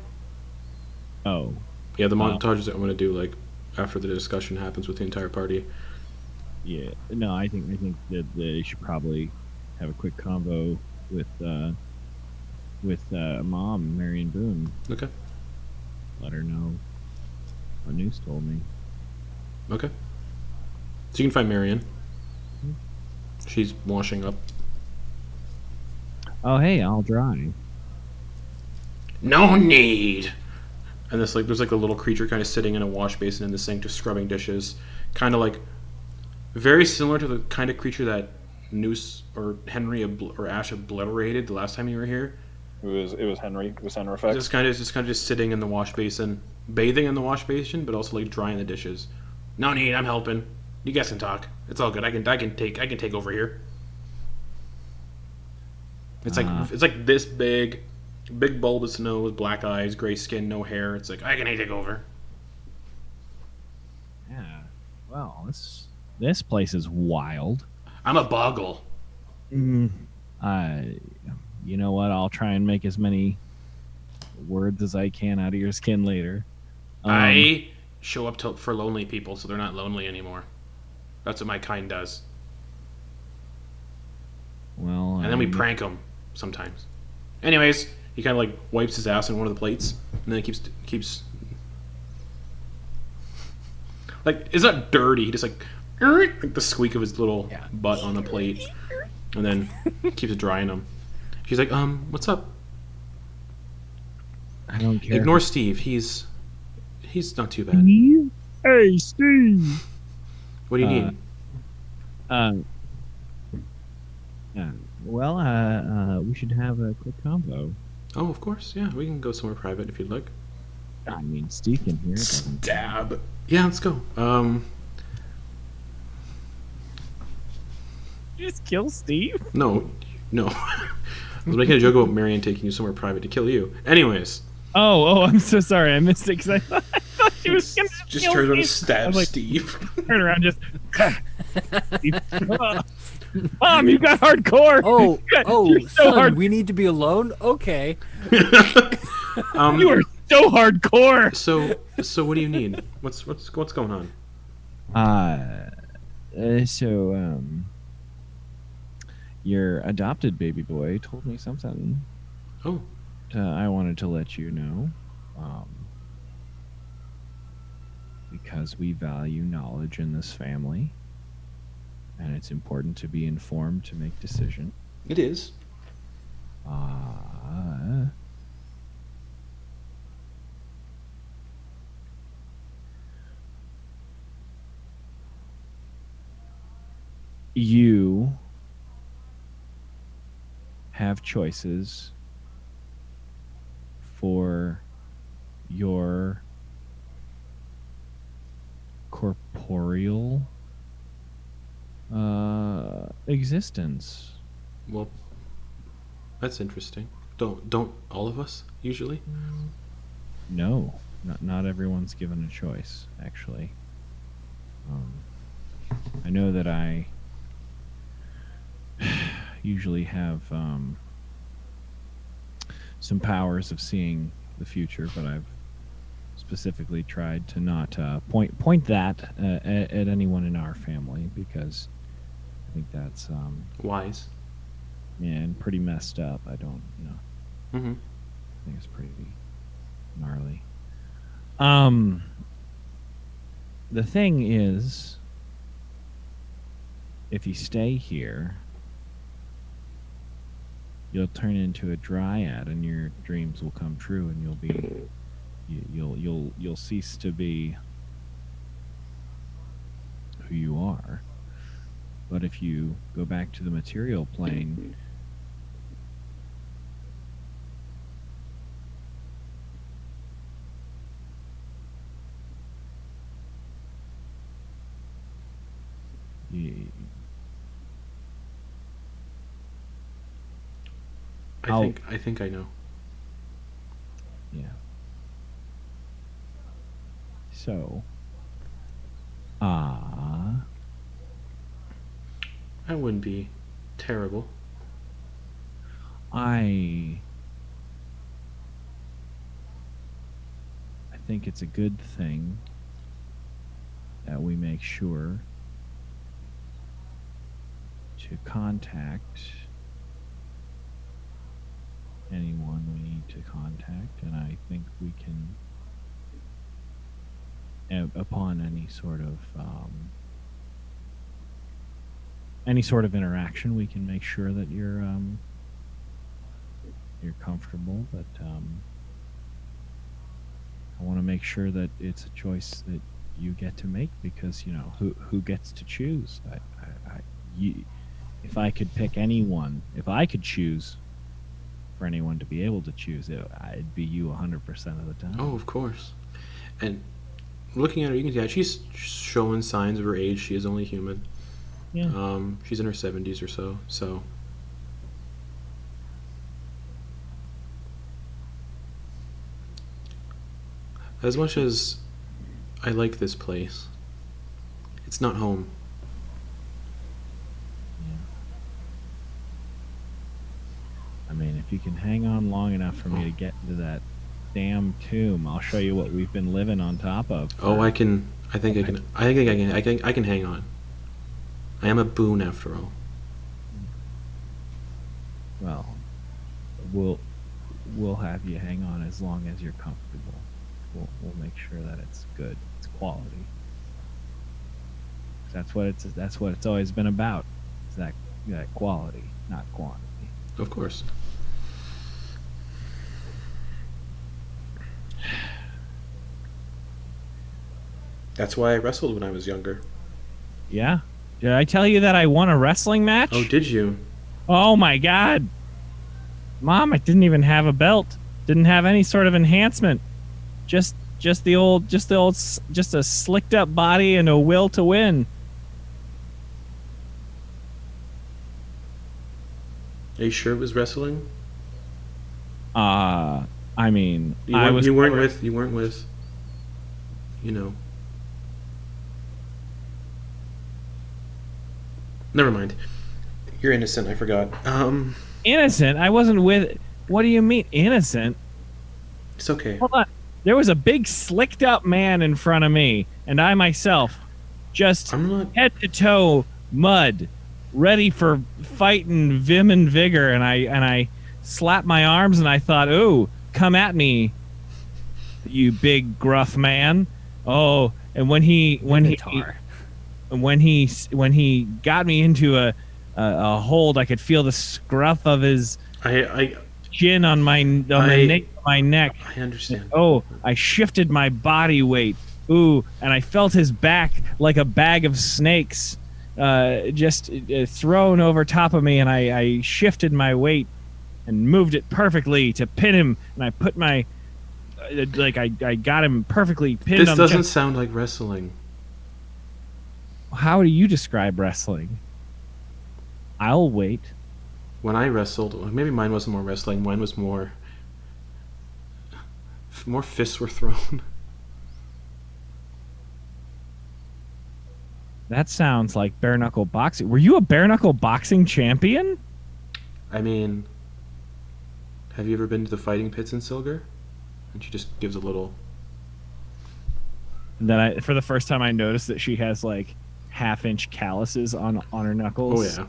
Oh. Yeah, the montages that I'm going to do, like, after the discussion happens with the entire party. Yeah. No, I think that they should probably have a quick convo with Mom, Marion Boon. Okay. Let her know what News told me. Okay. So you can find Marion. She's washing up. Oh, hey, I'll dry. No need! And there's like a little creature kind of sitting in a wash basin in the sink just scrubbing dishes. Kind of like very similar to the kind of creature that Noose or Henry or Ash obliterated the last time you were here. It was Henry. It was Henry effect. Just kind of sitting in the wash basin, bathing in the wash basin, but also like drying the dishes. No need, I'm helping. You guys can talk. It's all good. I can take over here. It's like this big bulbous nose, black eyes, gray skin, no hair. It's like I can take over. Yeah. Well, this place is wild. I'm a boggle. You know what? I'll try and make as many words as I can out of your skin later. I show up for lonely people so they're not lonely anymore. That's what my kind does. Well, And then we prank them sometimes. Anyways, he kind of like wipes his ass on one of the plates, and then he keeps like, it's not dirty. He just like the squeak of his little butt on the plate, and then keeps drying them. She's like, what's up? I don't care. Ignore Steve. He's not too bad. Steve? Hey, Steve. What do you need? We should have a quick convo. Oh, of course. Yeah, we can go somewhere private if you'd like. I mean, Steve can hear it. Stab. Yeah, let's go. You just kill Steve? No. I was making a joke about Marion taking you somewhere private to kill you. Anyways. Oh, I'm so sorry. I missed it because I thought she was gonna just kill turns around me. and stabs like, Steve. Turn around, just. Mom, you got hardcore. You're so son, hard. we need to be alone? Okay. You are so hardcore. So what do you need? What's going on? Your adopted baby boy told me something. Oh, I wanted to let you know. Because we value knowledge in this family, and it's important to be informed to make decisions. it is. You have choices for your corporeal existence. Well, that's interesting. Don't all of us usually? No, not everyone's given a choice, actually. I know that I usually have some powers of seeing the future, but I've specifically tried to not point that at anyone in our family, because I think that's Wise. and pretty messed up. I don't, Mm-hmm. I think it's pretty gnarly. The thing is, if you stay here, you'll turn into a dryad, and your dreams will come true, and you'll cease to be who you are. But if you go back to the material plane, I think I know. yeah. So, That wouldn't be terrible. I think it's a good thing that we make sure to contact anyone we need to contact, and I think we can, upon any sort of interaction, we can make sure that you're comfortable, but I want to make sure that it's a choice that you get to make, because who gets to choose. If I could pick anyone, if I could choose for anyone to be able to choose, it'd be you 100% of the time. Oh, of course. And looking at her, you can see that she's showing signs of her age. She is only human. Yeah. She's in her 70s or so. So as much as I like this place, it's not home. I mean, if you can hang on long enough for me to get into that damn tomb, I'll show you what we've been living on top of. Oh, I think I can hang on. I am a boon after all. Well, we'll have you hang on as long as you're comfortable. We'll make sure that it's good. It's quality. That's what it's always been about. Is that quality, not quantity. Of course. That's why I wrestled when I was younger. Yeah. Did I tell you that I won a wrestling match? Oh, did you? Oh my God. Mom, I didn't even have a belt. Didn't have any sort of enhancement. Just a slicked up body and a will to win. Are you sure it was wrestling? I mean, You weren't with. Never mind. You're innocent. I forgot. Innocent? I wasn't with. What do you mean innocent? It's okay. Hold on. There was a big slicked up man in front of me, and I myself, just I'm not. head to toe mud, ready for fighting vim and vigor, and I slapped my arms and I thought, "Ooh, come at me, you big gruff man." Oh, and when he got me into a hold, I could feel the scruff of his chin on the nape of my neck. I understand. Oh, I shifted my body weight. Ooh, and I felt his back like a bag of snakes, just thrown over top of me, and I shifted my weight and moved it perfectly to pin him, and I put my I got him perfectly pinned. This on doesn't the chest. sound like wrestling. How do you describe wrestling? I'll wait. When I wrestled, maybe mine wasn't more wrestling. Mine was more fists were thrown. That sounds like bare knuckle boxing. Were you a bare knuckle boxing champion? I mean, have you ever been to the fighting pits in Silgar? And she just gives a little. And then for the first time, I noticed that she has like half-inch calluses on her knuckles. Oh yeah.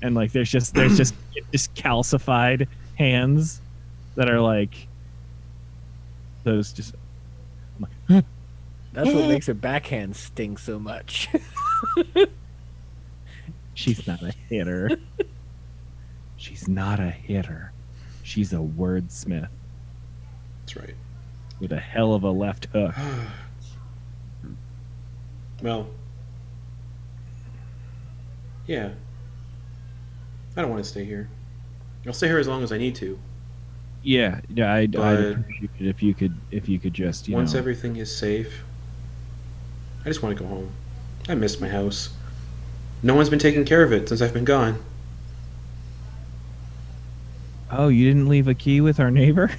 And like there's just calcified hands that are like those just. That's what makes her backhand sting so much. She's not a hitter. She's not a hitter. She's a wordsmith That's right. with a hell of a left hook. Well, yeah. I don't want to stay here. I'll stay here as long as I need to. Yeah, I'd But- appreciate it if you could just Once everything is safe, I just want to go home. I miss my house. No one's been taking care of it since I've been gone. Oh, you didn't leave a key with our neighbor?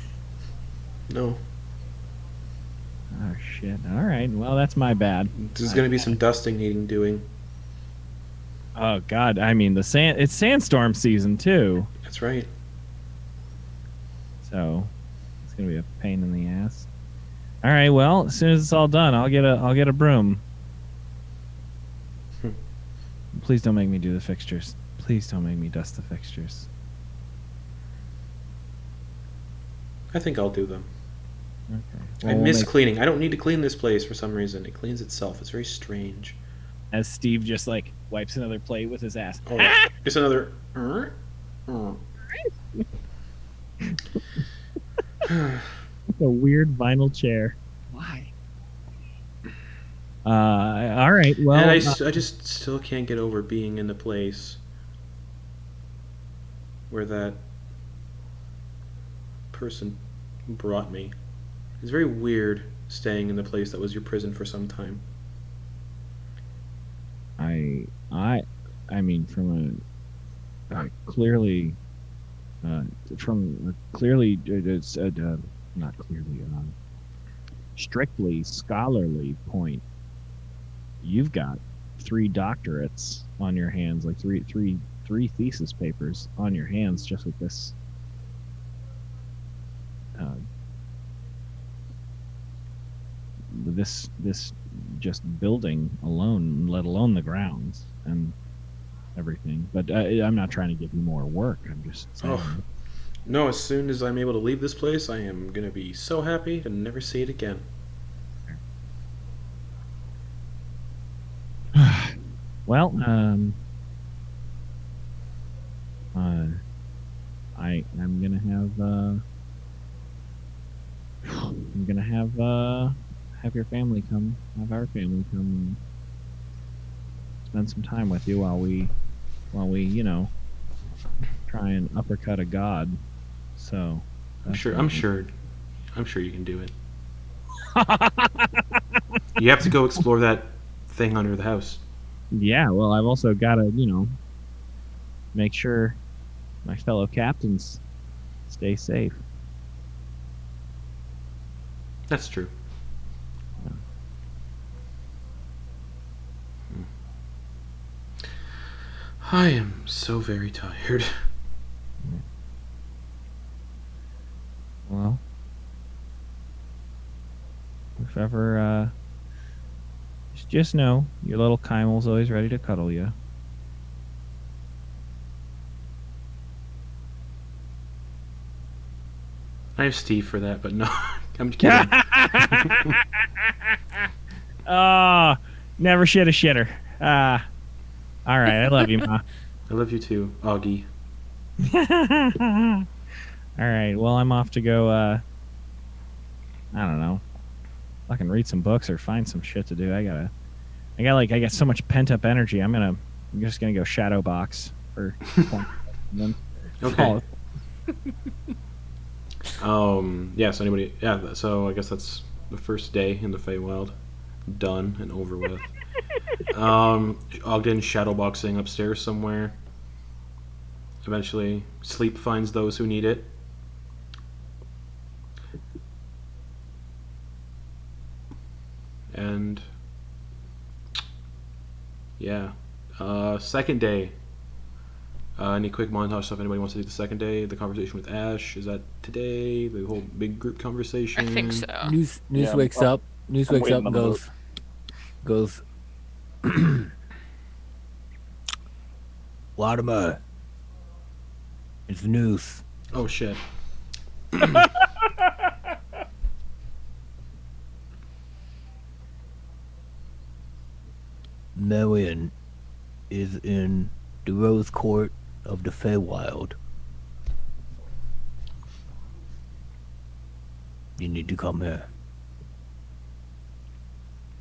No. Oh shit! All right, well that's my bad. There's going to be some dusting needing doing. Oh god, I mean it's sandstorm season too, That's right. so it's gonna be a pain in the ass. All right, well as soon as it's all done, I'll get a broom. Please don't make me do the fixtures. Please don't make me dust the fixtures. I think I'll do them. Okay. I Well, miss we'll make- cleaning. I don't need to clean this place for some reason. It cleans itself. It's very strange. as Steve just like wipes another plate with his ass. Oh, yeah. Just another. It's a weird vinyl chair. Why? All right. Well, And I just still can't get over being in the place where that person brought me. It's very weird staying in the place that was your prison for some time. I mean, from a clearly, it's not clearly, strictly scholarly point. You've got 3 doctorates on your hands, like three thesis papers on your hands, just with this. This just building alone, let alone the grounds and everything. But I'm not trying to give you more work. I'm just saying. Oh. No, as soon as I'm able to leave this place, I am going to be so happy to never see it again. Well, I'm gonna have your family come, have our family come spend some time with you while we try and uppercut a god. So I'm sure you can do it. You have to go explore that thing under the house. Yeah, well, I've also got to, make sure my fellow captains stay safe. That's true. I am so very tired. Well, if ever, just know your little Kymel's always ready to cuddle you. I have Steve for that, but no, I'm kidding. Oh, never shit a shitter. All right, I love you, Ma. I love you too, Augie. All right, well, I'm off to go, I don't know. I can read some books or find some shit to do. I got so much pent up energy. I'm just gonna go shadow box for Okay. Yeah, so anybody, yeah, so I guess that's the first day in the Feywild. Done and over with. Ogden shadowboxing upstairs somewhere. Eventually, sleep finds those who need it. And yeah, second day. Any quick montage stuff anybody wants to do the second day? The conversation with Ash, is that today? The whole big group conversation? I think so. News Yeah, wakes up. News I'm wakes waiting up on and the goes. Latimer. It's News. Oh shit. Marion is in the Rose Court of the Feywild. You need to come here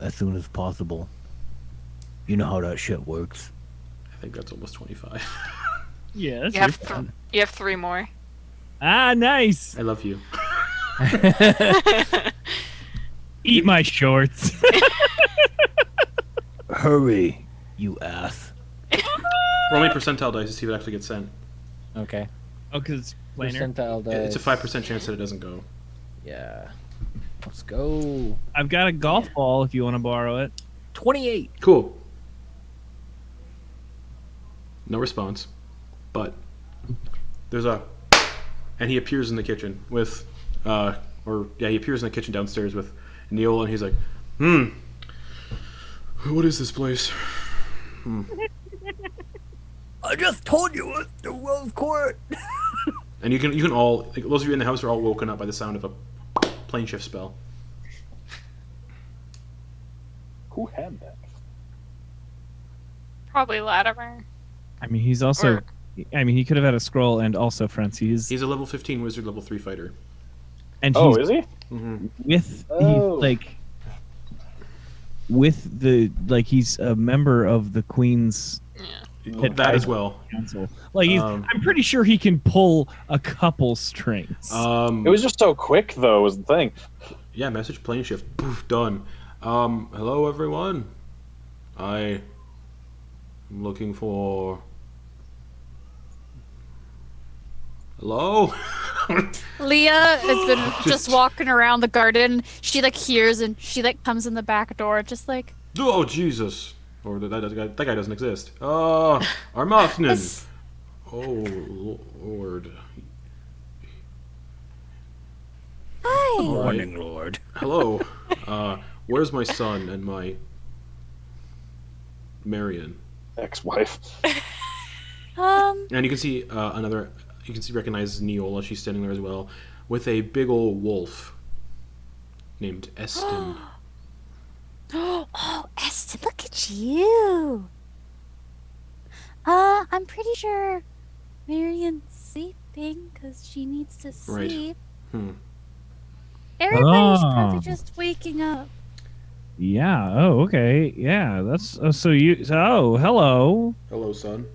as soon as possible. You know how that shit works. I think that's almost 25. Yeah, that's You have you have 3 more. nice. I love you. Eat my shorts. Hurry, you ass. Roll me percentile dice to see if it actually gets sent. Okay. Oh, because it's planar. Percentile dice. It's a 5% chance that it doesn't go. Yeah. Let's go. I've got a golf ball if you want to borrow it. 28. Cool. No response. But there's a... And he appears in the kitchen with... he appears in the kitchen downstairs with Neil, and he's like, what is this place? I just told you it's the Rose Court. And you can all... Like, those of you in the house are all woken up by the sound of a plane shift spell. Who had that? Probably Latimer. I mean, he's also. Or- I mean, he could have had a scroll and also Francis. He's a level 15 wizard, level 3 fighter. And Oh, he's is he? Mm-hmm. with Oh. he's like with the he's a member of the Queen's Yeah. That as well. council. Like he's, Um, I'm pretty sure he can pull a couple strings. It was just so quick, though, was the thing. Yeah, message plane shift. Poof, done. Hello everyone. I am looking for... Hello? Leah has been just walking around the garden. She hears and she comes in the back door, just like, Oh, Jesus. Or that guy doesn't exist. Armathnin. Yes. Oh, Lord. "Hi." Morning, Lord. Hello. Where's my son and my Marion? Ex-wife. And you can see recognize Neola. She's standing there as well, with a big old wolf named Eston. Oh, Eston, look at you. I'm pretty sure Marion's sleeping because she needs to Right. sleep. Hmm. Everybody's Oh. probably just waking up. Yeah. Oh, okay. Yeah. That's so you. Oh, hello. Hello, son.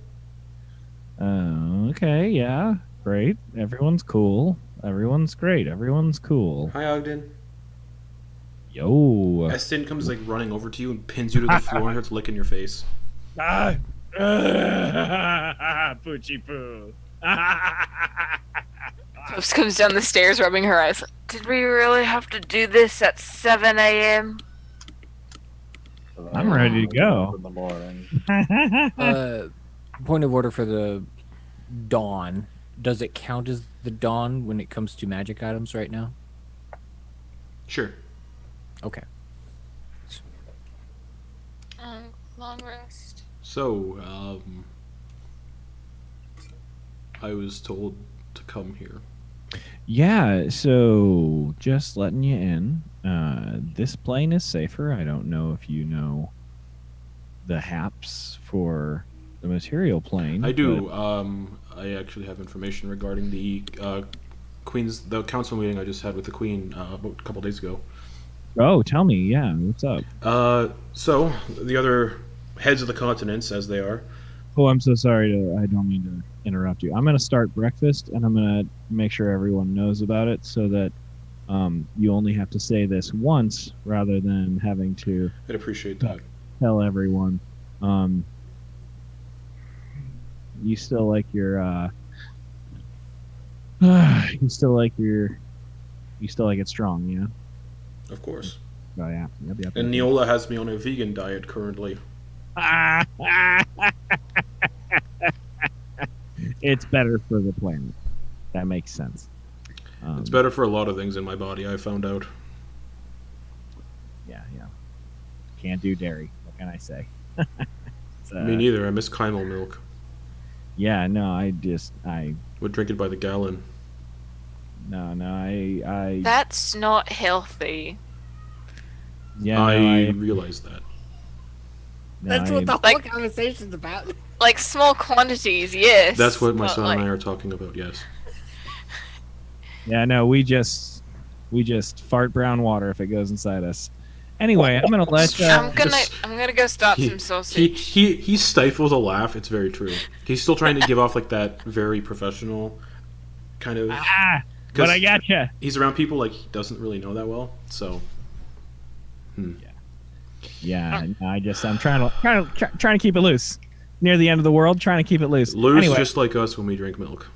Okay. Yeah. Great. Everyone's cool. Everyone's great. Everyone's cool. Hi, Ogden. Yo. Eston comes running over to you and pins you to the floor and starts licking your face. Ah. Poochie poo. Pops comes down the stairs, rubbing her eyes. Did we really have to do this at 7 a.m.? I'm ready to go. In the morning. Point of order for the dawn. Does it count as the dawn when it comes to magic items right now? Sure. Okay. Long rest. So, I was told to come here. Yeah, so just letting you in. This plane is safer. I don't know if you know the haps for the material plane. I do. but- I actually have information regarding the the council meeting I just had with the Queen about a couple days ago. Oh, tell me. Yeah, what's up? So the other heads of the continents, as they are, Oh, I'm so sorry. I don't mean to interrupt you. I'm going to start breakfast, and I'm going to make sure everyone knows about it so that you only have to say this once rather than having to I'd appreciate that. tell everyone. You still like your you still like it strong, yeah? Of course. Oh yeah. Yep. And Neola has me on a vegan diet currently. It's better for the planet. That makes sense. It's better for a lot of things in my body, I found out. Yeah. Can't do dairy. What can I say? It's, Me neither. I miss camel milk. Yeah, no, I Would drink it by the gallon. I That's not healthy. yeah, I realize that. That's what the whole Like- conversation's about. Like small quantities, yes. That's what my but, son like, and I are talking about, yes. Yeah, no, we just fart brown water if it goes inside us. Anyway, I'm gonna let I'm gonna go stop some sausage. He stifles a laugh. It's very true. He's still trying to give off like that very professional kind of. but I gotcha. He's around people like he doesn't really know that well. So Yeah, no, I'm trying to keep it loose. Near the end of the world, trying to keep it loose. loose, Anyway, just like us when we drink milk.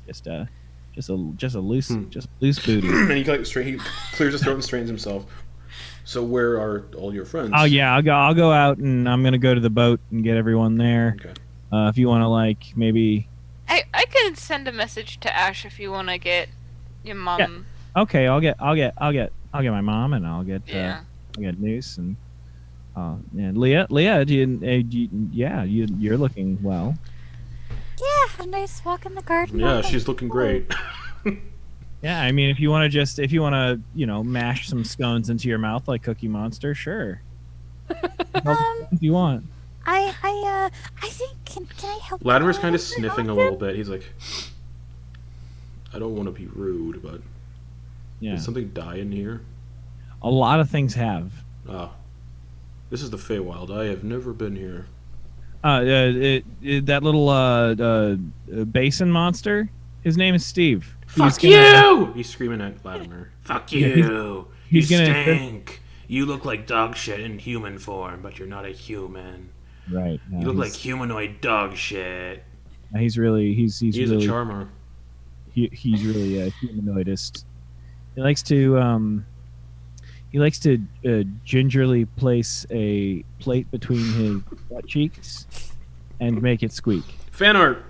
just a loose booty. And he he clears his throat and straigens himself. So where are all your friends? Oh yeah, I'll go out and I'm gonna go to the boat and get everyone there. Okay. If you want to like maybe. I can send a message to Ash if you want to get your mom. Yeah. Okay, I'll get my mom and I'll get Yeah. I'll get Noose and Leah, you're looking well. Yeah, a nice walk in the garden. Yeah, she's looking great. Yeah, I mean if you want to mash some scones into your mouth like Cookie Monster, sure. If you want. I think can I help? Latimer's you kind of out, sniffing a Ogden? little bit. He's like, I don't want to be rude, but Yeah. did something die in here? A lot of things have. Oh. This is the Feywild. I have never been here. That little basin monster. His name is Steve. Fuck you! He's screaming at Latimer. Fuck Yeah, you! he's you gonna- stink! You look like dog shit in human form, but you're not a human. Right. No, You look like humanoid dog shit. he's really He's really a charmer. he's really a humanoidist. He likes to gingerly place a plate between his butt cheeks and make it squeak. Fan art!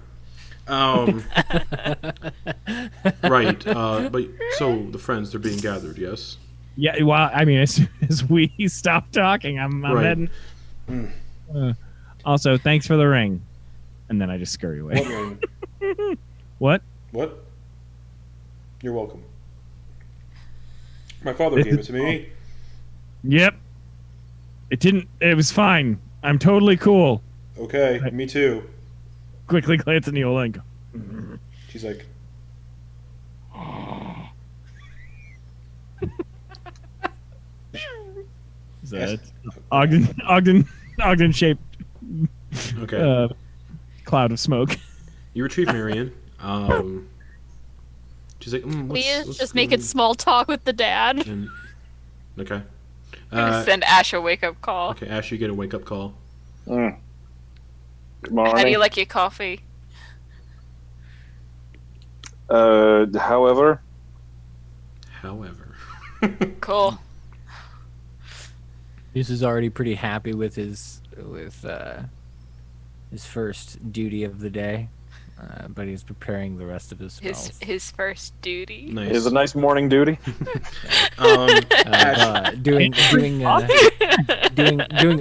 Right, but so the friends, they're being gathered, yes? Yeah, well, I mean, as soon as we stop talking, I'm Right. heading. Also, thanks for the ring. And then I just scurry away. What ring? What? What? You're welcome. My father gave it to me. Yep. It was fine. I'm totally cool. Okay, me too. Quickly glance at Neola and go, She's like, is that Ogden shaped okay. cloud of smoke. You retrieve Marion. She's like, Leah's what's just going making small talk with the dad. And, okay. I'm gonna send Ash a wake up call. Okay, Ash, you get a wake up call. Good morning. How do you like your coffee? However, Cool. This is already pretty happy with his first duty of the day, but he's preparing the rest of his spells. His first duty. Nice. is a nice morning duty. Ash, Doing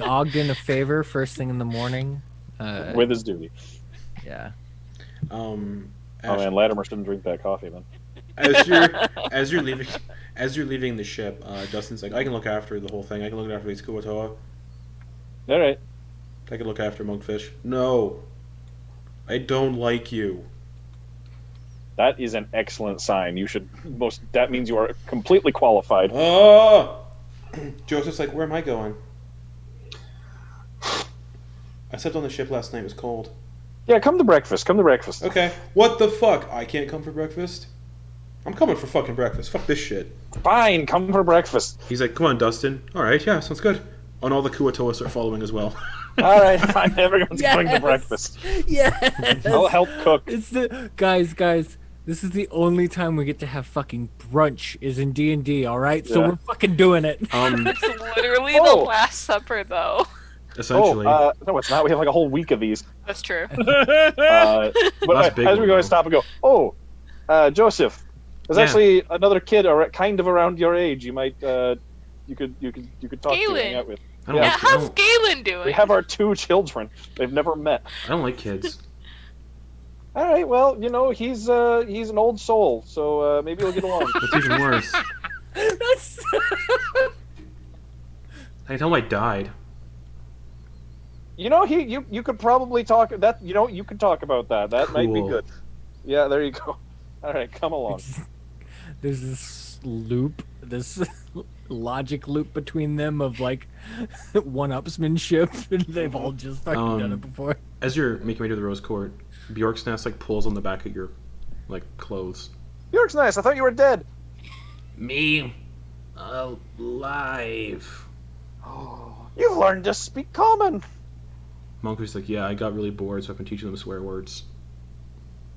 Ogden a favor first thing in the morning. With his duty. Yeah. Oh Ash, man, Latimer shouldn't drink that coffee then. as you're leaving the ship, Dustin's like, I can look after the whole thing. I can look after these Kuatoa. All right. I can look after Monkfish. No, I don't like you. That is an excellent sign. You should That means you are completely qualified. Oh! Joseph's like, where am I going? I slept on the ship last night. It was cold. Yeah, come to breakfast. Come to breakfast. Okay. What the fuck? I can't come for breakfast? I'm coming for fucking breakfast. Fuck this shit. Fine, come for breakfast. He's like, come on, Dustin. All right, yeah, sounds good. And all the Kuatoa start following as well. All right, fine. Everyone's coming to breakfast. Yes. I'll help cook. It's the guys. This is the only time we get to have fucking brunch is in D&D. All right, so Yeah. we're fucking doing it. It's literally Oh. the Last Supper, though. Essentially. No, it's not. We have like a whole week of these. That's true. But Last big as we one, go, I though. stop and go. Joseph, there's Yeah. actually another kid kind of around your age. You might you could talk to, Galen. hang out with. I don't Yeah, like how's Galen doing? We have our 2 children. They've never met. I don't like kids. All right. Well, he's an old soul, so maybe we'll get along. That's even worse. That's I tell him I died. You could probably talk that. You could talk about that. That might be Cool. good. Yeah. There you go. All right. Come along. there's this loop, this logic loop between them of like one-upsmanship, and they've all just fucking done it before. As you're making your way to the Rose Court, Bjork's nest like pulls on the back of your like clothes. York's nice. I thought you were dead. Me alive. You've learned to speak common. Monkey's like, yeah, I got really bored, so I've been teaching them swear words.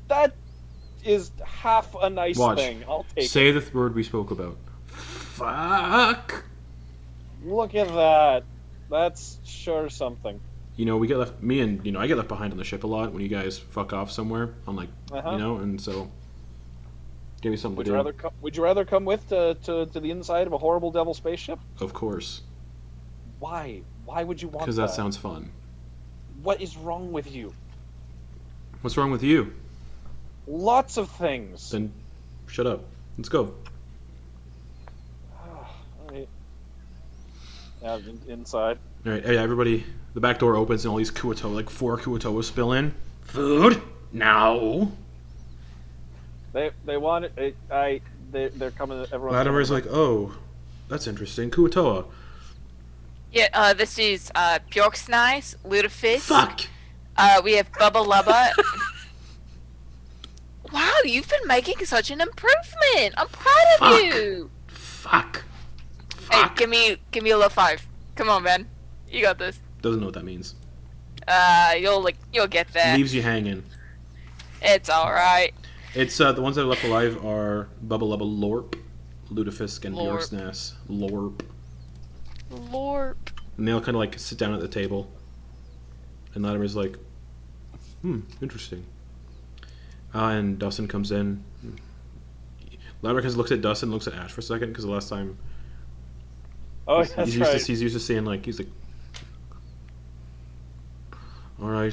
That is half a nice Watch. thing. I'll take Say the word we spoke about. Fuck. it. Look at that. That's sure something. We get left. Me and I get left behind on the ship a lot when you guys fuck off somewhere. I'm like, and so give me something Would to you do. rather come with to the inside of a horrible devil spaceship? Of course, Why? Why would you want that? because that sounds fun. What is wrong with you? What's wrong with you? Lots of things. Then shut up. Let's go. Alright. Yeah, inside. All right, hey everybody. The back door opens and all these Kuatoa, like 4 Kuatoa, spill in. Food now. They want it. They're coming. Everyone's Latimer's like, oh, that's interesting. Kuatoa. Yeah, this is Bjorksnice, Lutefisk. Fuck. We have Bubba Lubba. Wow, you've been making such an improvement. I'm proud of Fuck. you. Fuck. Hey, Fuck. give me a low 5. Come on, man. You got this. Doesn't know what that means. You'll get there. Leaves you hanging. It's all right. It's the ones that are left alive are Bubba Lubba Lorp, Lutefisk, and Lorp. Bjorksnass. Lorp. Lord. And they all kind of like sit down at the table. And Latimer's like, interesting. And Dustin comes in. Latimer kind of looks at Dustin, looks at Ash for a second, because the last time Oh, he's that's used right. to, he's used to seeing he's like, all right,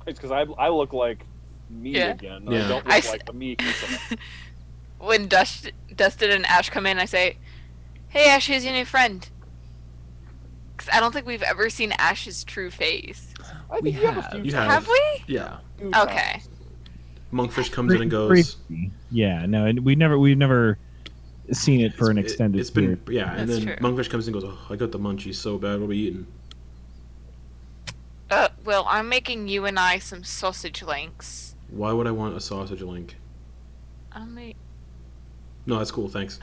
It's because I look like me Yeah. again. Yeah. I don't I look s- like the me. When Dustin and Ash come in, I say, "Hey, Ash, here's your new friend." Because I don't think we've ever seen Ash's true face. I We think you have a have. few You times. Have we? yeah. Few Okay. times. Monkfish comes in and goes. Briefly. Yeah, no, and we've never seen it for an extended It's been period. and That's then true. Monkfish comes in and goes, oh, I got the munchies so bad. What are we eating? Well, I'm making you and I some sausage links. Why would I want a sausage link? I'll make. No, that's cool. Thanks.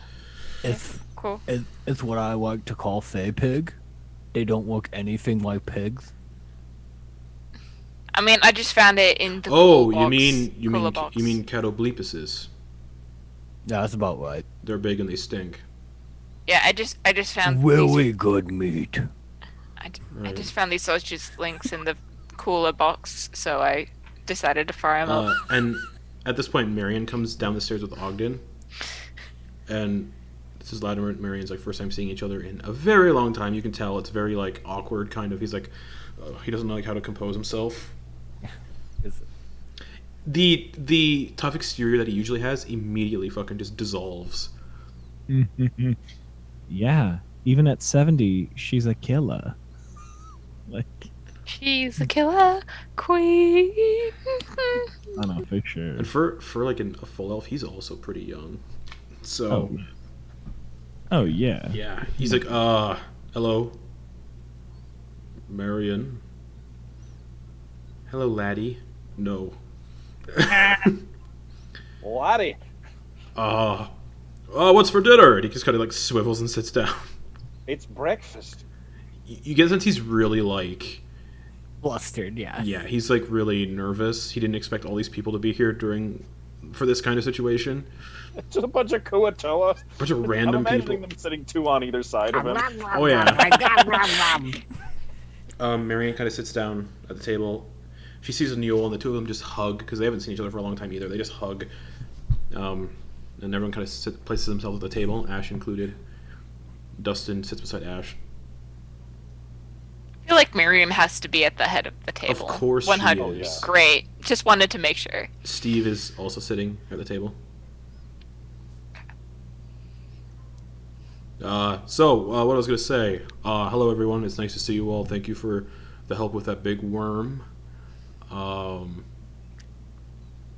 It's, Cool. it's what I like to call Fey pig. They don't look anything like pigs. I mean, I just found it in the Oh, cooler you box. mean catobleepuses? Yeah, that's about right. They're big and they stink. Yeah, I just found Really good meat. I Right. just found these sausage links in the cooler box, so I decided to fry them up. And at this point, Marion comes down the stairs with Ogden, and this is Latimer and Marion's first time seeing each other in a very long time. You can tell it's very awkward, kind of. He's he doesn't know how to compose himself. the tough exterior that he usually has immediately fucking just dissolves. Yeah, even at 70, she's a killer. Like, She's a killer queen. I know for sure. And for like a full elf, he's also pretty young. So Oh yeah. yeah, he's like, hello, Marion. Hello, laddie. No. Laddie. What's for dinner? And he just kind of like swivels and sits down. It's breakfast. You get a sense he's really like, Flustered, yeah. yeah, he's like really nervous. He didn't expect all these people to be here for this kind of situation. It's just a bunch of Kuatoa. A bunch of I'm random imagining people. them sitting two on either side of him. Oh yeah. Marion kind of sits down at the table. She sees a mule, and the two of them just hug because they haven't seen each other for a long time either. They just hug, and everyone kind of places themselves at the table, Ash included. Dustin sits beside Ash. I feel like Miriam has to be at the head of the table. Of course she 100. is. Great. Just wanted to make sure. Steve is also sitting at the table. What I was going to say, hello everyone, it's nice to see you all. Thank you for the help with that big worm. It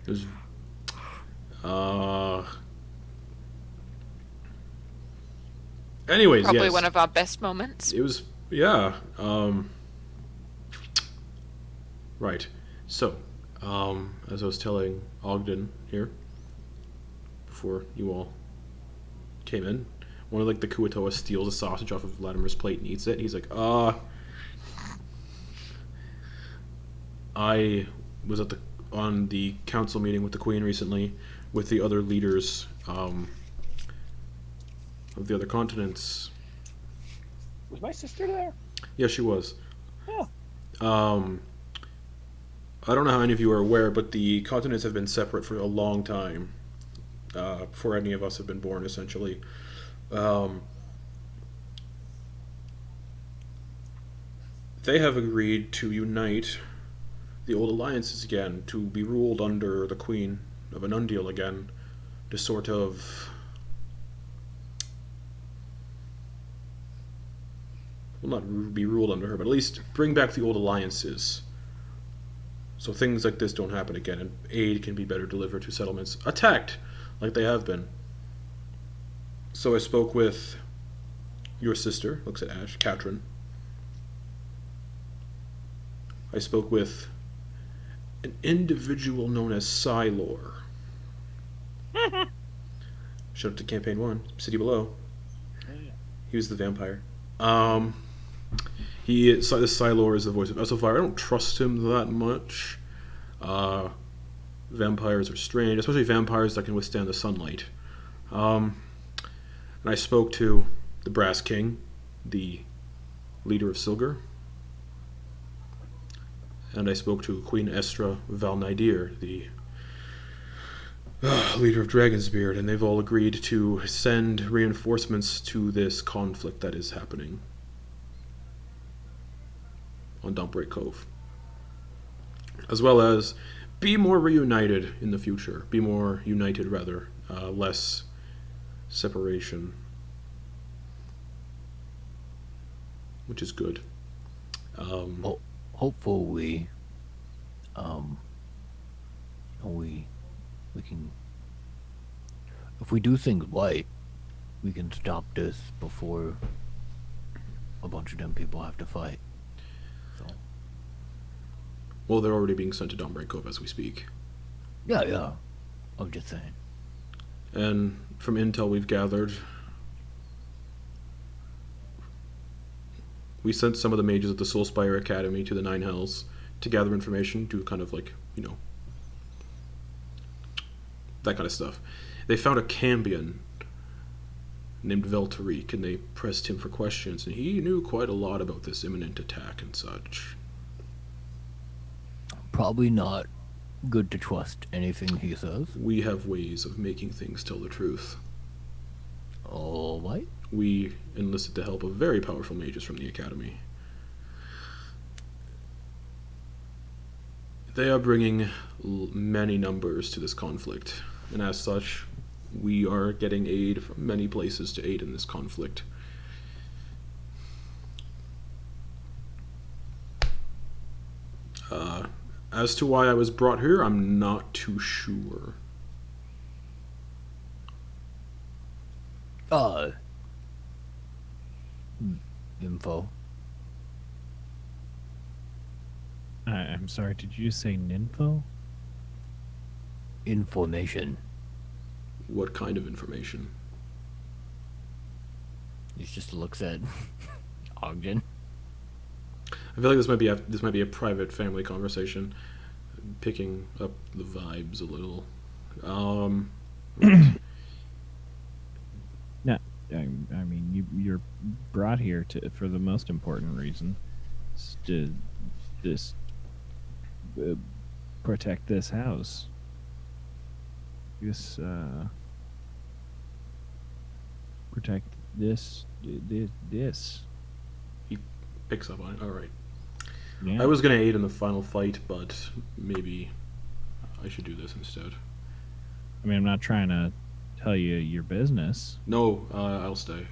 was, anyways, Probably yes. one of our best moments. It was, yeah. Right. So, as I was telling Ogden here, before you all came in, one of like the Kuatoa steals a sausage off of Latimer's plate and eats it. He's like, I was on the council meeting with the Queen recently, with the other leaders of the other continents. Was my sister there? Yeah, she was. Oh. I don't know how any of you are aware, but the continents have been separate for a long time, before any of us have been born, essentially. They have agreed to unite the old alliances again, to be ruled under the Queen of Anundial again, to sort of... well, not be ruled under her, but at least bring back the old alliances, so things like this don't happen again, and aid can be better delivered to settlements attacked, like they have been. So I spoke with your sister, looks at Ash, Katrin. I spoke with an individual known as Silor. Showed up to Campaign 1, City Below. He was the vampire. This Silor is the voice of Esselfire. I don't trust him that much. Vampires are strange, especially vampires that can withstand the sunlight. And I spoke to the Brass King, the leader of Silgar. And I spoke to Queen Estra Valnidir, the leader of Dragonsbeard, and they've all agreed to send reinforcements to this conflict that is happening on Dumpbreak Cove. As well as be more reunited in the future. Be more united, rather. Less separation. Which is good. Hopefully, we can, if we do things right, we can stop this before a bunch of them people have to fight. So. Well, they're already being sent to Dawnbreak Cove as we speak. Yeah. I'm just saying. And from intel we've gathered, we sent some of the mages at the Soulspire Academy to the Nine Hells to gather information, to kind of like, that kind of stuff. They found a Cambion named Veltariq, and they pressed him for questions, and he knew quite a lot about this imminent attack and such. Probably not good to trust anything he says. We have ways of making things tell the truth. All right. We enlisted the help of very powerful mages from the Academy. They are bringing many numbers to this conflict, and as such, we are getting aid from many places to aid in this conflict. As to why I was brought here, I'm not too sure. Info. I'm sorry, did you just say nympho? Information. What kind of information? He just looks at Ogden. I feel like this might be a private family conversation, picking up the vibes a little. Right. No, I mean you're brought here for the most important reason, to just protect this house. Protect this. Picks up on it. All right. Yeah. I was gonna aid in the final fight, but maybe I should do this instead. I mean, I'm not trying to tell you your business. No, I'll stay.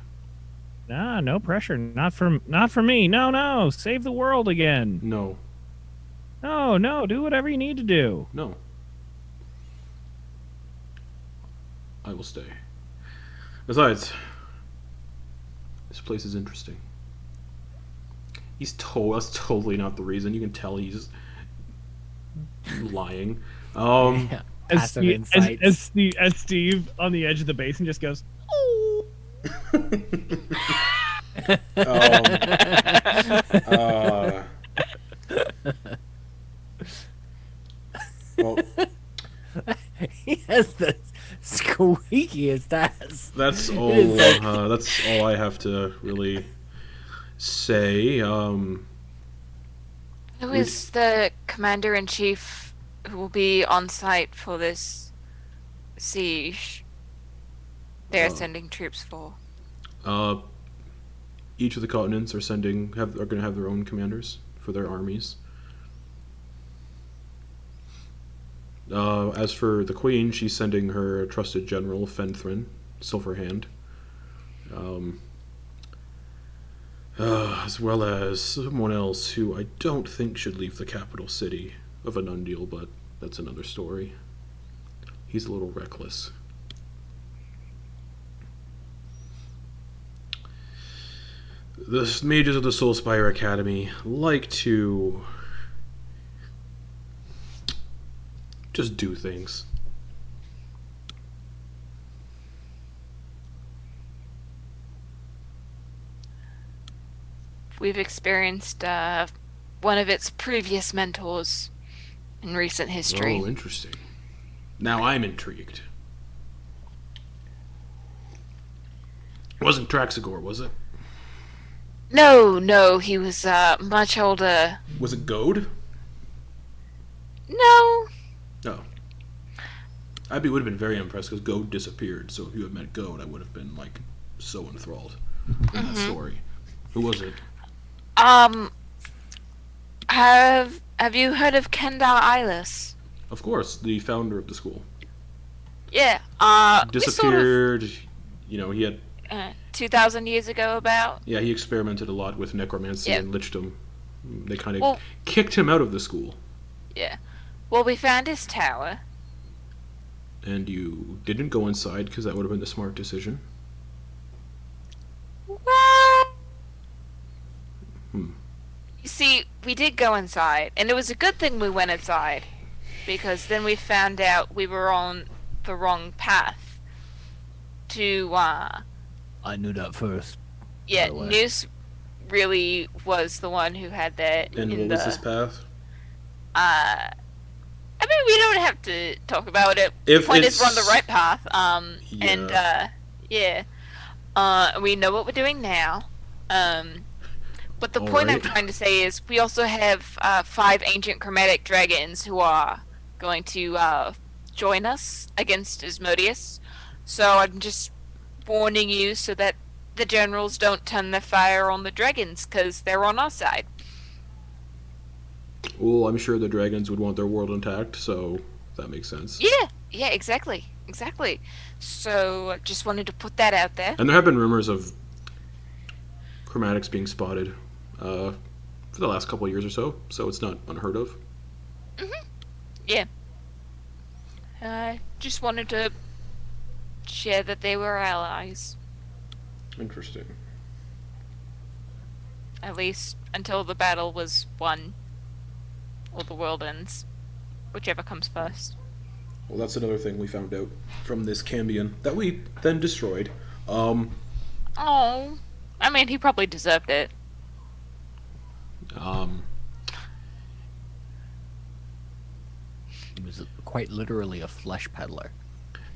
Nah, no pressure. Not for me. No. Save the world again. No, No. Do whatever you need to do. no. I will stay. Besides, this place is interesting. That's totally not the reason. You can tell he's lying. Yeah. Passive insights. As Steve on the edge of the basin just goes, Well, He has the squeakiest ass. that's all. It is like- That's all I have to really say. Who is the commander-in-chief who will be on site for this siege they're sending troops for? Each of the continents are going to have their own commanders for their armies. As for the Queen, she's sending her trusted general, Fenthrin, Silverhand. As well as someone else who I don't think should leave the capital city of Anundil, but that's another story. He's a little reckless. The mages of the Soulspire Academy like to just do things. We've experienced one of its previous mentors in recent history. Oh, interesting. Now I'm intrigued. It wasn't Traxigor, was it? No, he was much older. Was it Goad? No. No. Would have been very impressed because Goad disappeared. So if you had met Goad, I would have been like so enthralled in that story. Who was it? Have you heard of Kendar Ilis? Of course, the founder of the school. Yeah. Disappeared. You know, he had. 2,000 years ago, about. Yeah, he experimented a lot with necromancy and lichdom. They kind of Well- kicked him out of the school. Yeah. Well, we found his tower. And you didn't go inside because that would have been the smart decision. Well, Hmm. you see, we did go inside, and it was a good thing we went inside, because then we found out we were on the wrong path to, I knew that first. yeah, by the way. Noose really was the one who had that And in what the, was this path? I mean, we don't have to talk about it. If The point is we're on the it's- right path, and, we know what we're doing now, but the point I'm Alright. trying to say is we also have 5 ancient chromatic dragons who are going to join us against Asmodeus. So I'm just warning you so that the generals don't turn their fire on the dragons, because they're on our side. Well, I'm sure the dragons would want their world intact, so that makes sense. Yeah, exactly. So, just wanted to put that out there. And there have been rumors of chromatics being spotted for the last couple of years or so it's not unheard of. Yeah. Just wanted to share that they were allies. Interesting. At least until the battle was won. Or the world ends. Whichever comes first. Well, that's another thing we found out from this Cambion that we then destroyed. Oh. I mean, he probably deserved it. He was quite literally a flesh peddler.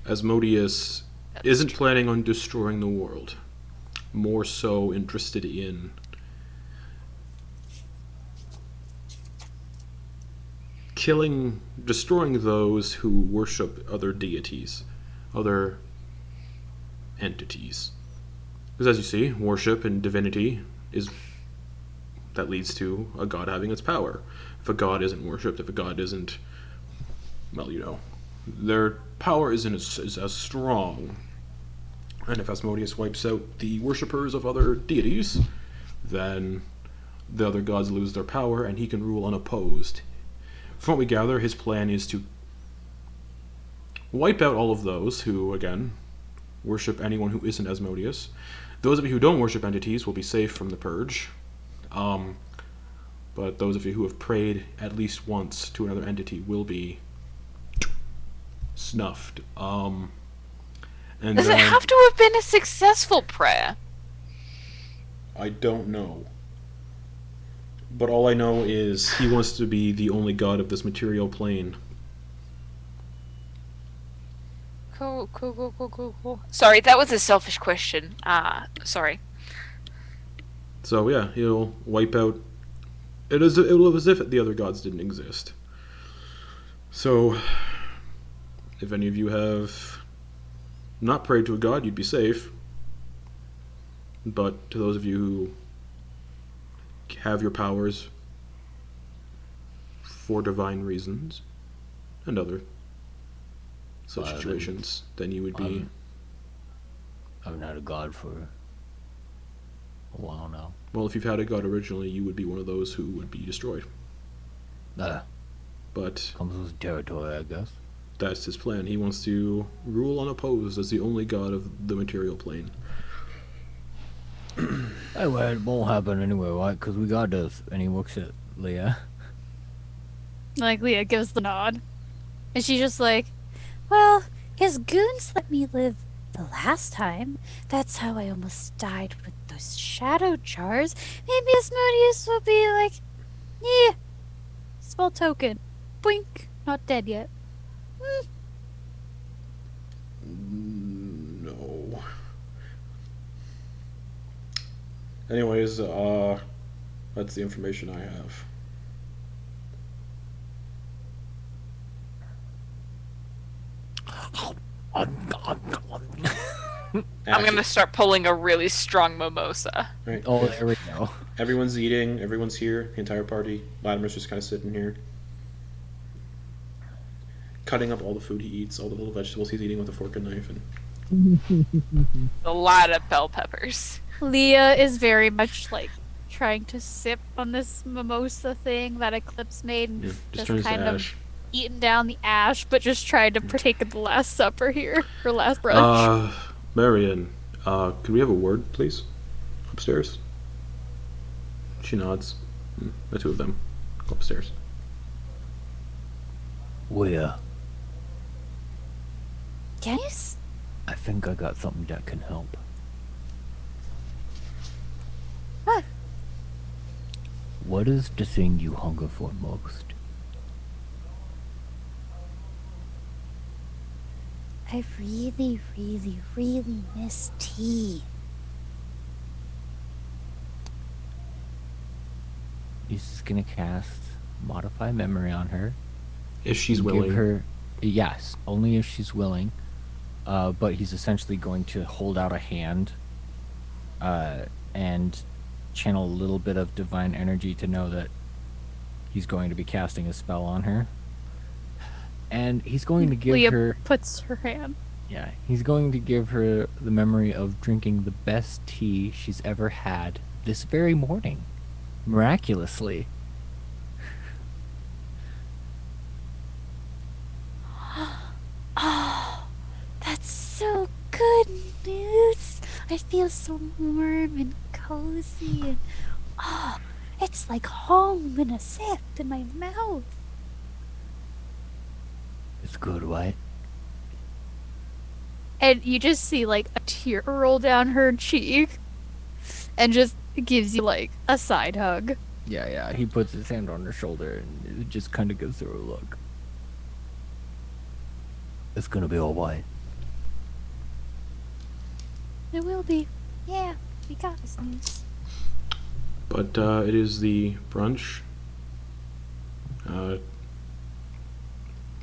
Asmodeus isn't planning on destroying the world. More so interested in destroying those who worship other deities, other entities. Because as you see, worship and divinity that leads to a god having its power. If a god isn't worshipped, if a god isn't, well, their power isn't as strong. And if Asmodeus wipes out the worshippers of other deities, then the other gods lose their power and he can rule unopposed. From what we gather, his plan is to wipe out all of those who, again, worship anyone who isn't Asmodeus. Those of you who don't worship entities will be safe from the purge. But those of you who have prayed at least once to another entity will be snuffed. Does it have to have been a successful prayer? I don't know. But all I know is he wants to be the only god of this material plane. Cool. Sorry, that was a selfish question. Sorry. So yeah, he'll wipe out. It'll as if the other gods didn't exist. So, if any of you have not prayed to a god, you'd be safe. But to those of you who have your powers for divine reasons and other such situations, then you would be. I've not a god for a while now. Well, if you've had a god originally, you would be one of those who would be destroyed. But comes with territory, I guess. That's his plan. He wants to rule unopposed as the only god of the material plane. Anyway, it won't happen anyway, right? Because we got this. And he looks at Leah. Like, Leah gives the nod. And she's just like, well, his goons let me live the last time. That's how I almost died with those shadow jars. Maybe Asmodeus will be like, yeah, small token. Boink. Not dead yet. No. Anyways, that's the information I have. I'm gonna start pulling a really strong mimosa. Right. Oh, there we go. Everyone's eating. Everyone's here. The entire party. Latimer's just kind of sitting here, cutting up all the food he eats, all the little vegetables he's eating with a fork and knife, and A lot of bell peppers. Leah is very much like trying to sip on this mimosa thing that Eclipse made and yeah, just just turns to kind of ash. eating down the ash, but just trying to partake of the Last Supper here, or last brunch. Marion, could we have a word, please? Upstairs. She nods. The two of them go upstairs. Where? Yes? I think I got something that can help. What? What is the thing you hunger for most? I really, really, really miss tea. He's just gonna cast Modify Memory on her. If she's Give willing. her, yes, only if she's willing. But he's essentially going to hold out a hand and channel a little bit of divine energy to know that he's going to be casting a spell on her. And he's going to give Leah her... puts her hand. Yeah, he's going to give her the memory of drinking the best tea she's ever had this very morning. Miraculously. Oh, that's so good news. I feel so warm and cozy and it's like home in a sip in my mouth. It's good, right? And you just see like a tear roll down her cheek and just gives you like a side hug. Yeah, he puts his hand on her shoulder and it just kind of gives her a look. It's gonna be alright. It will be. Yeah, we got this news. But it is the brunch.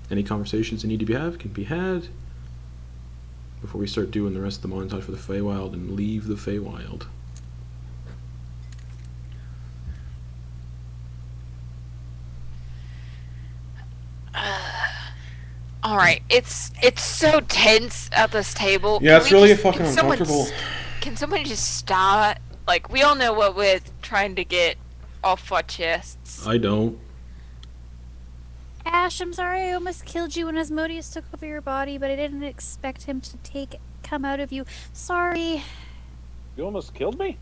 Any conversations that need to be can be had before we start doing the rest of the montage for the Feywild and leave the Feywild. All right, it's so tense at this table. Yeah, Can it's we really just- fucking can someone uncomfortable. Can somebody just stop? Like, we all know what we're trying to get off our chests. I don't. Ash, I'm sorry I almost killed you when Asmodeus took over your body, but I didn't expect him to come out of you. Sorry. You almost killed me.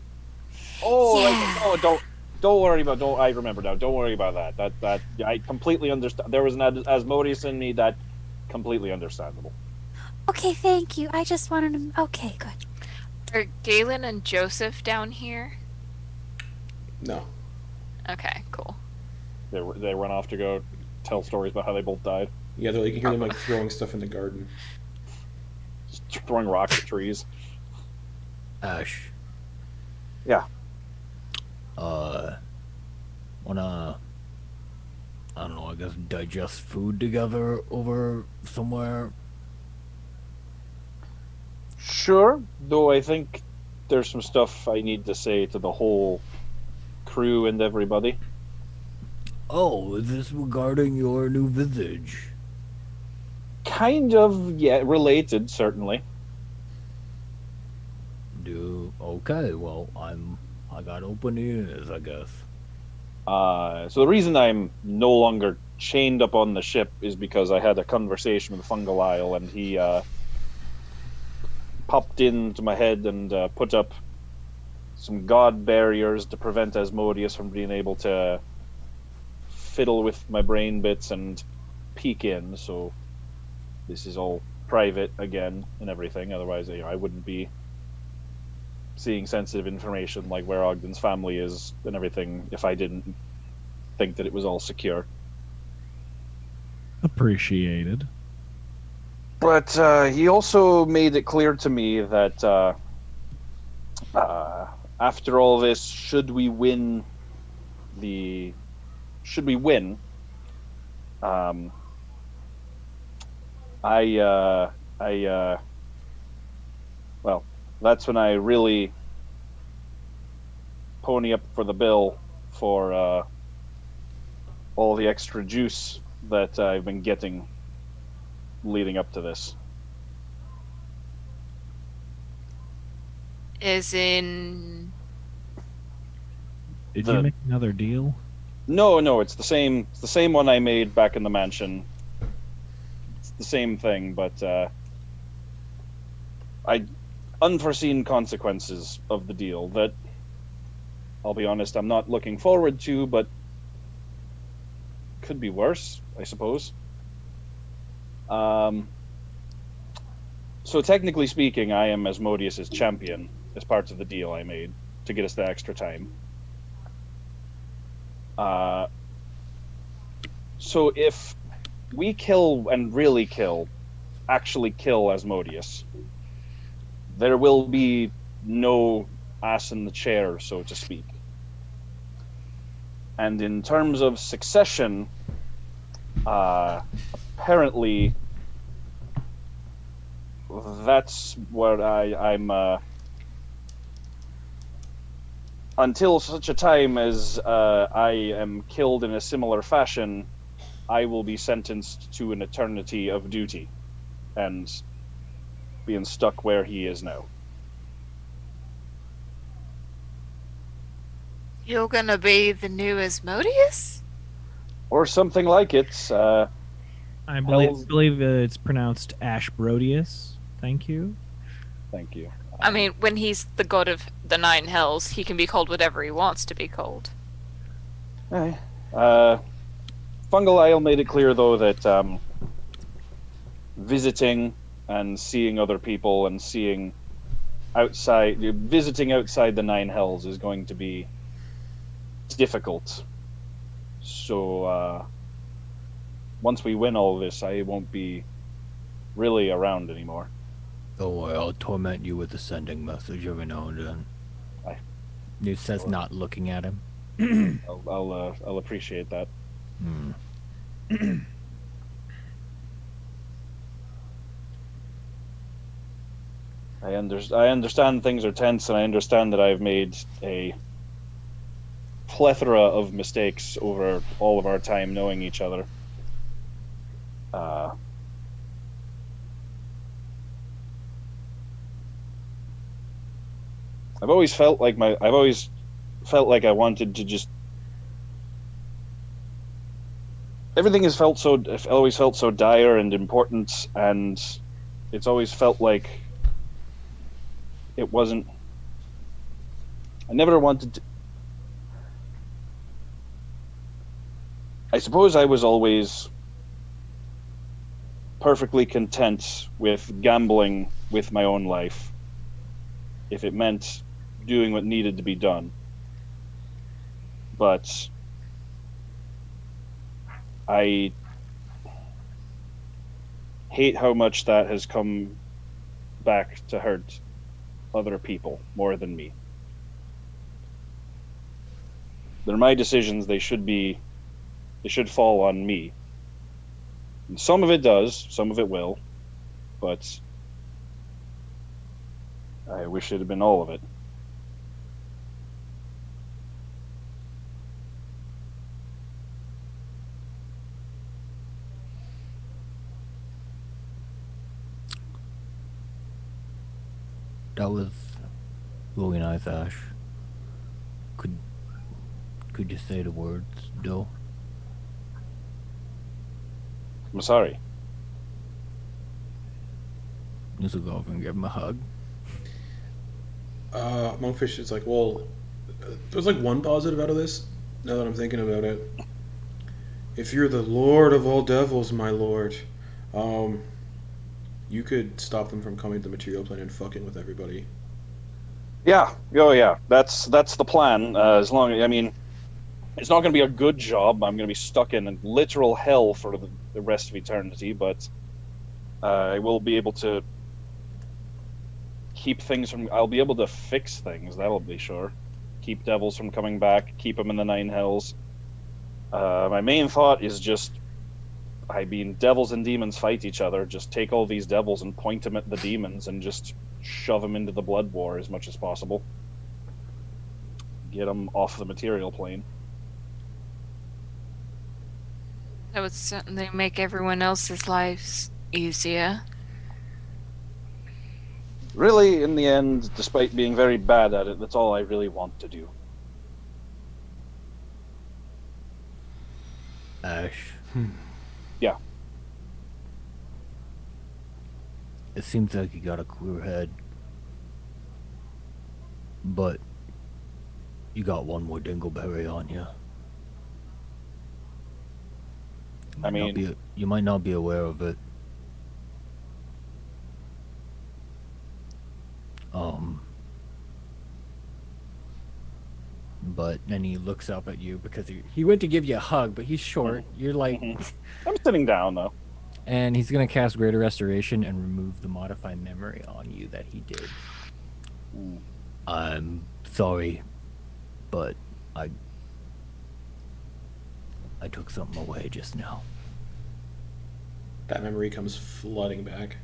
Oh, Yeah. don't worry about. I remember now. Don't worry about that. That I completely understand. There was an Asmodeus in me. That completely understandable. Okay, thank you. I just wanted to... Okay, good. Are Galen and Joseph down here? No. Okay, cool. They run off to go tell stories about how they both died. Yeah, you can hear them like throwing stuff in the garden. Just throwing rocks at trees. Ash. Yeah. Wanna, I don't know, I guess digest food together over somewhere? Sure, though I think there's some stuff I need to say to the whole crew and everybody. Oh, is this regarding your new visage? Kind of, yeah, related, certainly. Okay, well, I got open ears, I guess. So the reason I'm no longer chained up on the ship is because I had a conversation with Fungal Isle, and he popped into my head and put up some god barriers to prevent Asmodeus from being able to fiddle with my brain bits and peek in. So this is all private again and everything. Otherwise, I wouldn't be seeing sensitive information like where Ogden's family is and everything if I didn't think that it was all secure. Appreciated. But he also made it clear to me that after all this, should we win, well, that's when I really pony up for the bill for all the extra juice that I've been getting leading up to this. As in... Did The- you make another deal? No, it's the same one I made back in the mansion. It's the same thing, but unforeseen consequences of the deal that, I'll be honest, I'm not looking forward to, but could be worse, I suppose. So technically speaking, I am Asmodeus's champion as part of the deal I made to get us the extra time. So if we kill and really actually kill Asmodeus, there will be no ass in the chair, so to speak. And in terms of succession, apparently that's where I'm until such a time as I am killed in a similar fashion, I will be sentenced to an eternity of duty and being stuck where he is now. You're gonna be the new Asmodeus? Or something like it. I Hell's- believe it's pronounced Ashbrodius. Thank you. Thank you. I mean, when he's the god of the nine hells, he can be called whatever he wants to be called. Fungal Isle made it clear, though, that visiting and seeing other people and seeing visiting outside the nine hells is going to be difficult. So once we win all this, I won't be really around anymore. Don't worry, I'll torment you with a sending message every now and then. Aye. He says, not looking at him. I'll appreciate that. I understand things are tense, and I understand that I've made a plethora of mistakes over all of our time knowing each other. I've always felt like I wanted to just. Everything has always felt so dire and important, and it's always felt like it wasn't. I never wanted to. I suppose I was always perfectly content with gambling with my own life, if it meant doing what needed to be done. But I hate how much that has come back to hurt other people more than me. They're my decisions. They should fall on me. And some of it does, some of it will, but I wish it had been all of it. That was really nice, Ash. Could you say the words, Dill? I'm sorry. Let's go over and give him a hug. Monkfish is like, well, there's like one positive out of this, now that I'm thinking about it. If you're the lord of all devils, my lord, you could stop them from coming to the material plane and fucking with everybody. Yeah, oh yeah, that's the plan. As long as, I mean, it's not going to be a good job. I'm going to be stuck in a literal hell for the rest of eternity, but I will be able to keep things from. I'll be able to fix things. That'll be sure. Keep devils from coming back. Keep them in the nine hells. My main thought is just, I mean, devils and demons fight each other. Just take all these devils and point them at the demons and just shove them into the blood war as much as possible. Get them off the material plane. That would certainly make everyone else's lives easier. Really, in the end, despite being very bad at it, that's all I really want to do. Ash. Yeah. It seems like you got a clear head. But you got one more dingleberry on you. I mean, you might not be aware of it. But then he looks up at you because he went to give you a hug, but he's short. You're like, I'm sitting down though. And he's gonna cast Greater Restoration and remove the modified memory on you that he did. I'm sorry, but I took something away just now. That memory comes flooding back.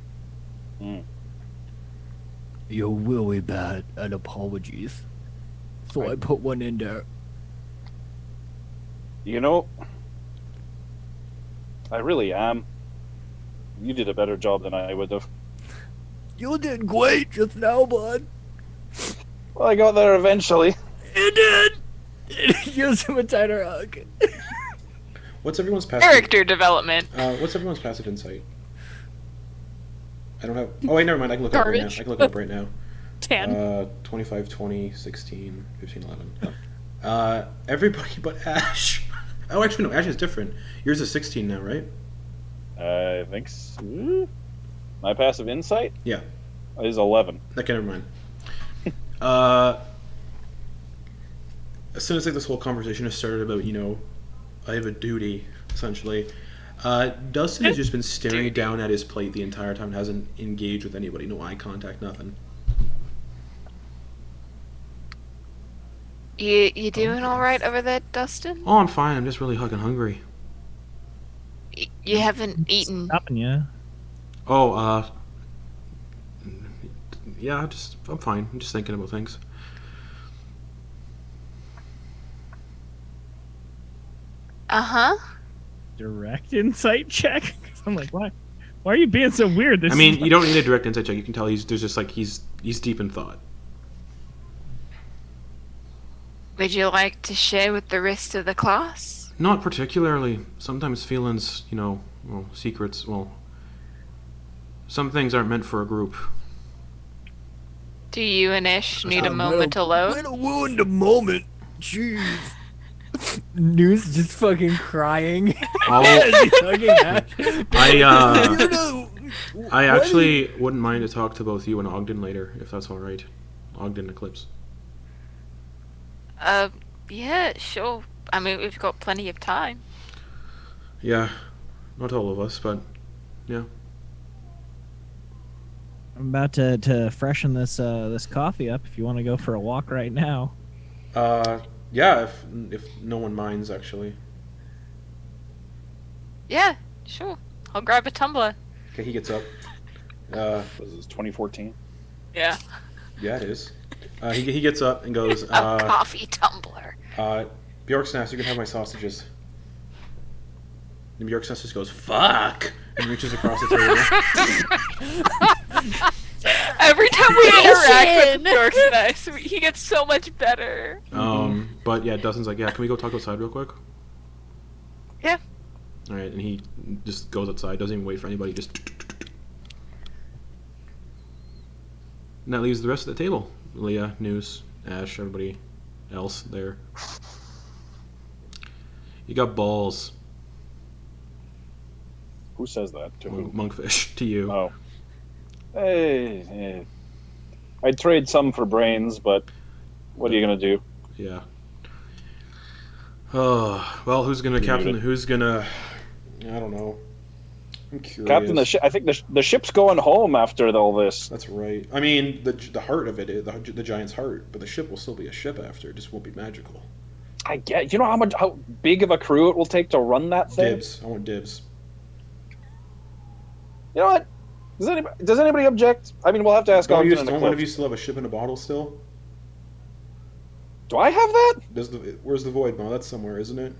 You're really bad at apologies. so I put one in there. You know, I really am. You did a better job than I would have. You did great just now, bud. Well, I got there eventually. You did. Use him a tighter hug. What's everyone's passive? Character development. What's everyone's passive insight? I don't have. Oh wait, never mind. I can look it up right now. Garbage. I can look it up right now. 10. 25, 20, 16, 15, 11. Everybody but Ash. Oh, actually, no. Ash is different. Yours is 16 now, right? I think so. My passive insight Yeah. is 11. Okay, never mind. As soon as like this whole conversation has started about, I have a duty, essentially, Dustin has just been staring down at his plate the entire time and hasn't engaged with anybody. No eye contact, nothing. You doing all right over there, Dustin? Oh, I'm fine. I'm just really fucking hungry. You haven't eaten. Stopping you. Oh, yeah, I'm fine. I'm just thinking about things. Uh-huh. Direct insight check. 'Cause I'm like, why are you being so weird? This I mean, is you don't need a direct insight check. You can tell he's deep in thought. Would you like to share with the rest of the class? Not particularly. Sometimes feelings, secrets, some things aren't meant for a group. Do you and Ish need a moment Way alone? to ruin the moment. Jeez. Noose just fucking crying. As he's hugging Ash. I actually wouldn't mind to talk to both you and Ogden later, if that's all right. Ogden Eclipse. Yeah, sure. I mean, we've got plenty of time. Yeah, not all of us, but yeah. I'm about to freshen this coffee up. If you want to go for a walk right now. Yeah, if no one minds, actually. Yeah, sure. I'll grab a tumbler. Okay, he gets up. Was this 2014? Yeah. Yeah, it is. He gets up and goes. A coffee tumbler. Bjorksnass, you can have my sausages. And Bjorksnass just goes, "Fuck!" and reaches across the table. Every time we interact with Dorksness, he gets so much better. But yeah, Dustin's like, "Yeah, can we go talk outside real quick?" Yeah. All right, and he just goes outside, doesn't even wait for anybody, just. And that leaves the rest of the table. Leah, Noose, Ash, everybody else there. You got balls. Who says that? To who? Monkfish, to you. Oh. Hey. I'd trade some for brains, but what are you going to do? Yeah. Oh, well, who's going to captain? Who's going to... I don't know. I'm curious. Captain the ship. I think the ship's going home after all this. That's right. I mean, the heart of it is the giant's heart, but the ship will still be a ship after. It just won't be magical. I get. You know how big of a crew it will take to run that thing? Dibs. I want dibs. You know what? Does anybody object? I mean, we'll have to ask Ogden and Don't one of Eclipse. you still have a ship in a bottle still? Do I have that? Where's the void maw? That's somewhere, isn't it?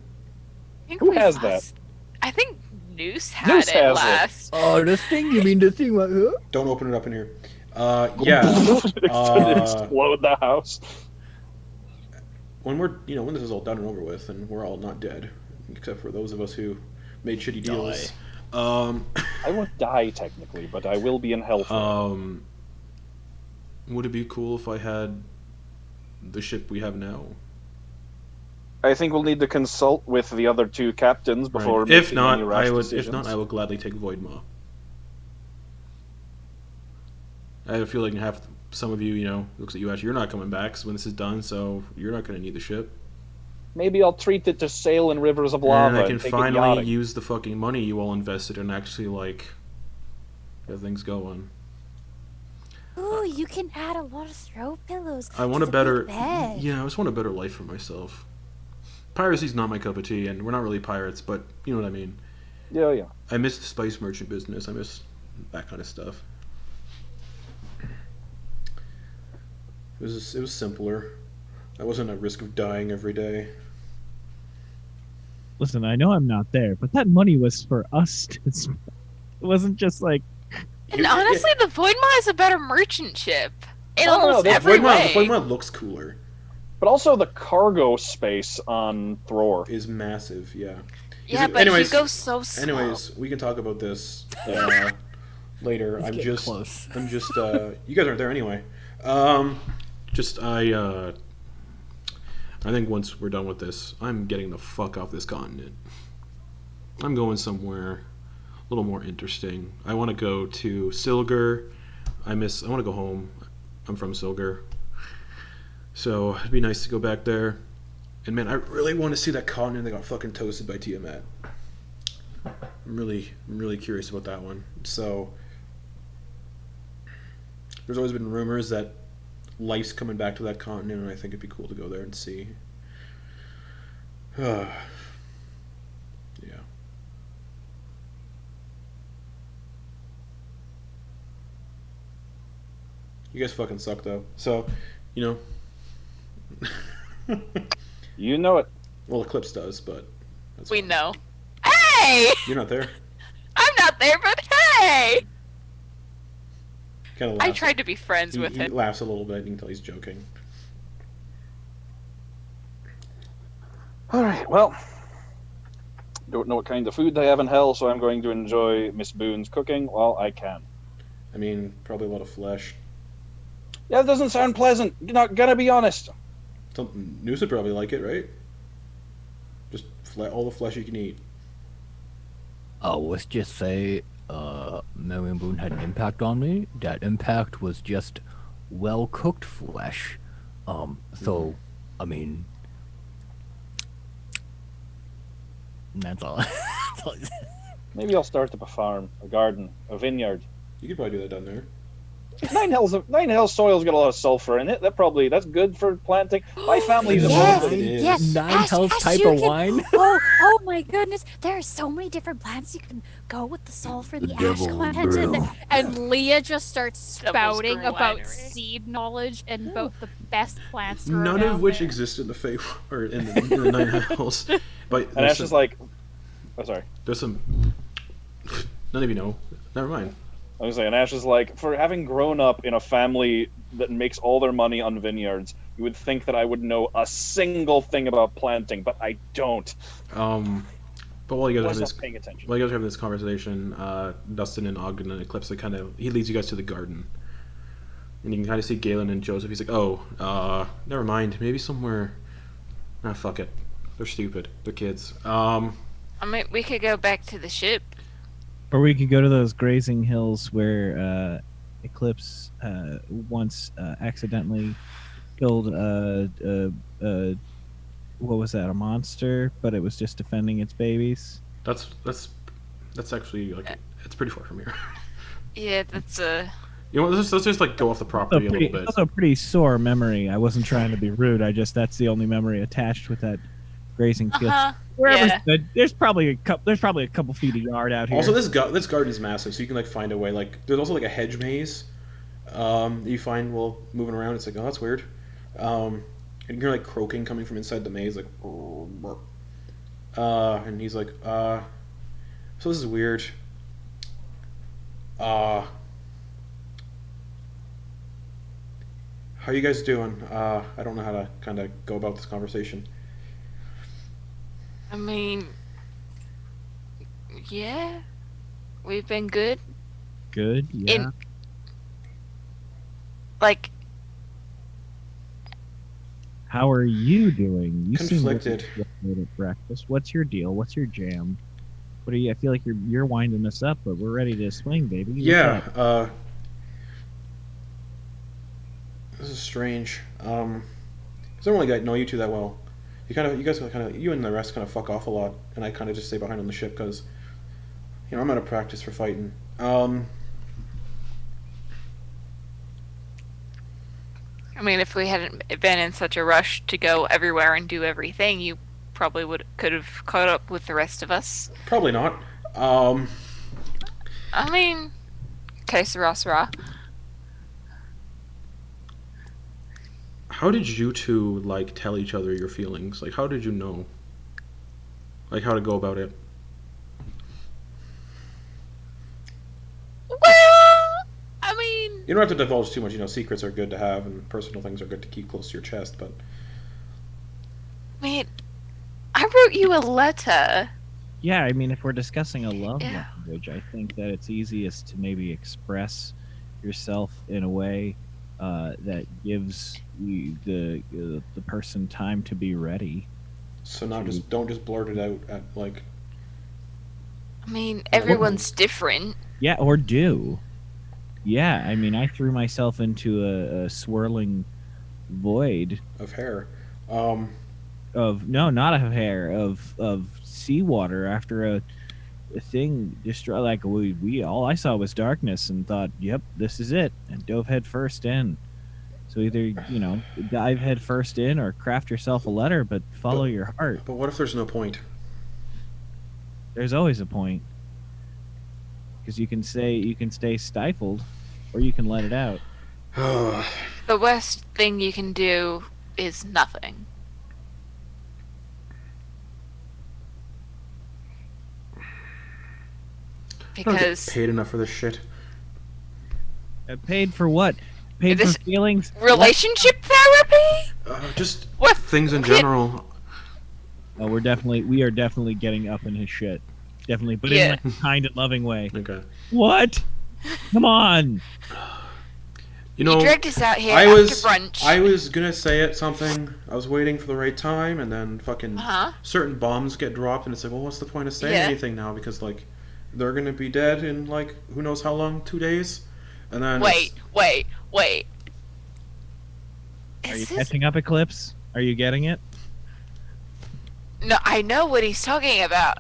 I think Who we has lost- I think Noose had Noose it has it. last. Oh, this thing? You mean the thing right here? Don't open it up in here. Yeah. Explode the house. When when this is all done and over with, and we're all not dead, except for those of us who made shitty deals. I won't die technically, but I will be in hell for it. Would it be cool if I had the ship we have now? I think we'll need to consult with the other two captains before Right. making If not, any rash I would. decisions. If not, I will gladly take void maw. I have a feeling some of you, looks at you, Ash. You're not coming back when this is done, so you're not going to need the ship. Maybe I'll treat it to sail in rivers of lava And I can take it finally yachting. use the fucking money you all invested and actually get things going. Ooh, you can add a lot of throw pillows. I want to a the better. big bed. Yeah, I just want a better life for myself. Piracy's not my cup of tea, and we're not really pirates, but you know what I mean. Yeah. I miss the spice merchant business. I miss that kind of stuff. It was simpler. I wasn't at risk of dying every day. Listen, I know I'm not there, but that money was for us to spend. It wasn't just like, And honestly, the Void Maw is a better merchant ship. In I don't know, almost the every The way. Void Mod looks cooler. But also the cargo space on Thror. Is massive, yeah. Yeah, but anyways, he goes so slow. Anyways, we can talk about this later. Let's get close. I'm just. You guys aren't there anyway. I think once we're done with this, I'm getting the fuck off this continent. I'm going somewhere a little more interesting. I want to go to Silger. I want to go home. I'm from Silger. So it'd be nice to go back there. And man, I really want to see that continent that got fucking toasted by Tiamat. I'm really curious about that one. So there's always been rumors that life's coming back to that continent, and I think it'd be cool to go there and see. Yeah. You guys fucking suck though. So, you know. You know it. Well, Eclipse does, but that's We fine. know. Hey! You're not there. I'm not there, but hey! Kind of. I tried to be friends with He him. laughs a little bit. You can tell he's joking. All right. Well, don't know what kind of food they have in hell, so I'm going to enjoy Miss Boon's cooking while I can. I mean, probably a lot of flesh. Yeah, it doesn't sound pleasant. You're not gonna be honest. Noose would probably like it, right? Just all the flesh you can eat. Let's just say, Marion Boone had an impact on me. That impact was just well-cooked flesh. So, I mean, that's all. That's all. Maybe I'll start up a farm, a garden, a vineyard. You could probably do that down there. Nine Hells soil's got a lot of sulfur in it. That's good for planting. My family's Yes, above it. is. yes. Nine Ash, Hells Ash, type you of can- wine? Oh my goodness. There are so many different plants you can go with the sulfur, the ash Devil's content, and brew. And Leah just starts Devil's spouting Brew about Winery. seed knowledge and about the best plants to None grow of down which there. exist in the Feywild or in the Nine Hells. But And Ash is like, oh, sorry. there's some. None of you know. Never mind. I was saying, Ash is like, for having grown up in a family that makes all their money on vineyards, you would think that I would know a single thing about planting, but I don't. But while you I guys was have not this, paying attention. while you guys are having this conversation, Dustin and Ogden and Eclipse, he leads you guys to the garden, and you can kind of see Galen and Joseph. He's like, "Oh, never mind. Maybe somewhere. Ah, fuck it. They're stupid. They're kids. I mean, we could go back to the ship. or we could go to those grazing hills where Eclipse once accidentally killed what was that, a monster, but it was just defending its babies. That's actually like it's pretty far from here. Yeah, that's a. You know, let's just like go off the property a little bit. That's a pretty sore memory. I wasn't trying to be rude. That's the only memory attached with that grazing field. Uh-huh. Wherever's Yeah. good. There's probably a couple feet of yard out here. Also, this garden's massive, so you can like find a way. Like, there's also like a hedge maze. You find while moving around. It's like, oh, that's weird. And you're like croaking coming from inside the maze, like, and he's like, so this is weird. How you guys doing? I don't know how to kind of go about this conversation. I mean, yeah, we've been good. Good. Yeah. In like, How are you doing? You seem really Conflicted. frustrated at breakfast. What's your deal? What's your jam? What are you? I feel like you're winding us up, but we're ready to swing, baby. What's Yeah. up? This is strange. 'Cause I don't really know you two that well. You and the rest kind of fuck off a lot, and I kind of just stay behind on the ship because, I'm out of practice for fighting. I mean, if we hadn't been in such a rush to go everywhere and do everything, you probably could have caught up with the rest of us. Probably not. I mean, que sera, sera. how did you two like tell each other your feelings? Like, how did you know? Like, how to go about it? Well, I mean, You don't have to divulge too much. You know, secrets are good to have, and personal things are good to keep close to your chest. But I wrote you a letter. Yeah, I mean, if we're discussing a love Yeah. language, I think that it's easiest to maybe express yourself in a way that gives you the person time to be ready. so not just don't just blurt it out at like. I mean, everyone's different. Yeah, or do. Yeah, I mean, I threw myself into a swirling void Of hair. of not of hair, of seawater after a thing destroy. Like we all I saw was darkness and thought, yep, this is it, and dove head first in. So either dive head first in or craft yourself a letter, but follow your heart. But what if there's no point? There's always a point, because you can stay stifled, or you can let it out. The worst thing you can do is nothing. I don't get Because paid enough for this shit. Paid for what? Paid This- for feelings? relationship therapy? Just What? things in Okay. general. Oh, we are definitely getting up in his shit. Definitely, but Yeah. in like a kind and loving way. Okay. What? Come on. You know, You dragged us out here I after was brunch. I was gonna say it something. I was waiting for the right time, and then fucking Uh-huh. certain bombs get dropped, and it's like, well, what's the point of saying Yeah. anything now? Because like, they're gonna be dead in like who knows how long, 2 days, and then Wait. Are you Is this... catching up, Eclipse? Are you getting it? No, I know what he's talking about.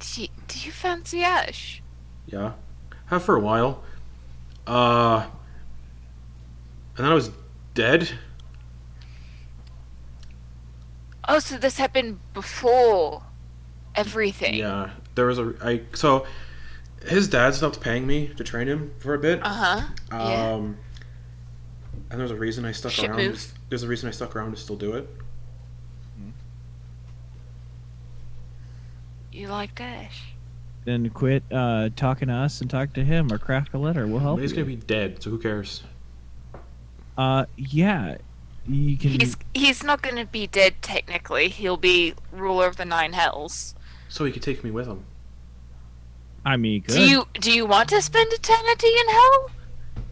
Do you fancy Ash? Yeah, have for a while. And then I was dead. Oh, so this happened before everything. Yeah, there was so his dad stopped paying me to train him for a bit. Uh-huh. Yeah. And there's a reason I stuck Shit around. move. There's a reason I stuck around to still do it. You like Ash? Then quit talking to us and talk to him, or craft a letter. We'll help But he's you. gonna be dead, so who cares? Yeah. You can. He's not going to be dead technically. He'll be ruler of the Nine Hells. So he could take me with him. I mean, good. Do you want to spend eternity in hell?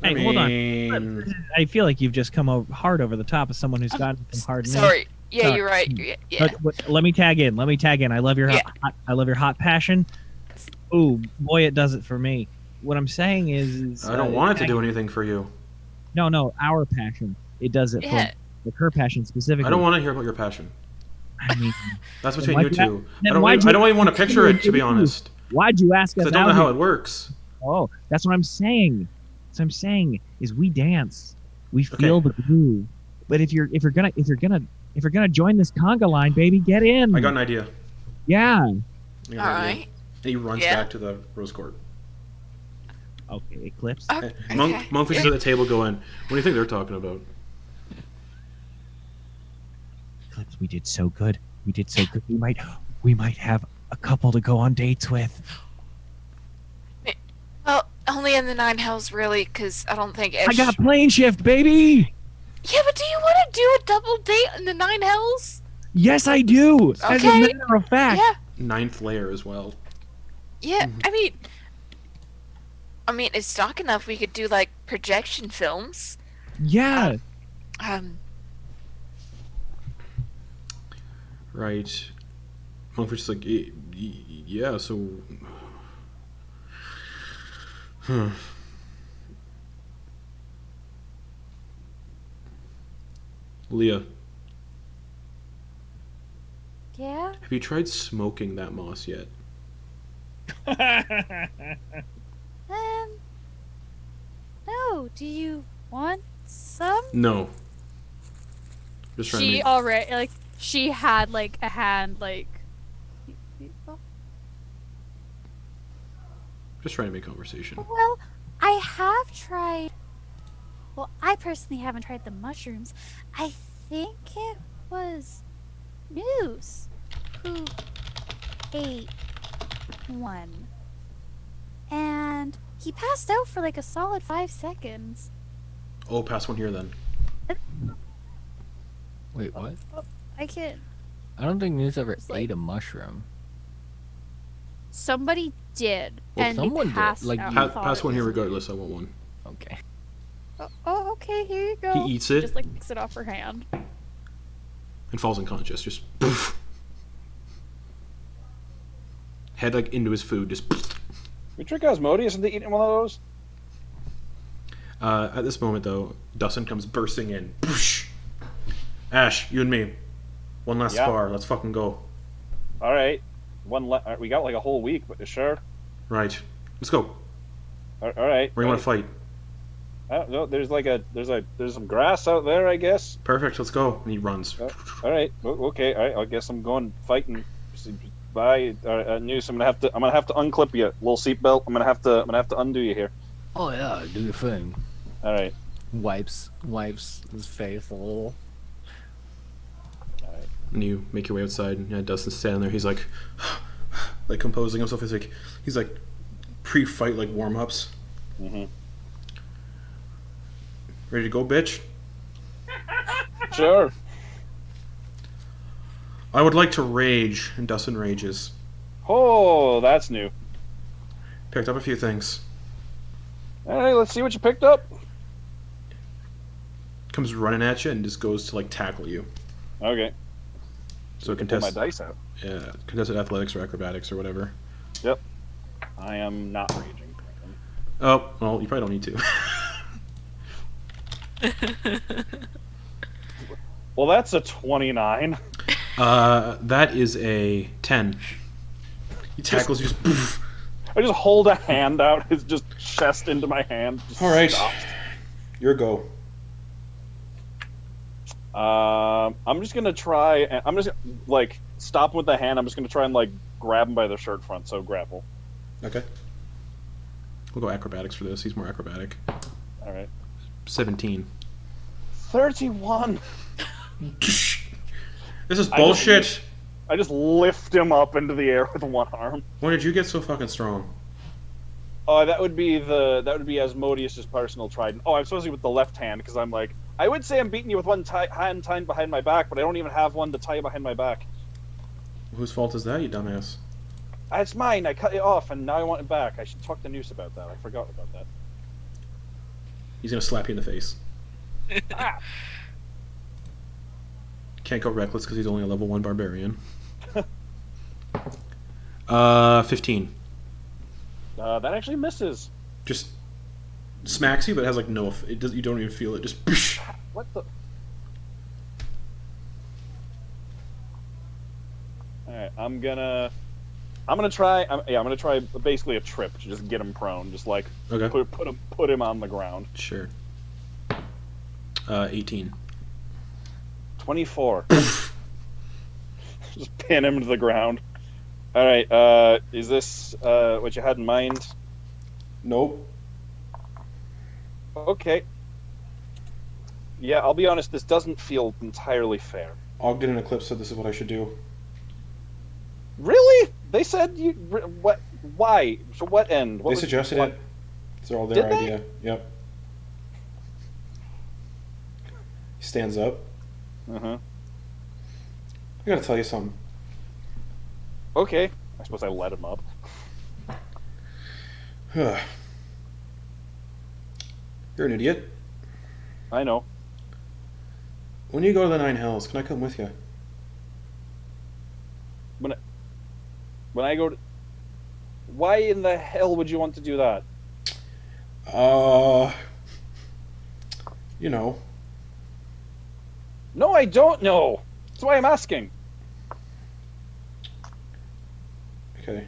Hey, hold on. I feel like you've just come hard over the top of someone who's gotten some hard. Sorry. Yeah, Sorry. you're right. Yeah. But let me tag in. I love your hot passion. Ooh, boy, it does it for me. What I'm saying is I don't want it to do anything for you. No, our passion. It does it Yeah. for her passion specifically. I don't want to hear about your passion. I mean, That's Then between why'd you you two. then I don't why'd you- even want to picture it, to be honest. why'd you ask us? 'Cause I don't know out how here? it works. Oh, that's what I'm saying. That's what I'm saying is we dance, we feel the groove. But if you're gonna join this conga line, baby, get in. I got an idea. Yeah. I got an idea. Alright. And he runs Yeah. back to the rose court. Okay, Eclipse. Okay. Monkfish's at the table going, what do you think they're talking about? Eclipse, we did so good. We did so good. We might have a couple to go on dates with. Well, only in the Nine Hells, really, because I don't think Ash... I got plane shift, baby. Yeah, but do you want to do a double date in the Nine Hells? Yes, I do. As a Okay. matter of fact. Yeah. Ninth layer as well. Yeah, I mean, it's dark enough we could do, like, projection films. Yeah. Right. Monkfish is like, yeah, so... Huh. Leah, Yeah? have you tried smoking that moss yet? No. Do you want some? No. Just trying to She make... already like she had like a hand like. Just trying to make conversation. Well, I have tried Well, I personally haven't tried the mushrooms. I think it was Noose who ate one. And he passed out for like a solid 5 seconds. Oh, pass one here then. Wait, what? I can't. I don't think News ever It's like- ate a mushroom. Somebody did. Well, and someone they did, passed like, out. you- I thought Pass it one here was- regardless. I want one. Okay. Oh, okay, here you go. He eats it. Just like picks it off her hand. And falls unconscious. Just poof. Head like into his food. Just poof. We trick Asmodeus into eating one of those? At this moment, though, Dustin comes bursting in. Poosh. Ash, you and me. One last Yeah. spar. Let's fucking go. All right. We got like a whole week, but sure. Right. Let's go. All right. Where do you want to fight? I don't know. There's some grass out there, I guess. Perfect. Let's go. And he runs. All right. Okay. All right. I guess I'm going fighting. Bye. Noose. I'm gonna have to unclip you. Little seatbelt. I'm gonna have to undo you here. Oh yeah, do your thing. All right. Wipes his face a little. And you make your way outside, and yeah, Dustin's standing there. He's like, like composing himself. He's like pre-fight like warm-ups. Mhm. Ready to go, bitch? Sure. I would like to rage, and Dustin rages. Oh, that's new. Picked up a few things. All right. Let's see what you picked up. Comes running at you and just goes to like tackle you. Okay. So Pull my contest, dice out. yeah, contested athletics or acrobatics or whatever. Yep. I am not raging. Oh, well, you probably don't need to. Well, that's a 29. That is a 10. He tackles you. Just, poof. I just hold a hand out, his just chest into my hand. Just All right, stops. your go. I'm just gonna try. And I'm just like stop with the hand. I'm just gonna try and like grab him by the shirt front. So grapple. Okay. We'll go acrobatics for this. He's more acrobatic. All right. 17. 31. This is bullshit. I just lift him up into the air with one arm. When did you get so fucking strong? That would be Asmodeus's personal trident. Oh, I'm supposed to be with the left hand because I'm like I would say I'm beating you with one hand tied behind my back, but I don't even have one to tie behind my back. Whose fault is that, you dumbass? It's mine. I cut it off, and now I want it back. I should talk to Noose about that. I forgot about that. He's gonna slap you in the face. Ah. Can't go reckless because he's only a level 1 barbarian. 15. That actually misses. Just smacks you, but it has like no. It does. You don't even feel it. Just. What the? All right, I'm gonna try. I'm gonna try basically a trip to just get him prone, just like Okay. put him on the ground. Sure. 18. 24. Just pin him to the ground. All right. Is this what you had in mind? Nope. Okay. Yeah, I'll be honest. This doesn't feel entirely fair. Ogden and Eclipse said this is what I should do. Really? They said you. What? Why? So what end? What They was- suggested what? it. It's all their Did they? idea. Yep. He stands up. Uh-huh. I gotta tell you something. Okay. I suppose I let him up. You're an idiot. I know. When you go to the Nine Hells, can I come with you? When I go to... Why in the hell would you want to do that? You know. No, I don't know. That's why I'm asking. Okay.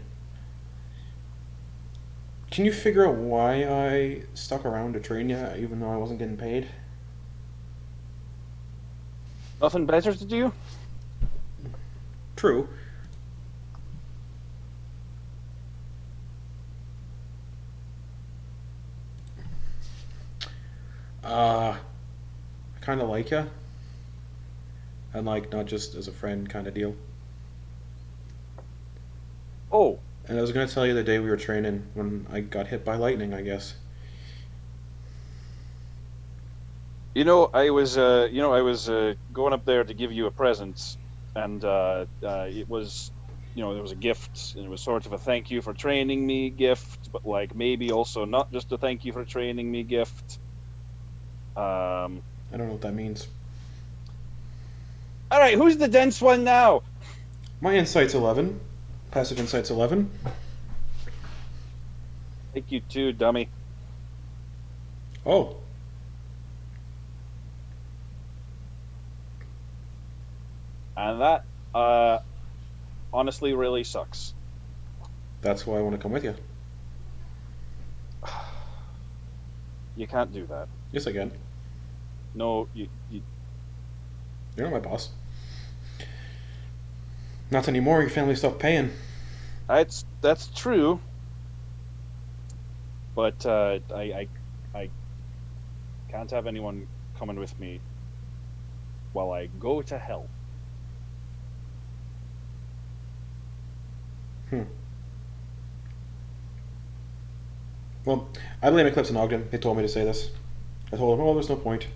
Can you figure out why I stuck around to train you, even though I wasn't getting paid? Nothing better to do? True. I kind of like you. And, like, not just as a friend kind of deal. Oh, And I was going to tell you the day we were training when I got hit by lightning, I guess. I was going up there to give you a present, and it was, there was a gift, and it was sort of a thank you for training me gift, but like maybe also not just a thank you for training me gift. I don't know what that means. All right, who's the dense one now? My insight's 11. Passive insight's 11. Thank you too, dummy. Oh. And that, honestly, really sucks. That's why I want to come with you. You can't do that. Yes, I can. No, You're not my boss. Not anymore. Your family stopped paying. that's true. But I can't have anyone coming with me while I go to hell. Well, I blame Eclipse and Ogden. They told me to say this. I told them, oh, there's no point.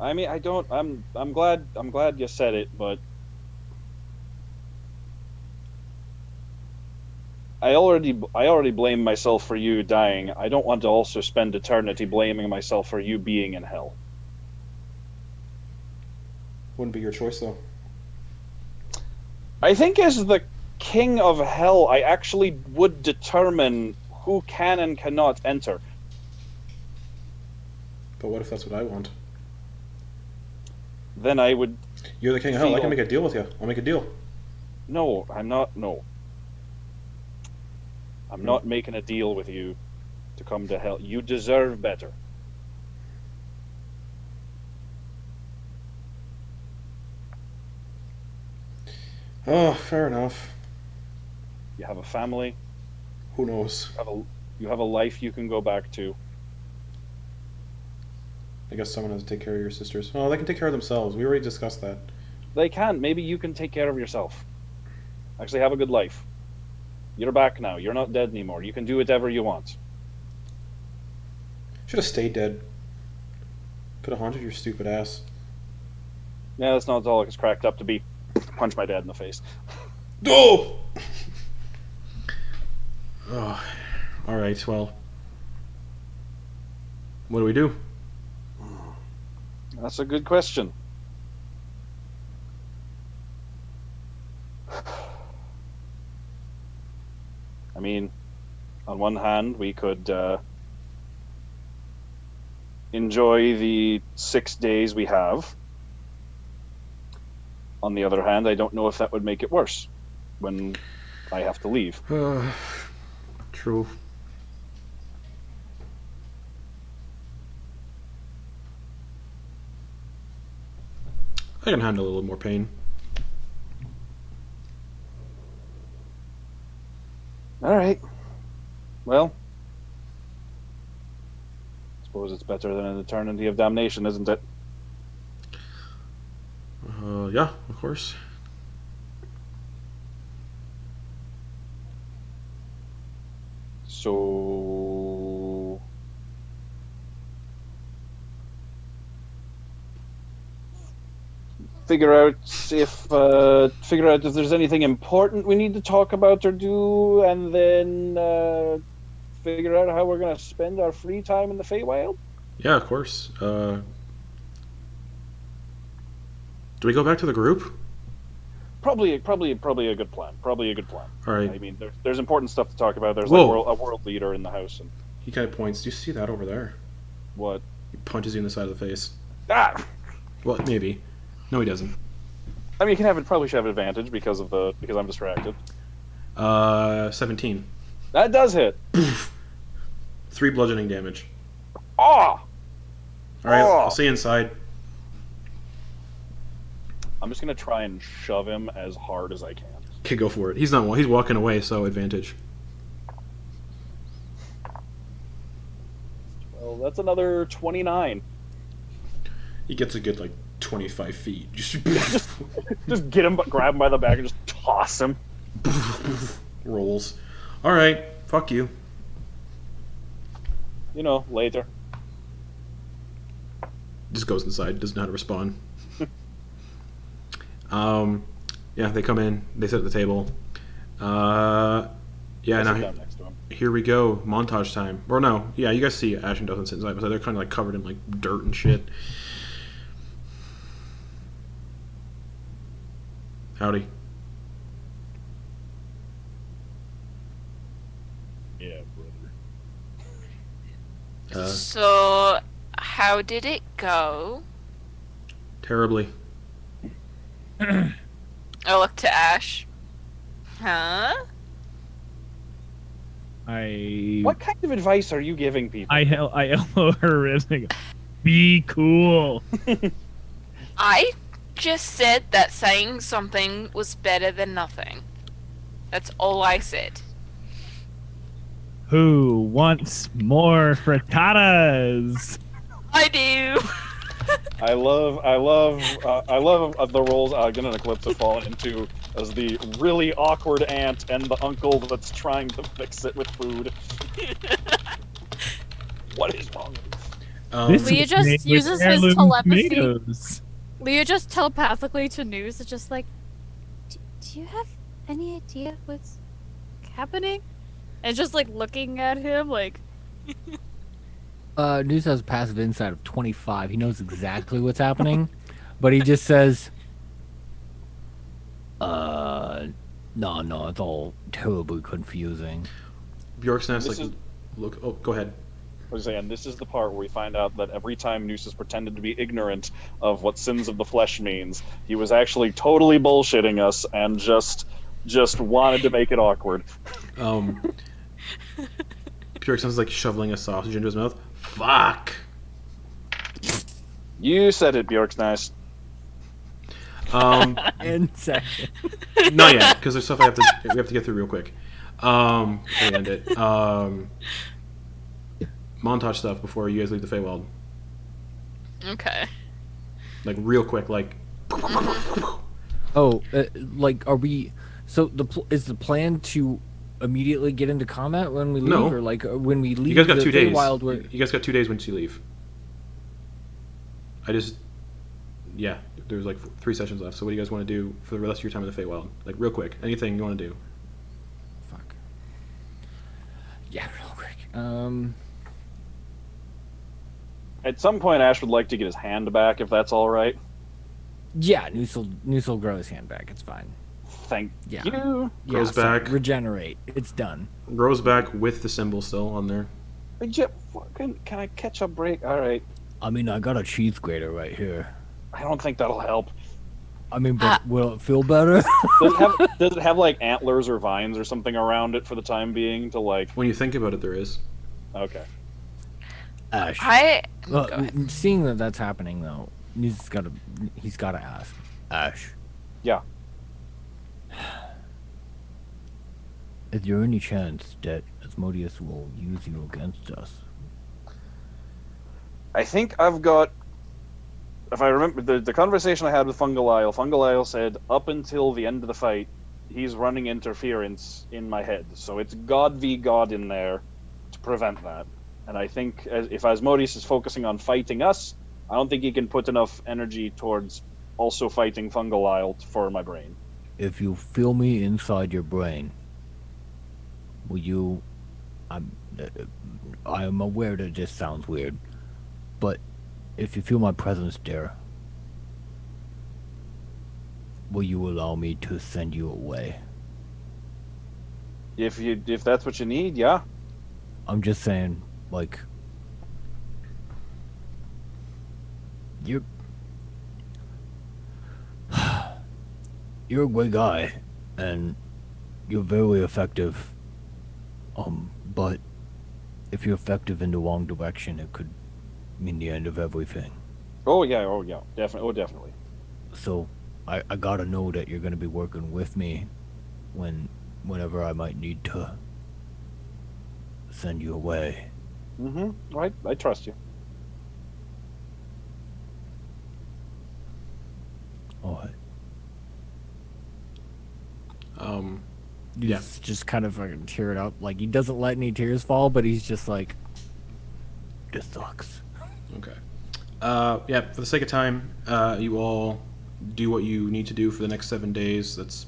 I mean, I don't. I'm glad you said it, but I already blame myself for you dying. I don't want to also spend eternity blaming myself for you being in hell. Wouldn't be your choice, though. I think as the king of hell, I actually would determine who can and cannot enter. But what if that's what I want? Then I would. You're the king of hell. I can make a deal with you. I'll make a deal. No, I'm not. No. I'm not making a deal with you to come to hell. You deserve better. Oh, fair enough. You have a family. Who knows? You have a life you can go back to. I guess someone has to take care of your sisters. Oh, they can take care of themselves. We already discussed that. They can. Maybe you can take care of yourself. Actually, have a good life. You're back now. You're not dead anymore. You can do whatever you want. Should have stayed dead. Could have haunted your stupid ass. Yeah, that's not all it's cracked up to be. Punch my dad in the face. Oh! Oh. Alright, well. What do we do? That's a good question. I mean, on one hand, we could enjoy the 6 days we have. On the other hand, I don't know if that would make it worse when I have to leave. True. I can handle a little more pain. All right. Well, I suppose it's better than an eternity of damnation, isn't it? Yeah, of course. So figure out if there's anything important we need to talk about or do, and then figure out how we're going to spend our free time in the Feywild. Yeah, of course. Do we go back to the group? Probably a good plan. Probably a good plan. All right. I mean, there's important stuff to talk about. There's Whoa. like a world leader in the house, and He kind of points. Do you see that over there? what? He punches you in the side of the face. Ah! Well, maybe. No, he doesn't. I mean, probably should have advantage because I'm distracted. 17. That does hit. 3 bludgeoning damage. Ah! All right, Oh. I'll see you inside. I'm just gonna try and shove him as hard as I can. Okay, go for it. He's not. He's walking away, so advantage. Well, that's another 29. He gets a good, like, 25 feet. Just Just get him, grab him by the back, and just toss him. rolls. Alright, fuck you. You know, later. Just goes inside, doesn't know how to respond. Yeah, they come in, they sit at the table. Yeah, I'll now sit down next to him. here we go, montage time. Or no, yeah, you guys see Ash and Dothan sit inside, but they're kind of like covered in like dirt and shit. Howdy. Yeah, brother. So, how did it go? Terribly. I look to Ash. Huh? What kind of advice are you giving people? I elbow her ribs and go, be cool. I just said that saying something was better than nothing. That's all I said. Who wants more frittatas? I do. I love the roles Ogden and Eclipse have fallen into as the really awkward aunt and the uncle that's trying to fix it with food. What is wrong with Leah is just made with uses his heirloom telepathy. tomatoes. Leah just telepathically to News is just like, Do you have any idea what's happening? And just like looking at him like, News has a passive insight of 25. He knows exactly what's happening, but he just says, no, it's all terribly confusing. Bjorksness, This like, is- look, oh, go ahead. I was saying, this is the part where we find out that every time Noose has pretended to be ignorant of what sins of the flesh means, he was actually totally bullshitting us and just wanted to make it awkward. Bjorksness is like shoveling a sausage into his mouth. Fuck! You said it, Bjorksnice. and second. Not yet, because there's stuff we have to get through real quick. Before we end it. Montage stuff before you guys leave the Feywild. Okay. Like real quick, like. Oh, like, are we? So is the plan to immediately get into combat when we leave, No. or like when we leave? You guys got the 2 days. Feywild, where... You guys got 2 days once you leave. Yeah, there's like 3 sessions left. So what do you guys want to do for the rest of your time in the Feywild? Like real quick, anything you want to do? Fuck. Yeah, real quick. At some point, Ash would like to get his hand back, if that's all right. Yeah, Noose will grow his hand back. It's fine. Thank Yeah. you. Grows so back. regenerate. It's done. Grows back with the symbol still on there. Can I catch a break? All right. I mean, I got a cheese grater right here. I don't think that'll help. I mean, but will it feel better? Does it have like antlers or vines or something around it for the time being to like? When you think about it, there is. Okay. Ash. Go ahead. Seeing that that's happening though, he's got to ask. Ash. Yeah. Is there any chance that Asmodeus will use you against us? I think I've got. If I remember the conversation I had with Fungal Isle said up until the end of the fight, he's running interference in my head. So it's God v God in there to prevent that. And I think if Asmodeus is focusing on fighting us, I don't think he can put enough energy towards also fighting Fungal Isle for my brain. If you feel me inside your brain, will you... I am aware that this sounds weird, but if you feel my presence there, will you allow me to send you away? If that's what you need, yeah. I'm just saying, like... You're a great guy, and you're very effective. But if you're effective in the wrong direction, it could mean the end of everything. Oh yeah, definitely. So, I gotta know that you're gonna be working with me whenever I might need to send you away. Mm-hmm. Right, I trust you. He's Yeah. just kind of fucking teared up. Like, he doesn't let any tears fall, but he's just like, this sucks. Okay. Yeah, for the sake of time, you all do what you need to do for the next 7 days. That's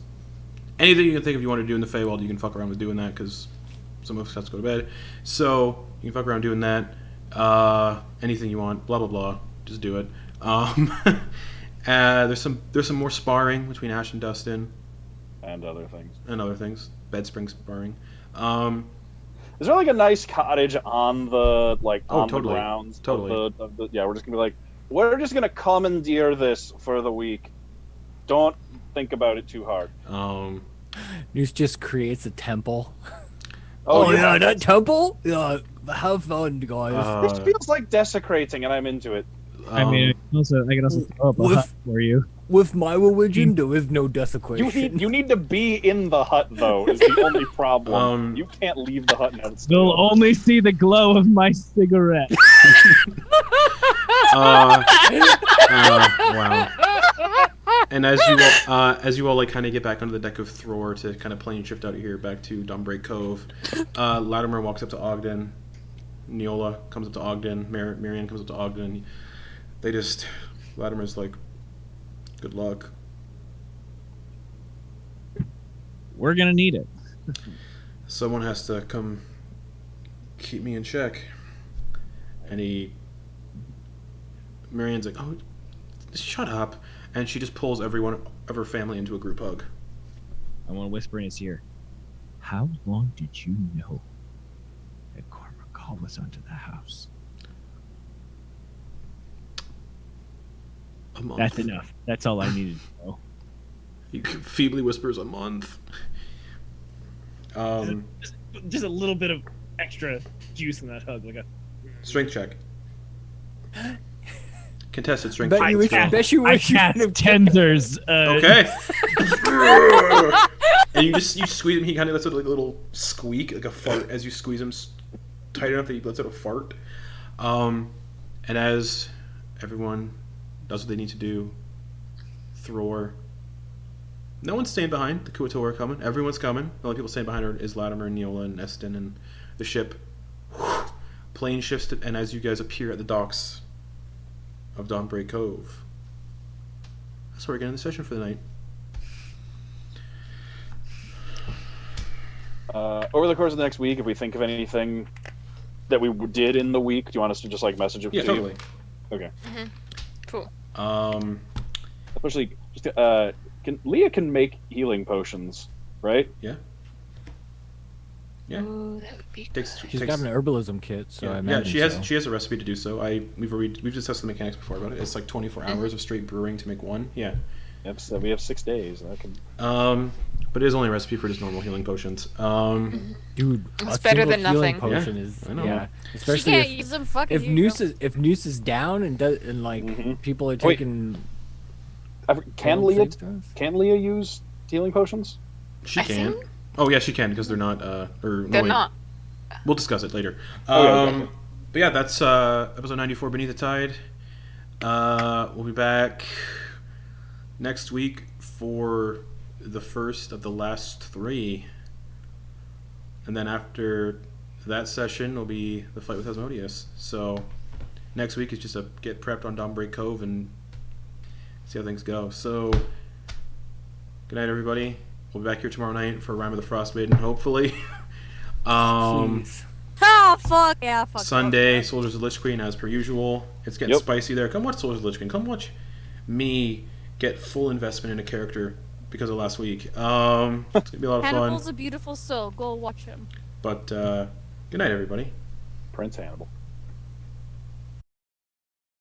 anything you can think of you want to do in the Feywild, you can fuck around with doing that, because some of us have to go to bed. So, you can fuck around doing that. Anything you want, blah, blah, blah. Just do it. There's some more sparring between Ash and Dustin. And other things. Bed spring sparring. Is there like a nice cottage on the totally. the grounds? Totally. Of the, yeah, we're just gonna be like, we're just gonna commandeer this for the week. Don't think about it too hard. Noose just creates a temple. Oh, yeah, that temple? Yeah, have fun, guys. This feels like desecrating, and I'm into it. I mean, I can also throw up a with- hut for you. With my religion, there is no desecration. You need to be in the hut though. Is the only problem. You can't leave the hut now. They'll only see the glow of my cigarette. Wow. And as you all like kind of get back onto the deck of Thror to kind of plane shift out of here back to Dawnbreak Cove, Latimer walks up to Ogden. Neola comes up to Ogden. Marianne comes up to Ogden. Latimer's like, good luck. We're gonna need it. Someone has to come keep me in check. And Marianne's like, oh, shut up. And she just pulls everyone of her family into a group hug. I want to whisper in his ear. How long did you know that Cormac was onto the house? A month. That's enough. That's all I needed to know. He feebly whispers, a month. Just a little bit of extra juice in that hug, like a Strength check. Contested strength Bet check. you wish you I wish you cast could have tensors. Okay. And you squeeze him. He kind of lets out like a little squeak, like a fart, as you squeeze him tight enough that he lets out a fart. And as everyone does what they need to do, Thror. No one's staying behind. The Kuator are coming. Everyone's coming. The only people staying behind is Latimer and Neola and Eston and the ship. Plane shifts, and as you guys appear at the docks of Dawnbreak Cove, that's where we're getting the session for the night. Over the course of the next week, if we think of anything that we did in the week, do you want us to just like message it Yeah, to totally. you? Okay. Cool. Especially, Leah can make healing potions, right? Yeah. Ooh, that would be She's got an herbalism kit, so I imagine she has so. she has a recipe to do so. We've discussed the mechanics before about it. It's like 24 hours of straight brewing to make one. Yeah. Yep. So we have 6 days. That can. But it is only a recipe for just normal healing potions. Dude, It's a better single than healing nothing. Potion Yeah, is, I know. yeah. She Especially can't use them fucking. if Noose is down and like Mhm. people are Wait. taking. Can failed Leah? save throws? Can Leah use healing potions? She I can. think- Oh yeah, she can because they're not. They're not. We'll discuss it later. Okay. But yeah, that's episode 94, Beneath the Tide. We'll be back next week for the first of the last 3. And then after that session will be the fight with Asmodeus. So next week is just a get prepped on Dawnbreak Cove and see how things go. So good night, everybody. We'll be back here tomorrow night for Rime of the Frostmaiden, hopefully. Please. Oh fuck yeah, fuck. Sunday, Soldiers of Lich Queen as per usual. It's getting Yep. spicy there. Come watch Soldiers of Lich Queen. Come watch me get full investment in a character because of last week. It's gonna be a lot of Hannibal's fun. a beautiful soul. Go watch him. But good night, everybody. Prince Hannibal.